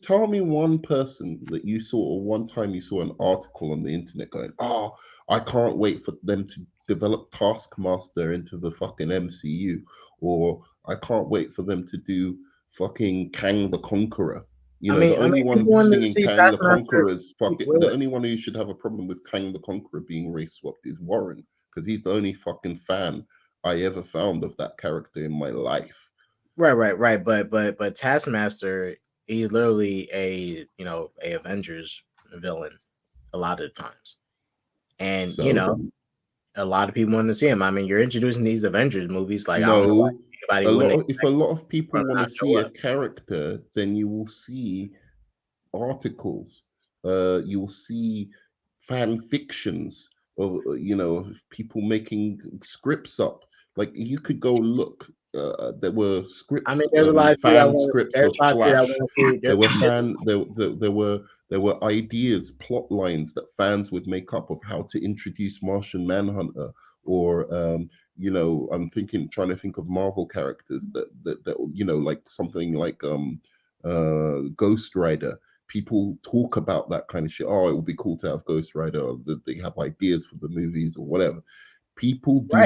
Tell me one person that you saw, or one time you saw an article on the internet going, "Oh, I can't wait for them to develop Taskmaster into the fucking MCU," or "I can't wait for them to do fucking Kang the Conqueror." You know, the only one singing Kang the Conqueror is fucking. The only one who should have a problem with Kang the Conqueror being race swapped is Warren, because he's the only fucking fan I ever found of that character in my life. Right. But Taskmaster, he's literally a Avengers villain a lot of the times, and So, you know, a lot of people want to see him. I mean, you're introducing these Avengers movies, like no, I don't know why anybody if a lot of people want to see up. a character, then you will see articles. You will see fan fictions of people making scripts up. Like, you could go look. There were scripts. I mean, there's a lot of fan scripts of Flash. There were there were ideas, plot lines that fans would make up of how to introduce Martian Manhunter, or I'm trying to think of Marvel characters that like something like Ghost Rider. People talk about that kind of shit. Oh, it would be cool to have Ghost Rider, or that they have ideas for the movies or whatever. People do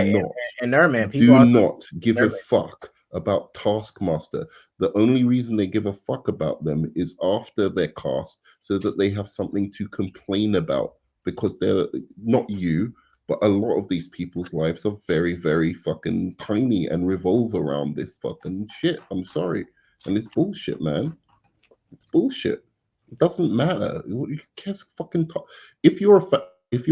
not give a fuck about Taskmaster. The only reason they give a fuck about them is after they're cast, so that they have something to complain about, because they're not you, but a lot of these people's lives are very, very fucking tiny and revolve around this fucking shit. I'm sorry. And it's bullshit, man. It's bullshit. It doesn't matter. You can't fucking talk. If you're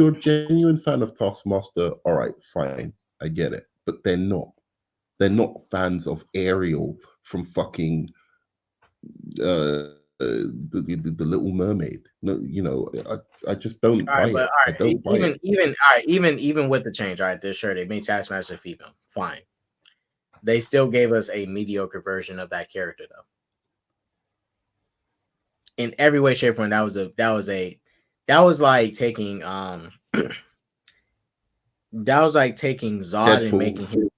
a genuine fan of Taskmaster, all right, fine, I get it. But they're not. They're not fans of Ariel from fucking the Little Mermaid. No, you know, I just don't All buy right, but it. all I right, don't buy it. even with the change, all right, this sure they made Taskmaster female. Fine. They still gave us a mediocre version of that character though. In every way, shape, or form, that was like taking that was like taking Zod and Deadpool. making him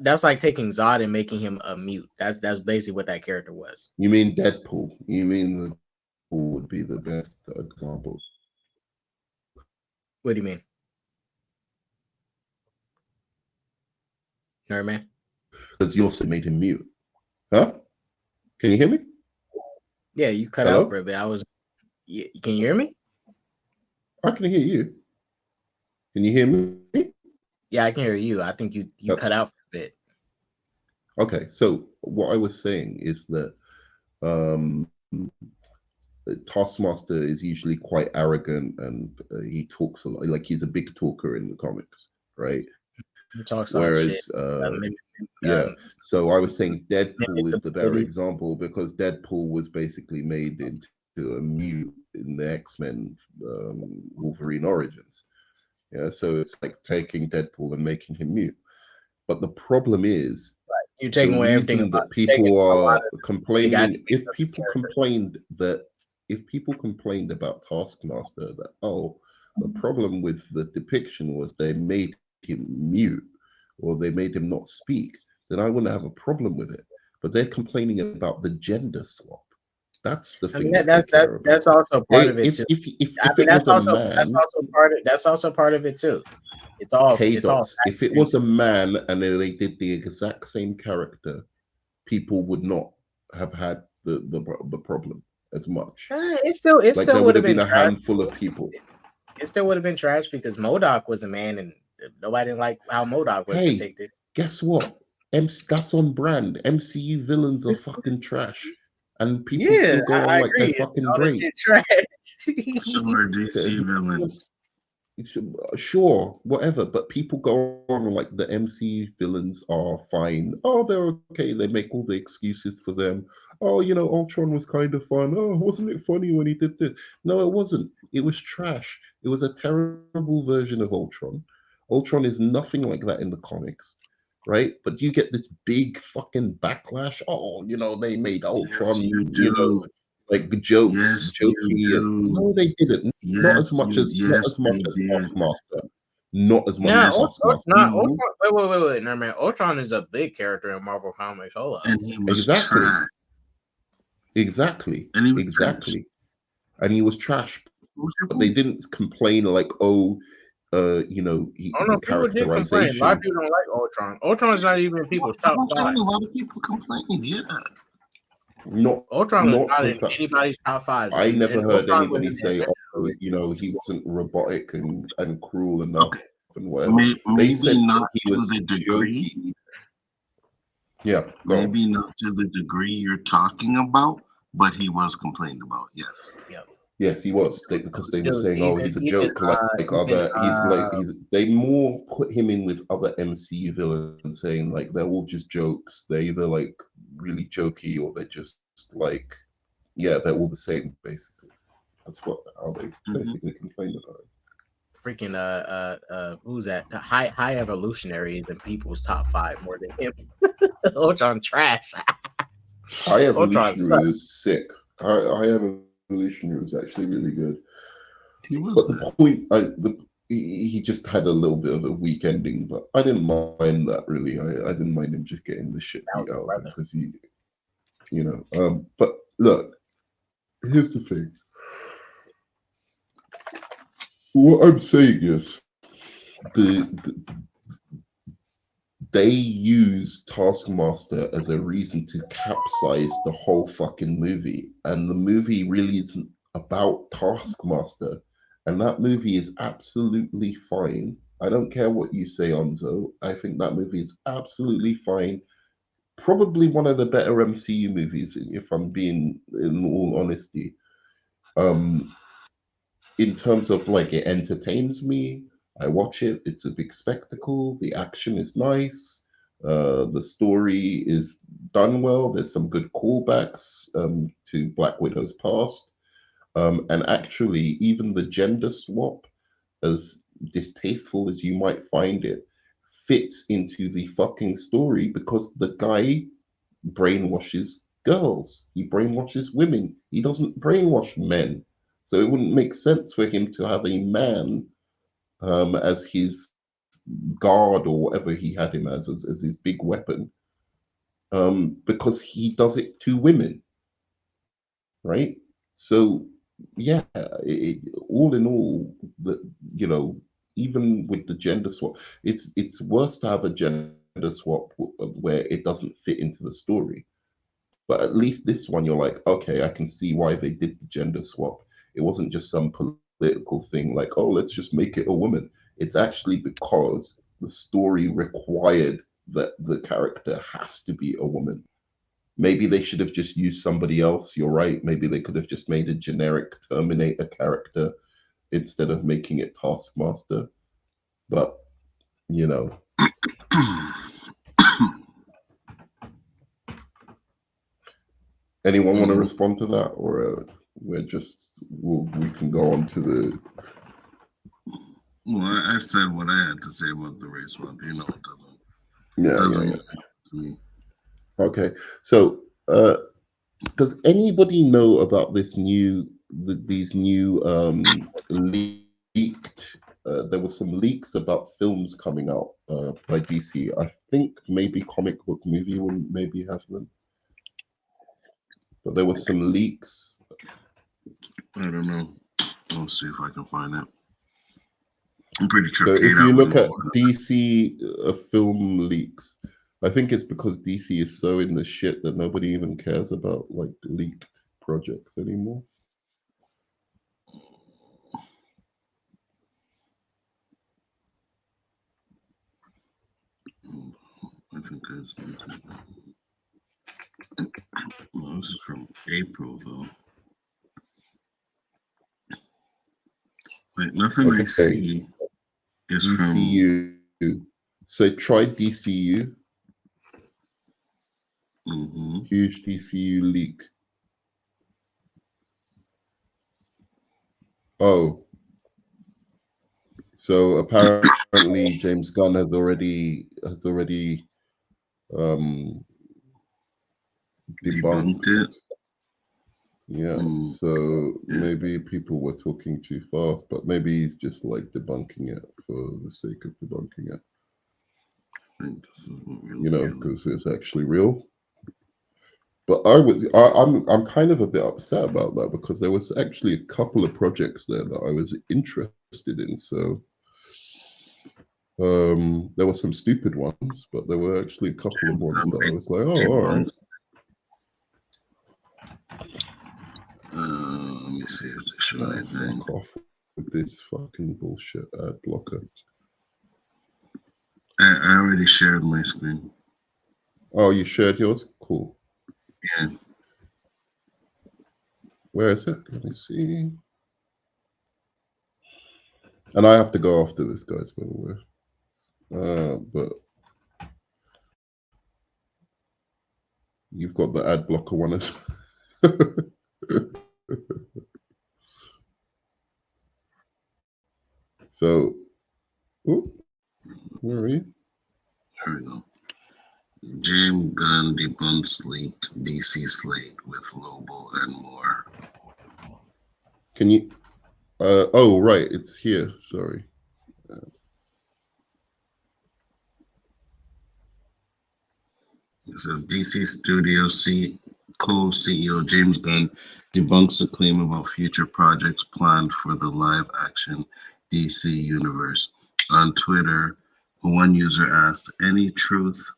that's like taking Zod and making him a mute. That's basically what that character was. You mean Deadpool? You mean the Deadpool would be the best example? What do you mean? Nerd man? Because you also made him mute. Huh? Can you hear me? Yeah, you cut Hello? out for a bit. Can you hear me? I can hear you. Can you hear me? Yeah, I can hear you. I think you cut out for a bit. Okay, so what I was saying is that Taskmaster is usually quite arrogant and he talks a lot, like he's a big talker in the comics, right? He talks some Whereas, shit. yeah, so I was saying Deadpool mimics is the better abilities. example because Deadpool was basically made into a mute in the X-Men Wolverine Origins. Yeah, so it's like taking Deadpool and making him mute. But the problem is, You're taking the away everything reason about that people are complaining, attributes if of this people character. complained about Taskmaster, that the problem with the depiction was they made him mute or they made him not speak, then I wouldn't have a problem with it. But they're complaining about the gender swap. That's the I thing. mean, that that's also part of it too. If I it mean, was a man, that's also part of it too. It's all K-Dots, if it factored was a into man and then they did the exact same character, people would not have had the problem as much. it still Like there would would have have been been a trash. handful of people. It still would have been trash because MODOK was a man and nobody didn't like how MODOK was Hey, depicted. guess what? That's on brand. MCU villains are fucking trash, and people still go on like they're fucking All that great. shit trash. Sure, DC villains. Sure, whatever, but people go on like the MCU villains are fine. Oh, they're okay. They make all the excuses for them. Oh, you know, Ultron was kind of fun. Oh, wasn't it funny when he did this? No, it wasn't. It was trash. It was a terrible version of Ultron. Ultron is nothing like that in the comics, right? But you get this big fucking backlash. Oh, you know, they made Ultron, Yes, you you know, do. like jokes, Yes, jokey. you do. No, they didn't. Not as much as they did. Taskmaster. Not as much Nah, as Taskmaster. Ultron, wait. No, man. Ultron is a big character in Marvel Comics. Hold up. And he was Exactly. trash. Exactly. And he was exactly. And he was trash. Who's your But they point? didn't complain like, oh, you know, Oh no, people did complain. A lot of people don't like Ultron. Ultron is not even people's top I'm saying five. a lot of people complain. Yeah. Ultron is not not in anybody's top five. I never heard Ultron was anybody in say, the oh, you know, he wasn't robotic and cruel enough Okay. and whatever. Maybe They said not he to was the degree. jokey. Yeah. go on. Maybe not to the degree you're talking about, but he was complained about. Yes. Yep. Yes, he was because they were Dude, saying, "Oh, he's a joke." They more put him in with other MCU villains, saying like they're all just jokes. They're either like really jokey or they're just like, yeah, they're all the same basically. That's how they basically complained about it. Freaking who's that? High Evolutionary is in people's top five more than him. Ultron trash. High Evolutionary is sick. High Evolutionary was actually really good. But the point, he just had a little bit of a weak ending, but I didn't mind that really. I didn't mind him just getting the shit beat out of him because he, you know. But look, here's the thing. What I'm saying is, they use Taskmaster as a reason to capsize the whole fucking movie, and the movie really isn't about Taskmaster. And that movie is absolutely fine. I don't care what you say, Onzo. I think that movie is absolutely fine. Probably one of the better MCU movies, if I'm being in all honesty. In terms of like it entertains me, I watch it. It's a big spectacle. The action is nice. The story is done well. There's some good callbacks to Black Widow's past. And actually, even the gender swap, as distasteful as you might find it, fits into the fucking story because the guy brainwashes girls. He brainwashes women. He doesn't brainwash men. So it wouldn't make sense for him to have a man as his guard or whatever he had him as his big weapon, because he does it to women, right? So yeah, all in all, the you know, even with the gender swap, it's worse to have a gender swap where it doesn't fit into the story. But at least this one, you're like, okay, I can see why they did the gender swap. It wasn't just some political thing like, oh, let's just make it a woman. It's actually because the story required that the character has to be a woman. Maybe they should have just used somebody else. You're right. Maybe they could have just made a generic Terminator character instead of making it Taskmaster. But, you know, anyone want to respond to that, or we can go on to the. Well, I said what I had to say about the race swap. You know, it Yeah. doesn't to me. Okay, so does anybody know about these new leaked? There were some leaks about films coming out by DC. I think maybe Comic Book Movie will maybe have them, but there were some leaks. I don't know. I'll see if I can find it. I'm pretty sure. So if you look at DC film leaks, I think it's because DC is so in the shit that nobody even cares about like leaked projects anymore. I think well, this is from April though. Like nothing I see is DCU. So try DCU. Huge DCU leak. Oh, so apparently James Gunn has already debunked it. Yeah, so maybe people were talking too fast, but maybe he's just like debunking it for the sake of debunking it. You know, because it's actually real. But I'm kind of a bit upset about that because there was actually a couple of projects there that I was interested in. So there were some stupid ones, but there were actually a couple of ones that I was like, oh, all right. Let me see if they show anything. Fuck off with this fucking bullshit ad blocker. I already shared my screen. Oh, you shared yours? Cool. Yeah. Where is it? Let me see. And I have to go after this, guys, by the way. But you've got the ad blocker one as well. So, where are you? There we go. James Gunn debunks leaked DC slate with Lobo and more. Can you? Oh, right, it's here. Sorry. It says DC Studios co-CEO James Gunn debunks a claim about future projects planned for the live-action DC universe. On Twitter, one user asked, "Any truth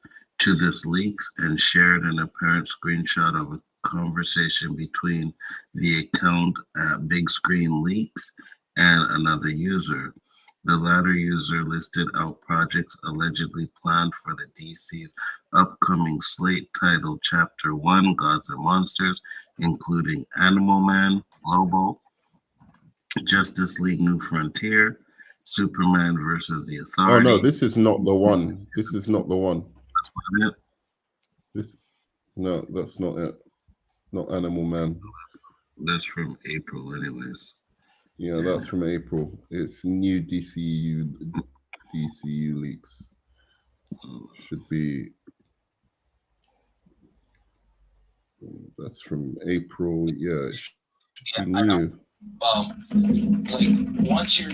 to this leaks?" and shared an apparent screenshot of a conversation between the account at Big Screen Leaks and another user. The latter user listed out projects allegedly planned for the DC's upcoming slate titled Chapter 1, Gods and Monsters, including Animal Man, Lobo, Justice League New Frontier, Superman versus the Authority. Oh no, this is not the one. This is not the one. That's This no, that's not it. Not Animal Man. That's from April, anyways. Yeah, that's from April. It's new DCU leaks. Should be. That's from April. Yeah, it should be I know. new. Once you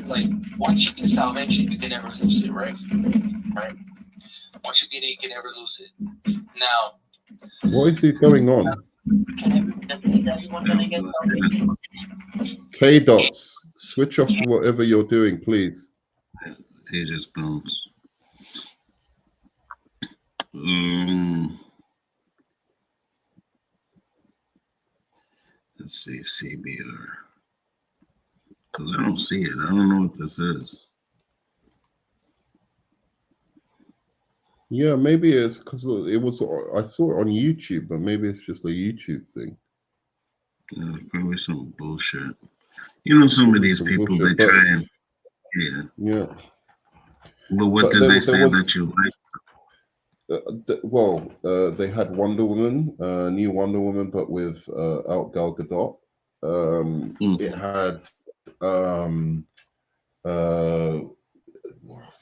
get salvation, you can never lose it, right? Right. Once you get it, you can never lose it. Now, What is it going on? is everyone gonna get salvation? K dots, switch off whatever you're doing, please. They just bounce. Let's see, CBR. Because I don't see it. I don't know what this is. Yeah, maybe it's because it was. I saw it on YouTube, but maybe it's just a YouTube thing. Yeah, it's probably some bullshit. You know, some of these Some people, bullshit, they but- try and, yeah. Yeah. Well, what But did there- they there say was- that you like? They had Wonder Woman, new Wonder Woman, but with out Gal Gadot. It had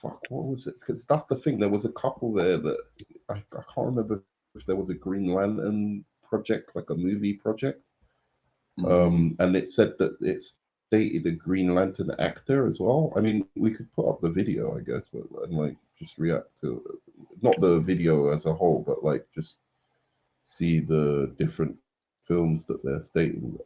fuck, what was it? Because that's the thing. There was a couple there that I can't remember if there was a Green Lantern project, like a movie project. And it said that it stated a Green Lantern actor as well. I mean, we could put up the video, I guess, but and like just react to not the video as a whole, but like just see the different films that they're stating.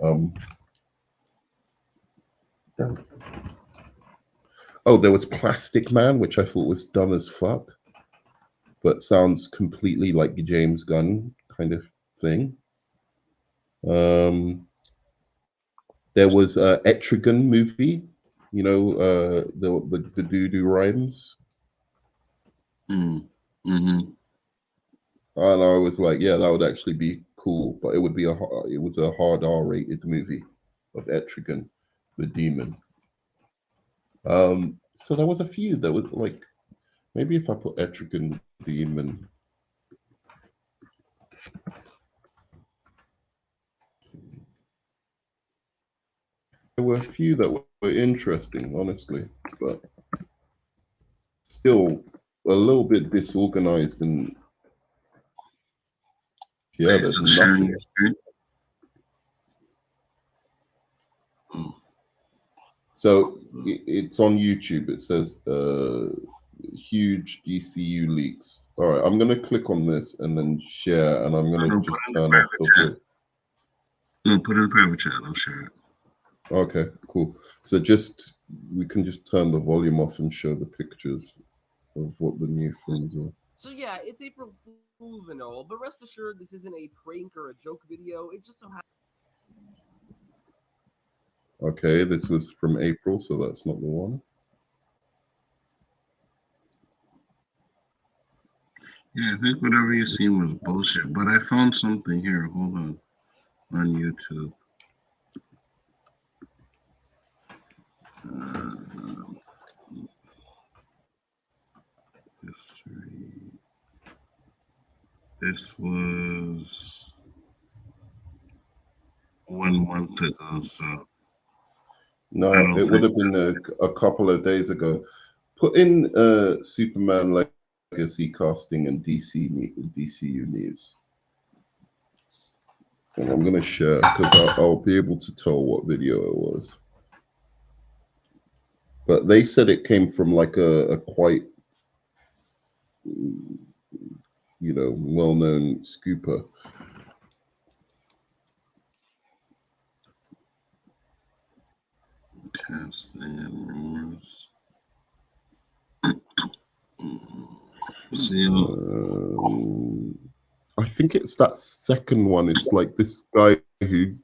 Oh, there was Plastic Man, which I thought was dumb as fuck, but sounds completely like a James Gunn kind of thing. There was Etrigan movie, you know, the doo-doo rhymes. Mm-hmm. And I was like, yeah, that would actually be cool, but it would be it was a hard R-rated movie of Etrigan, the demon. So there was a few that was like, maybe if I put Etrigan demon. There were a few that were interesting, honestly, but still a little bit disorganized and yeah, there's Still sharing nothing. your screen? So it's on YouTube. It says huge DCU leaks. All right, I'm gonna click on this and then share, and I'm gonna just turn off the voice. No, put it in the private chat. I'll share it. Okay, cool. So we can just turn the volume off and show the pictures of what the new films are. So yeah, it's April Fool's and all, but rest assured this isn't a prank or a joke video. It just so happens. Okay, this was from April, so that's not the one. Yeah, I think whatever you seen was bullshit, but I found something here. Hold on YouTube. History. This was 1 month ago, so No, I don't it would think have been a couple of days ago. Put in Superman Legacy casting and DCU news. And I'm going to share because I'll be able to tell what video it was. But they said it came from like a quite, well-known scooper. casting rumors. I think it's that second one. It's like this guy who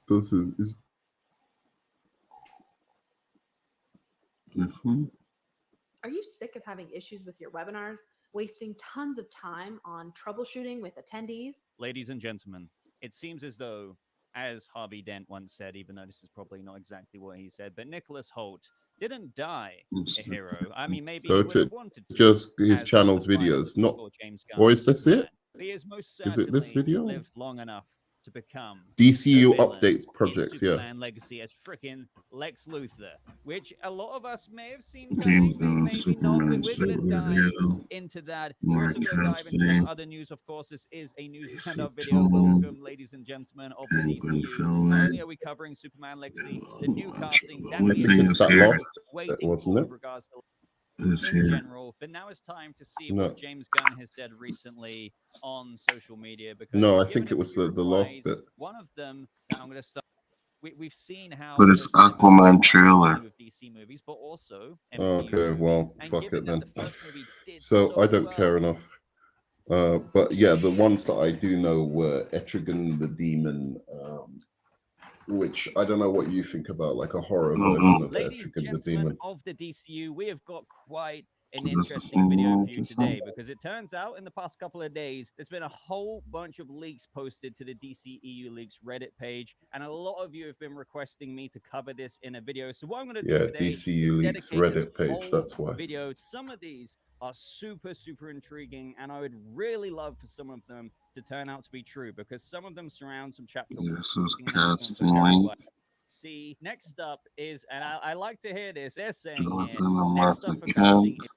does his This one? Are you sick of having issues with your webinars, wasting tons of time on troubleshooting with attendees? Ladies and gentlemen, it seems as though, as Harvey Dent once said, even though this is probably not exactly what he said, but Nicholas Holt didn't die a hero. I mean, maybe Go he would to have wanted to. just his as channel's the writer videos, not. for James Or Gunn's is this Superman. it? But he has most Is it this certainly video? lived long enough to become DCU the villain updates in projects, yeah. Superman Legacy as freaking Lex Luthor, which a lot of us may have seen James coming, Gunn, maybe not. But Superman, we're going to dive superhero, into that. We're also Mark going to dive into some Casting, other news. Of course, this is a news AC roundup video. Tone, Welcome, ladies and gentlemen of the Penguin DCU. Not Filament. only are we covering Superman Legacy, the new casting The that only we thing have is That been here. last, waiting wasn't for it? with regards to Is in here. general. But now it's time to see No. what James Gunn has said recently on social media, because No, he's I given think a it was few the last replies. bit. One of them that I'm going to start. We've seen how But it's social universe Aquaman combines trailer. with DC movies, but also MCU Okay, movies. well, And fuck given it that then. the first movie did So I don't well, care enough. But yeah, the ones that I do know were Etrigan the Demon, which I don't know what you think about, like a horror version of ladies, Etrigan the gentlemen Demon. of the DCU, we have got quite an Is this the interesting same video one for you just today, now? because it turns out in the past couple of days there's been a whole bunch of leaks posted to the DCEU Leaks Reddit page, and a lot of you have been requesting me to cover this in a video. So what I'm going to do Yeah, today DCU is Leaks dedicate this Reddit page, whole that's why. video. Some of these are super intriguing, and I would really love for some of them to turn out to be true, because some of them surround some chapter This is announcements casting are very link. See, next up is, and I like to hear this, they're saying here, Jonathan next up Amasa for Kemp. casting is,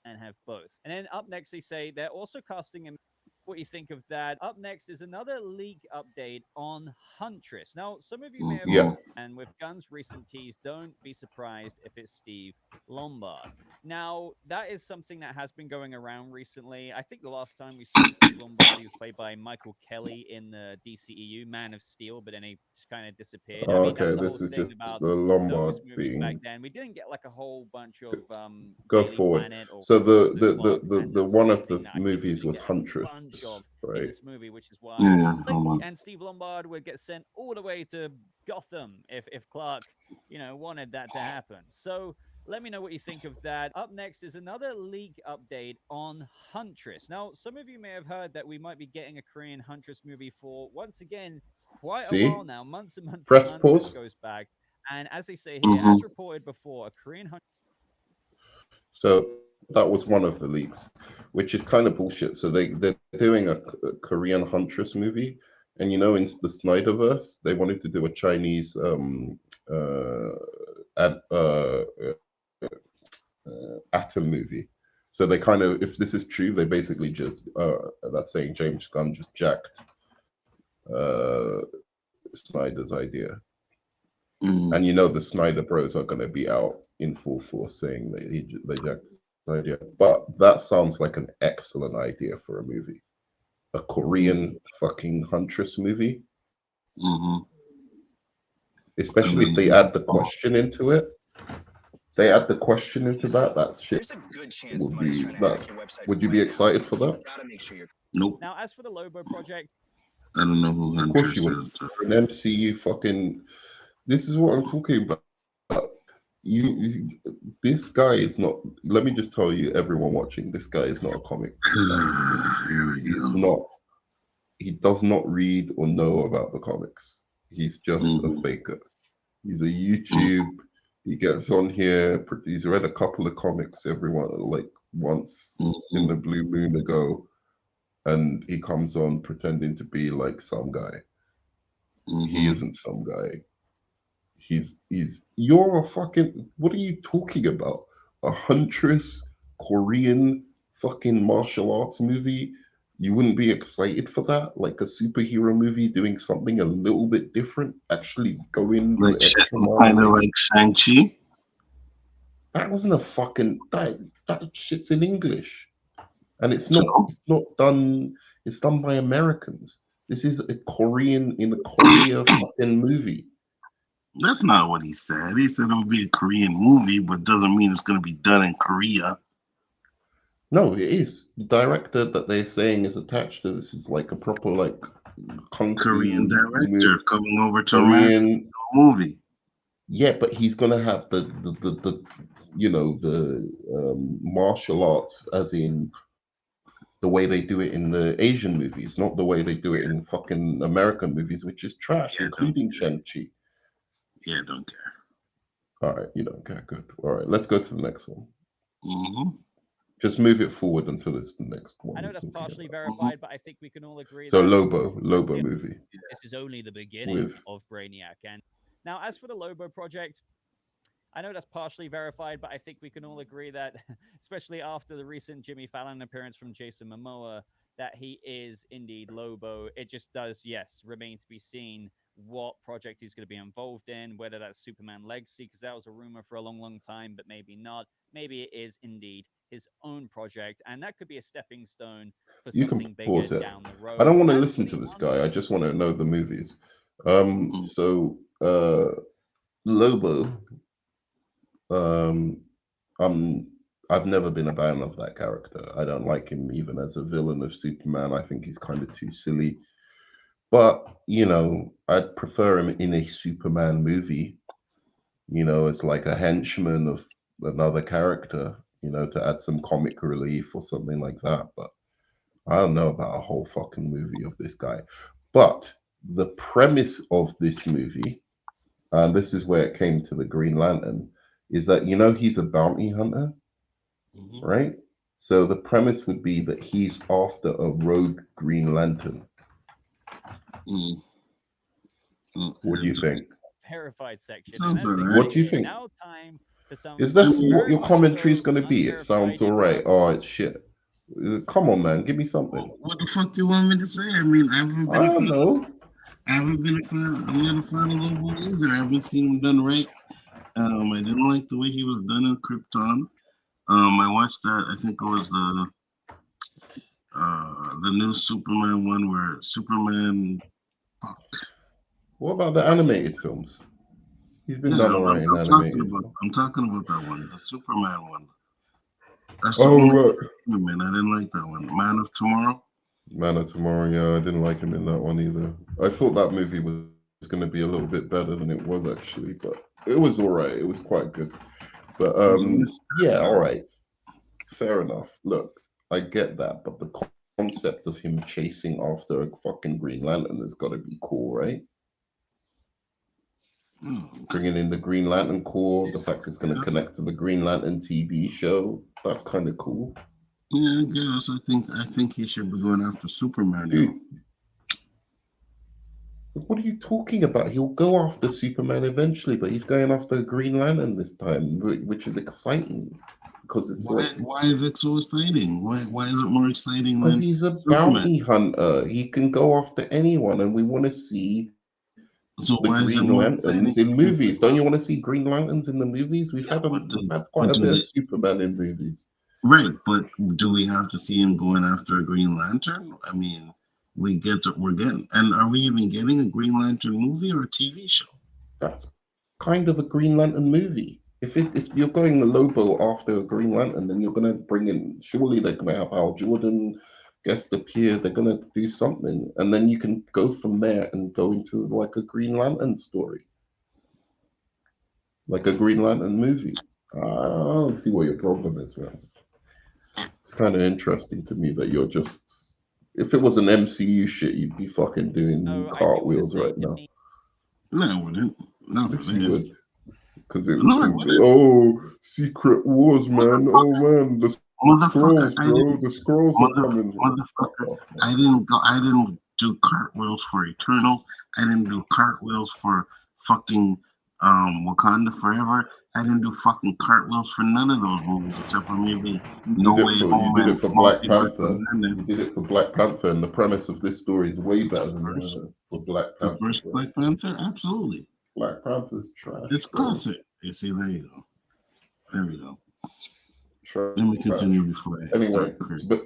and have both. And then up next, they say they're also casting him. What you think of that? Up next is another leak update on Huntress. Now, some of you may have, Yeah. and with Gunn's recent tease, don't be surprised if it's Steve Lombard. Now, that is something that has been going around recently. I think the last time we saw Steve Lombard, he was played by Michael Kelly in the DCEU Man of Steel, but then he just kind of disappeared. I mean, that's Okay, the whole this is thing just about the those Lombard movies back being. then. We didn't get like a whole bunch of Go Daily forward. Planet or So Clark the Kent one of anything the that I think we movies didn't was get a Huntress, bunch of in right? this movie, which is why Yeah, hold on. and Steve Lombard would get sent all the way to Gotham if Clark, wanted that to happen. So let me know what you think of that. Up next is another leak update on Huntress. Now, some of you may have heard that we might be getting a Korean Huntress movie for, once again, quite a See? while now, months and months Press and months. This pause. goes back. And as they say here, as reported before, a Korean Huntress. So that was one of the leaks, which is kind of bullshit. So they're doing a Korean Huntress movie, and in the Snyderverse, they wanted to do a Chinese Atom movie. So they kind of, if this is true, they basically just that's saying James Gunn just jacked Snyder's idea. And the Snyder Bros are going to be out in full force saying that they jacked his idea. But that sounds like an excellent idea for a movie. A Korean fucking Huntress movie. Especially if they add the question into it. They add the question into that. That shit would be that. Would you be excited for that? Nope. Now, as for the Lobo project, I don't know who Of course Huntress you would. is. An MCU fucking. This is what I'm talking about. This guy is not. Let me just tell you, everyone watching, this guy is not a comic. Here we He's go. not. He does not read or know about the comics. He's just a faker. He's a YouTube. He gets on here. He's read a couple of comics once in the blue moon ago, and he comes on pretending to be like some guy. He isn't some guy. You're a fucking. What are you talking about? A Huntress Korean fucking martial arts movie? You wouldn't be excited for that? Like a superhero movie doing something a little bit different? Actually going Like the extra mile. kind of like Shang-Chi. That wasn't a fucking that shit's in English. And it's not done. It's done by Americans. This is a Korean in a Korea fucking movie. That's not what he said. He said it would be a Korean movie, but doesn't mean it's going to be done in Korea. No, it is. The director that they're saying is attached to this is like a proper kung fu Korean director movie. coming over to Korean movie. Yeah, but he's gonna have the martial arts as in the way they do it in the Asian movies, not the way they do it in fucking American movies, which is trash, including Shang-Chi. Yeah, don't care. All right, you don't care. Good. All right, let's go to the next one. Mm-hmm. Just move it forward until it's the next one. I know he's that's talking partially about. verified, but I think we can all agree So that Lobo movie this is only the beginning with of Brainiac. And now, as for the Lobo project, I know that's partially verified, but I think we can all agree that, especially after the recent Jimmy Fallon appearance from Jason Momoa, that he is indeed Lobo. It just does, yes, remain to be seen what project he's going to be involved in, whether that's Superman Legacy, because that was a rumor for a long, long time, but maybe not. Maybe it is indeed his own project, and that could be a stepping stone for you can something bigger pause it. down the I don't road. want to As for listen to the this guy. I just want to know the movies. Mm-hmm. So Lobo. Um, I'm I've never been a fan of that character. I don't like him even as a villain of Superman. I think he's kind of too silly. But I'd prefer him in a Superman movie. As like a henchman of another character. To add some comic relief or something like that. But I don't know about a whole fucking movie of this guy. But the premise of this movie, and this is where it came to the Green Lantern, is that he's a bounty hunter, Mm-hmm. right? So the premise would be that he's after a rogue Green Lantern. What do you think? verified section, and Sounds that's alright. What do you exactly think? now time for some Is this what very your much commentary is so going to be? It sounds unverified all right. info. Oh, it's shit. Come on, man. Give me something. What the fuck you want me to say? I mean, I haven't I been a don't fan. know. I haven't been a fan. I'm not a fan of Lobo either. I haven't seen him done right. I didn't like the way he was done in Krypton. I watched that. I think it was the new Superman one where Superman. Fuck. What about the animated films? He's been Yeah, done all right in animated. I'm talking about that one, the Superman one. That's the Oh, only right. one, man. I didn't like that one. Man of Tomorrow. Man of Tomorrow. Yeah, I didn't like him in that one either. I thought that movie was going to be a little bit better than it was actually, but it was all right. It was quite good. But yeah, all right. Fair enough. Look, I get that, but the concept of him chasing after a fucking Green Lantern has got to be cool, right? Bringing in the Green Lantern Corps, the fact it's going to connect to the Green Lantern TV show, that's kind of cool. Yeah, I guess. I think he should be going after Superman. Dude, what are you talking about? He'll go after Superman eventually, but he's going after Green Lantern this time, which is exciting because it's why is it so exciting? Why is it more exciting because than he's a Superman? bounty hunter. He can go after anyone, and we want to see So the why is it Green more Lanterns exciting? in movies. Don't you want to see Green Lanterns in the movies? We've Yeah, had quite but a do bit they? of Superman in movies. Right, but do we have to see him going after a Green Lantern? I mean, we're getting, and are we even getting a Green Lantern movie or a TV show? That's kind of a Green Lantern movie. If you're going the Lobo after a Green Lantern, then you're gonna bring in. Surely they're gonna have Hal Jordan guest appear. They're gonna do something, and then you can go from there and go into like a Green Lantern story, like a Green Lantern movie. I don't see what your problem is, man. It's kind of interesting to me that you're just. If it was an MCU shit, you'd be fucking doing No, I do want to cartwheels say right to now. me, No, I wouldn't. Not for Yes, you this. would. Because it No, I could be, wouldn't. oh, Secret Wars, man. Oh, man. The Motherfucker, scrolls, bro. The scrolls are coming. Fuck motherfucker, off, man. I didn't do cartwheels for Eternals. I didn't do cartwheels for fucking Wakanda Forever. I didn't do fucking cartwheels for none of those movies except for maybe No Way You Home did and it for Black Multiverse Panther. of Madness. You did it for Black Panther, and the premise of this story is way better The than first, for Black the Panther, first bro. Black Panther, absolutely. Black Panther's trash, It's bro. classic. You see, there you go. There we go. Trash. Let me continue before I Anyway, start but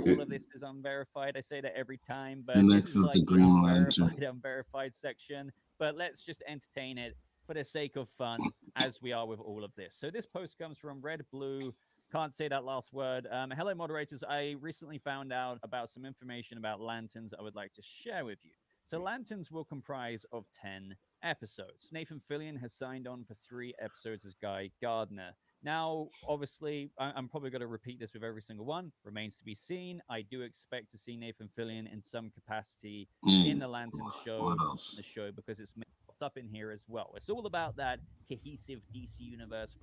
all of this is unverified. I say that every time, The but this next is is like the the Green Lantern. unverified, unverified section. But let's just entertain it for the sake of fun, as we are with all of this. So this post comes from Red Blue. Can't say that last word. Hello, moderators. I recently found out about some information about lanterns I would like to share with you. So lanterns will comprise of 10 episodes. Nathan Fillion has signed on for 3 episodes as Guy Gardner. Now, obviously, I'm probably going to repeat this with every single one. Remains to be seen. I do expect to see Nathan Fillion in some capacity in the Lantern show, What else? because it's up in here as well. It's all about that cohesive DC universe.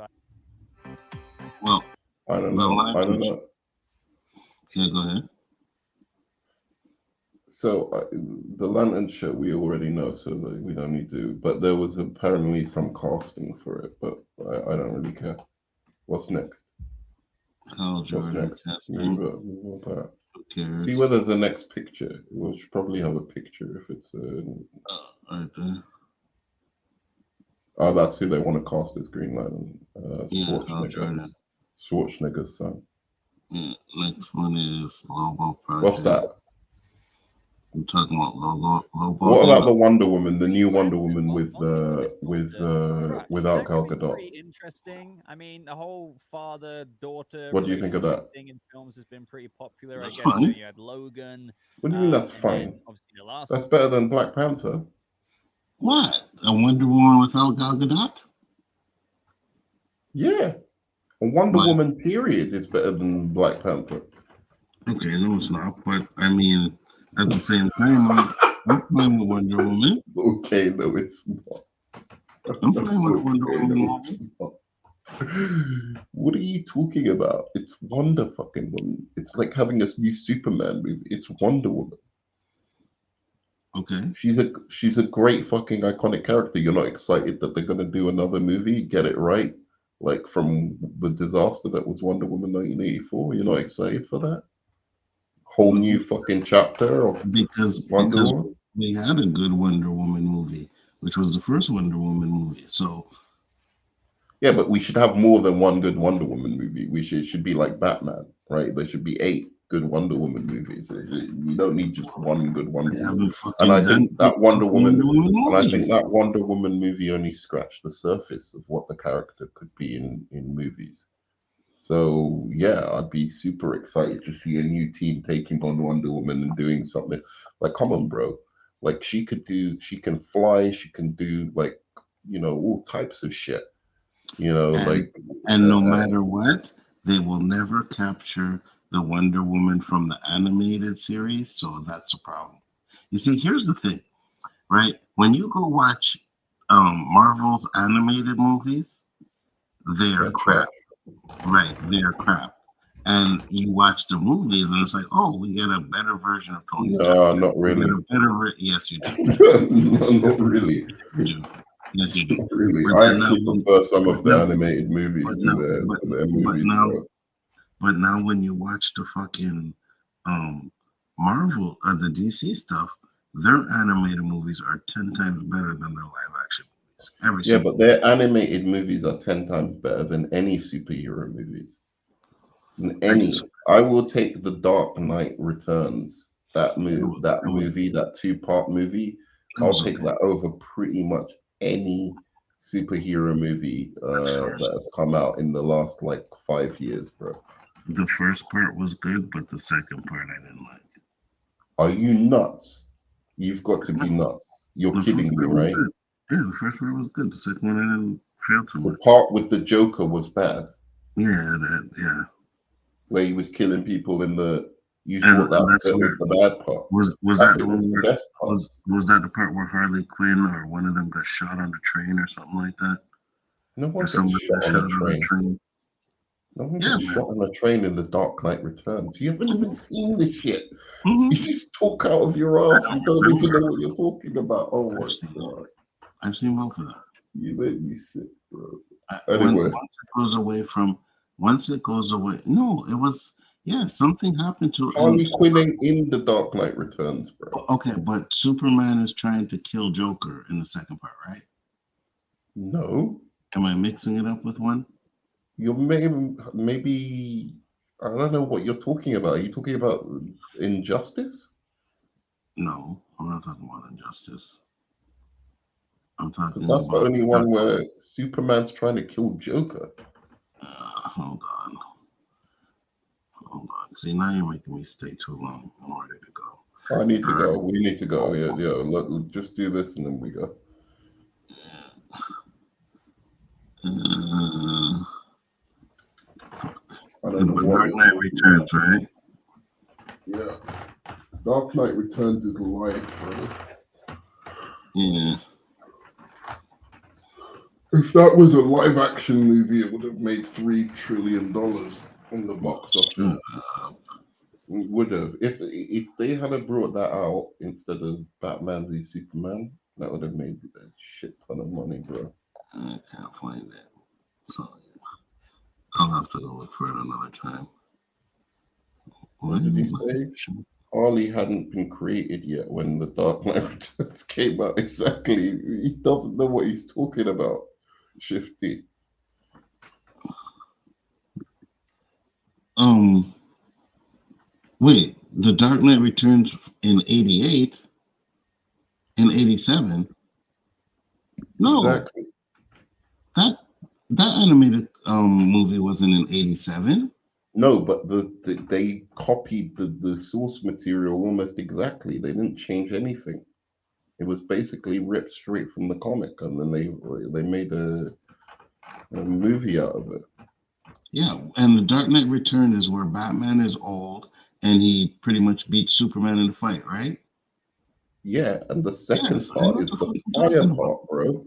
Well, I don't the know. live I don't action. know. Okay, go ahead. So the Lantern show we already know, so like, we don't need to. But there was apparently some casting for it, but I don't really care. What's next? Hal What's Jordan next? testing. Move on that. Who cares? See where there's the next picture. We should probably have a picture if it's Right there. oh, that's who they want to cast as Green Lantern. Yeah, Hal Schwarzenegger. Jordan. Schwarzenegger's son. Yeah, next one is Lobo Project. What's that? I'm talking about Lobo. What about Lobo. the Wonder Woman, the new Wonder Woman Wonder with Woman is not without that Gal could be Gadot? pretty interesting. I mean, the whole father-daughter What do you think of relationship that? thing in films has been pretty popular. That's I guess fine. you had Logan. What do you mean that's And fine? then obviously the last That's better than Black Panther. What? A Wonder Woman without Gal Gadot? Yeah. A Wonder What? Woman period is better than Black Panther. Okay, no, it's not. But I mean, at the same time, I'm fine with Wonder Woman. Okay, no, it's not. I'm fine with Wonder Okay, Woman. no, it's not. What are you talking about? It's Wonder fucking Woman. It's like having a new Superman movie. It's Wonder Woman. Okay. She's a great fucking iconic character. You're not excited that they're gonna do another movie, get it right, like from the disaster that was Wonder Woman 1984. You're not excited for that? Whole new fucking chapter of Because Wonder Woman. we had a good Wonder Woman movie, which was the first Wonder Woman movie. So Yeah, but we should have more than one good Wonder Woman movie. It should be like Batman, right? There should be 8 good Wonder Woman movies. You don't need just one good Wonder they Woman. haven't And I fucking think done that Wonder Woman, and I think movies. that Wonder Woman movie only scratched the surface of what the character could be in movies. So yeah, I'd be super excited to see a new team taking on Wonder Woman and doing something. Like, come on, bro. Like she can fly, she can do like, all types of shit. And no matter what, they will never capture the Wonder Woman from the animated series. So that's a problem. You see, here's the thing, right? When you go watch Marvel's animated movies, they're they're crap. trash. Right, they're crap. And you watch the movies, and it's like, oh, we get a better version of Tony No, Stark. not We get really. a better yes, you do. No, not really. You do. Yes, you do. Not really. But I then actually now- prefer some of the now- animated movies but to now- their but- to their but movies, now- bro. But now when you watch the fucking Marvel, the DC stuff, their animated movies are 10 times better than their live action movies. Yeah, but their animated movies are 10 times better than any superhero movies. I will take The Dark Knight Returns. That movie, that 2-part movie. I'll take that over pretty much any superhero movie that has come out in the last like 5 years, bro. The first part was good, but the second part I didn't like. Are you nuts? You've got to be nuts. You're kidding me, right? Yeah, the first part was good. The second one I didn't feel too much. The part with the Joker was bad. Yeah, where he was killing people in the. You thought that was the bad part. Was that the one the best part. Was that the part where Harley Quinn or one of them got shot on the train or something like that? No one got shot on a train. No one gets shot on a train in The Dark Knight Returns. You haven't even seen the shit. Mm-hmm. You just talk out of your ass. You don't even know what you're talking about. Oh my god! I've seen both of them. You make me sick, bro. Anyway, once it goes away. No, it was something happened to Harley Quinn in The Dark Knight Returns, bro. Okay, but Superman is trying to kill Joker in the second part, right? No. Am I mixing it up with one? You're maybe I don't know what you're talking about. Are you talking about Injustice? No, I'm not talking about Injustice. I'm talking That's about the only one where Superman's trying to kill Joker. Hold on. See, now you're making me stay too long. I'm ready to go. I need to go. We need to go. Yeah. Let's just do this and then we go. I don't know Dark Knight Returns, right? Yeah. Dark Knight Returns is life, bro. Yeah. If that was a live action movie, it would have made $3 trillion in the box office. It would have. If they had brought that out instead of Batman v Superman, that would have made a shit ton of money, bro. I can't find it. So I'll have to go look for it another time. What did he say? Harley hadn't been created yet when the Dark Knight Returns came out. Exactly. He doesn't know what he's talking about. Shifty. Wait, The Dark Knight Returns in 88? In 87? No. Exactly. That animated movie wasn't in 87. No, but they copied the source material almost exactly. They didn't change anything. It was basically ripped straight from the comic, and then they made a movie out of it. Yeah, and The Dark Knight Returns is where Batman is old and he pretty much beats Superman in the fight, right? Yeah, and the second Yes, part is the fire part, bro.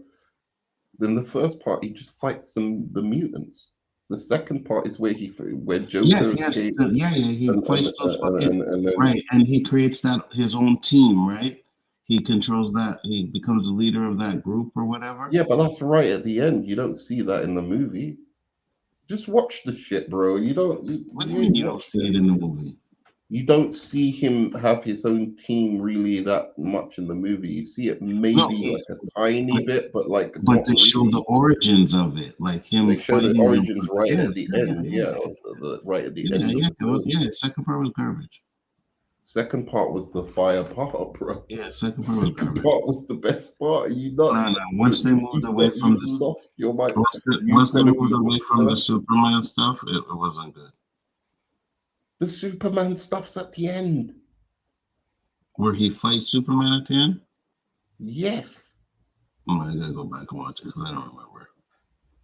Then the first part, he just fights the mutants. The second part is where Joker escapes. He fights those fucking and then, right, and he creates his own team, right? He controls that. He becomes the leader of that group or whatever. Yeah, but that's right at the end. You don't see that in the movie. Just watch the shit, bro. You don't. What do you mean you don't see it in the movie? You don't see him have his own team really that much in the movie. You see it maybe like a tiny bit, but like. But they show the origins of it, like him. They show the origins right at the end. Right at the end. Yeah. Second part was garbage. Second part was the fire part, bro. Yeah, second part was garbage. Part was the best part. You not. No. Once they moved away from the lost your mind. Once they moved away from the Superman stuff, it wasn't good. The Superman stuff's at the end. Where he fights Superman at the end? Yes. I gotta go back and watch it because I don't remember.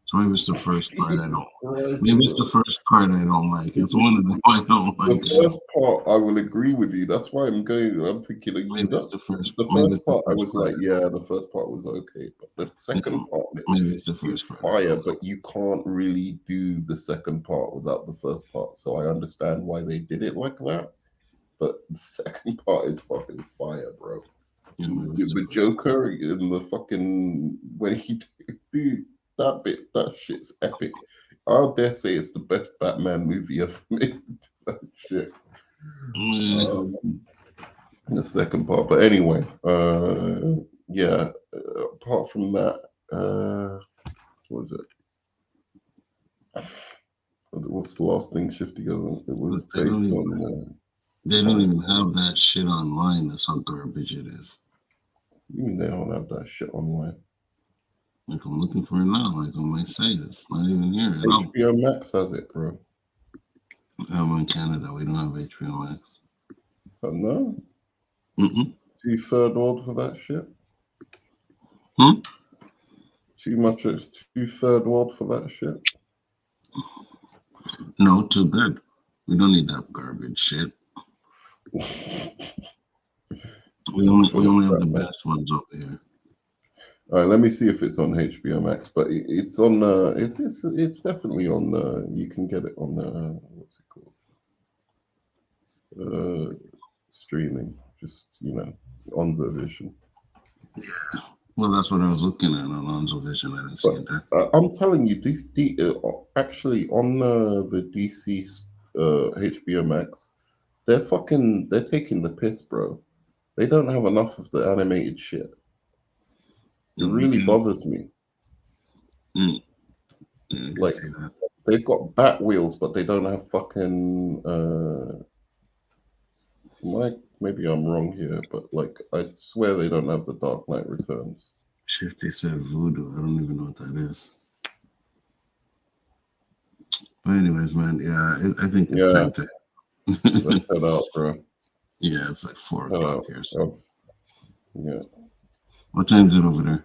So maybe it's the first part I don't. Maybe it's the first part I don't like. It's one of them I don't like. The first part, I will agree with you. That's why I'm thinking. Maybe it's the first. The first part, I was like, yeah, the first part was okay, but the second part, maybe it's the first part. Fire, but you can't really do the second part without the first part. So I understand why they did it like that, but the second part is fucking fire, bro. Yeah, the Joker and the fucking when he dude. That shit's epic. I'll dare say it's the best Batman movie ever made. That shit. The second part, but anyway, yeah. Apart from that, what was it? What's the last thing Shifty goes? It was based on. They don't even have that shit online. That's how garbage it is. You mean they don't have that shit online? Like I'm looking for it now, like on my site. It's not even here. HBO Max has it, bro. I'm in Canada. We don't have HBO Max. Oh, no? Too third world for that shit? Too much. It's too third world for that shit? No, too good. We don't need that garbage shit. We only have the best ones over here. All right, let me see if it's on HBO Max, but it's on. It's definitely on. You can get it on. What's it called? Streaming. Just on the Vision. Yeah. Well, that's what I was looking at on Onzo Vision. I didn't see it there. I'm telling you, this actually on the DC HBO Max, they're taking the piss, bro. They don't have enough of the animated shit. It really bothers me. Like they've got bat wheels, but they don't have fucking. Maybe I'm wrong here, but like I swear they don't have the Dark Knight Returns. Shifty said Voodoo. I don't even know what that is. But anyways, man, yeah, I think it's time to. Let's head out, bro. Yeah, it's like 4 o'clock here. So. Yeah. What time is it over there?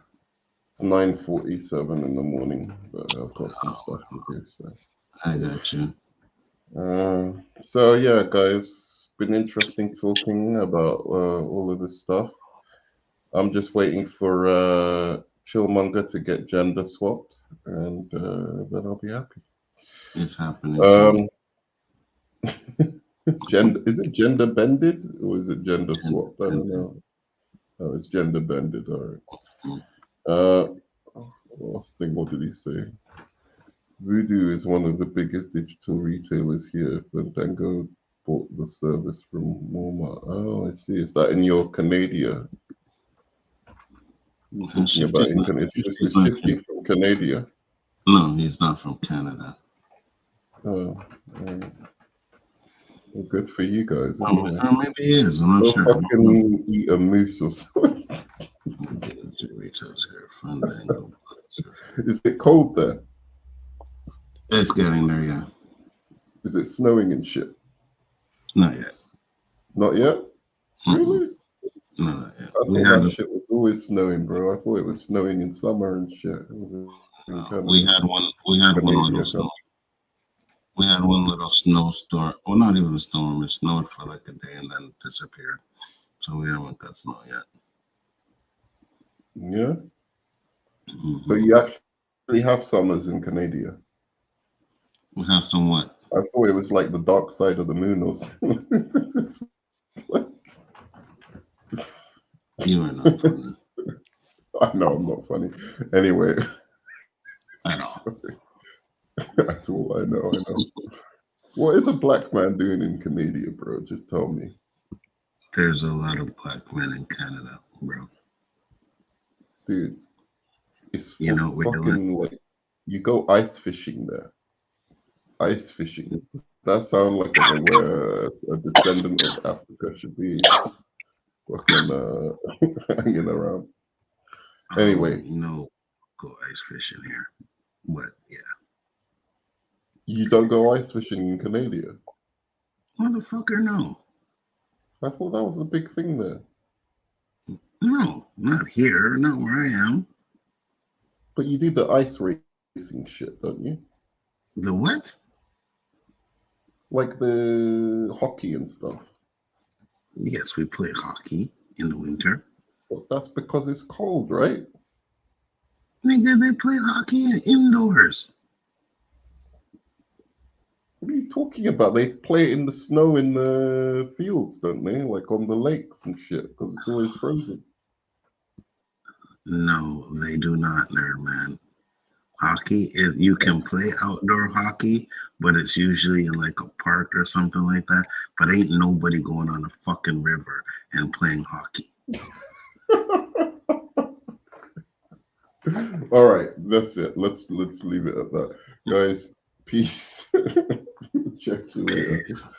It's 9:47 in the morning, but I've got some stuff to do. So I got you. So yeah, guys, been interesting talking about all of this stuff. I'm just waiting for Chillmonger to get gender swapped, and then I'll be happy. It's happening. Gender, is it gender bended or is it gender swapped? I don't know. Oh, it's gender bended. All right. Last thing, what did he say? Voodoo is one of the biggest digital retailers here. Fandango bought the service from Walmart. Oh, I see. Is that in your Canada? You're talking about it's 50 from Canada. No, he's not from Canada. Oh, well, good for you guys. Or maybe he is. I'm not sure. Fucking eat a moose or something. Is it cold there? It's getting there, yeah. Is it snowing and shit? Not yet. Not yet? Really? No, not yet. I thought that shit was always snowing, bro. I thought it was snowing in summer and shit. We had one little snow. We had one little snowstorm. Well, not even a storm. It snowed for like a day and then disappeared. So we haven't got snow yet. Yeah? So you actually have summers in Canada? We have some what? I thought it was like the dark side of the moon or something. You are not funny. I know I'm not funny. Anyway. I know. That's all I know. What is a black man doing in Canada, bro? Just tell me. There's a lot of black men in Canada, bro. Dude, it's you know what we're doing? Like you go ice fishing there. Ice fishing. Does that sound like where a descendant of Africa should be fucking hanging around? Anyway, no, go ice fishing here, but yeah. You don't go ice fishing in Canada? Motherfucker, no. I thought that was a big thing there. No, not here, not where I am. But you do the ice racing shit, don't you? The what? Like the hockey and stuff. Yes, we play hockey in the winter. But that's because it's cold, right? Nigga, they play hockey indoors. What are you talking about? They play it in the snow in the fields, don't they? Like on the lakes and shit, because it's always frozen. No, they do not, nerd man. Hockey, you can play outdoor hockey, but it's usually in like a park or something like that. But ain't nobody going on a fucking river and playing hockey. All right, that's it. Let's leave it at that, guys. Peace. Check you later. Peace.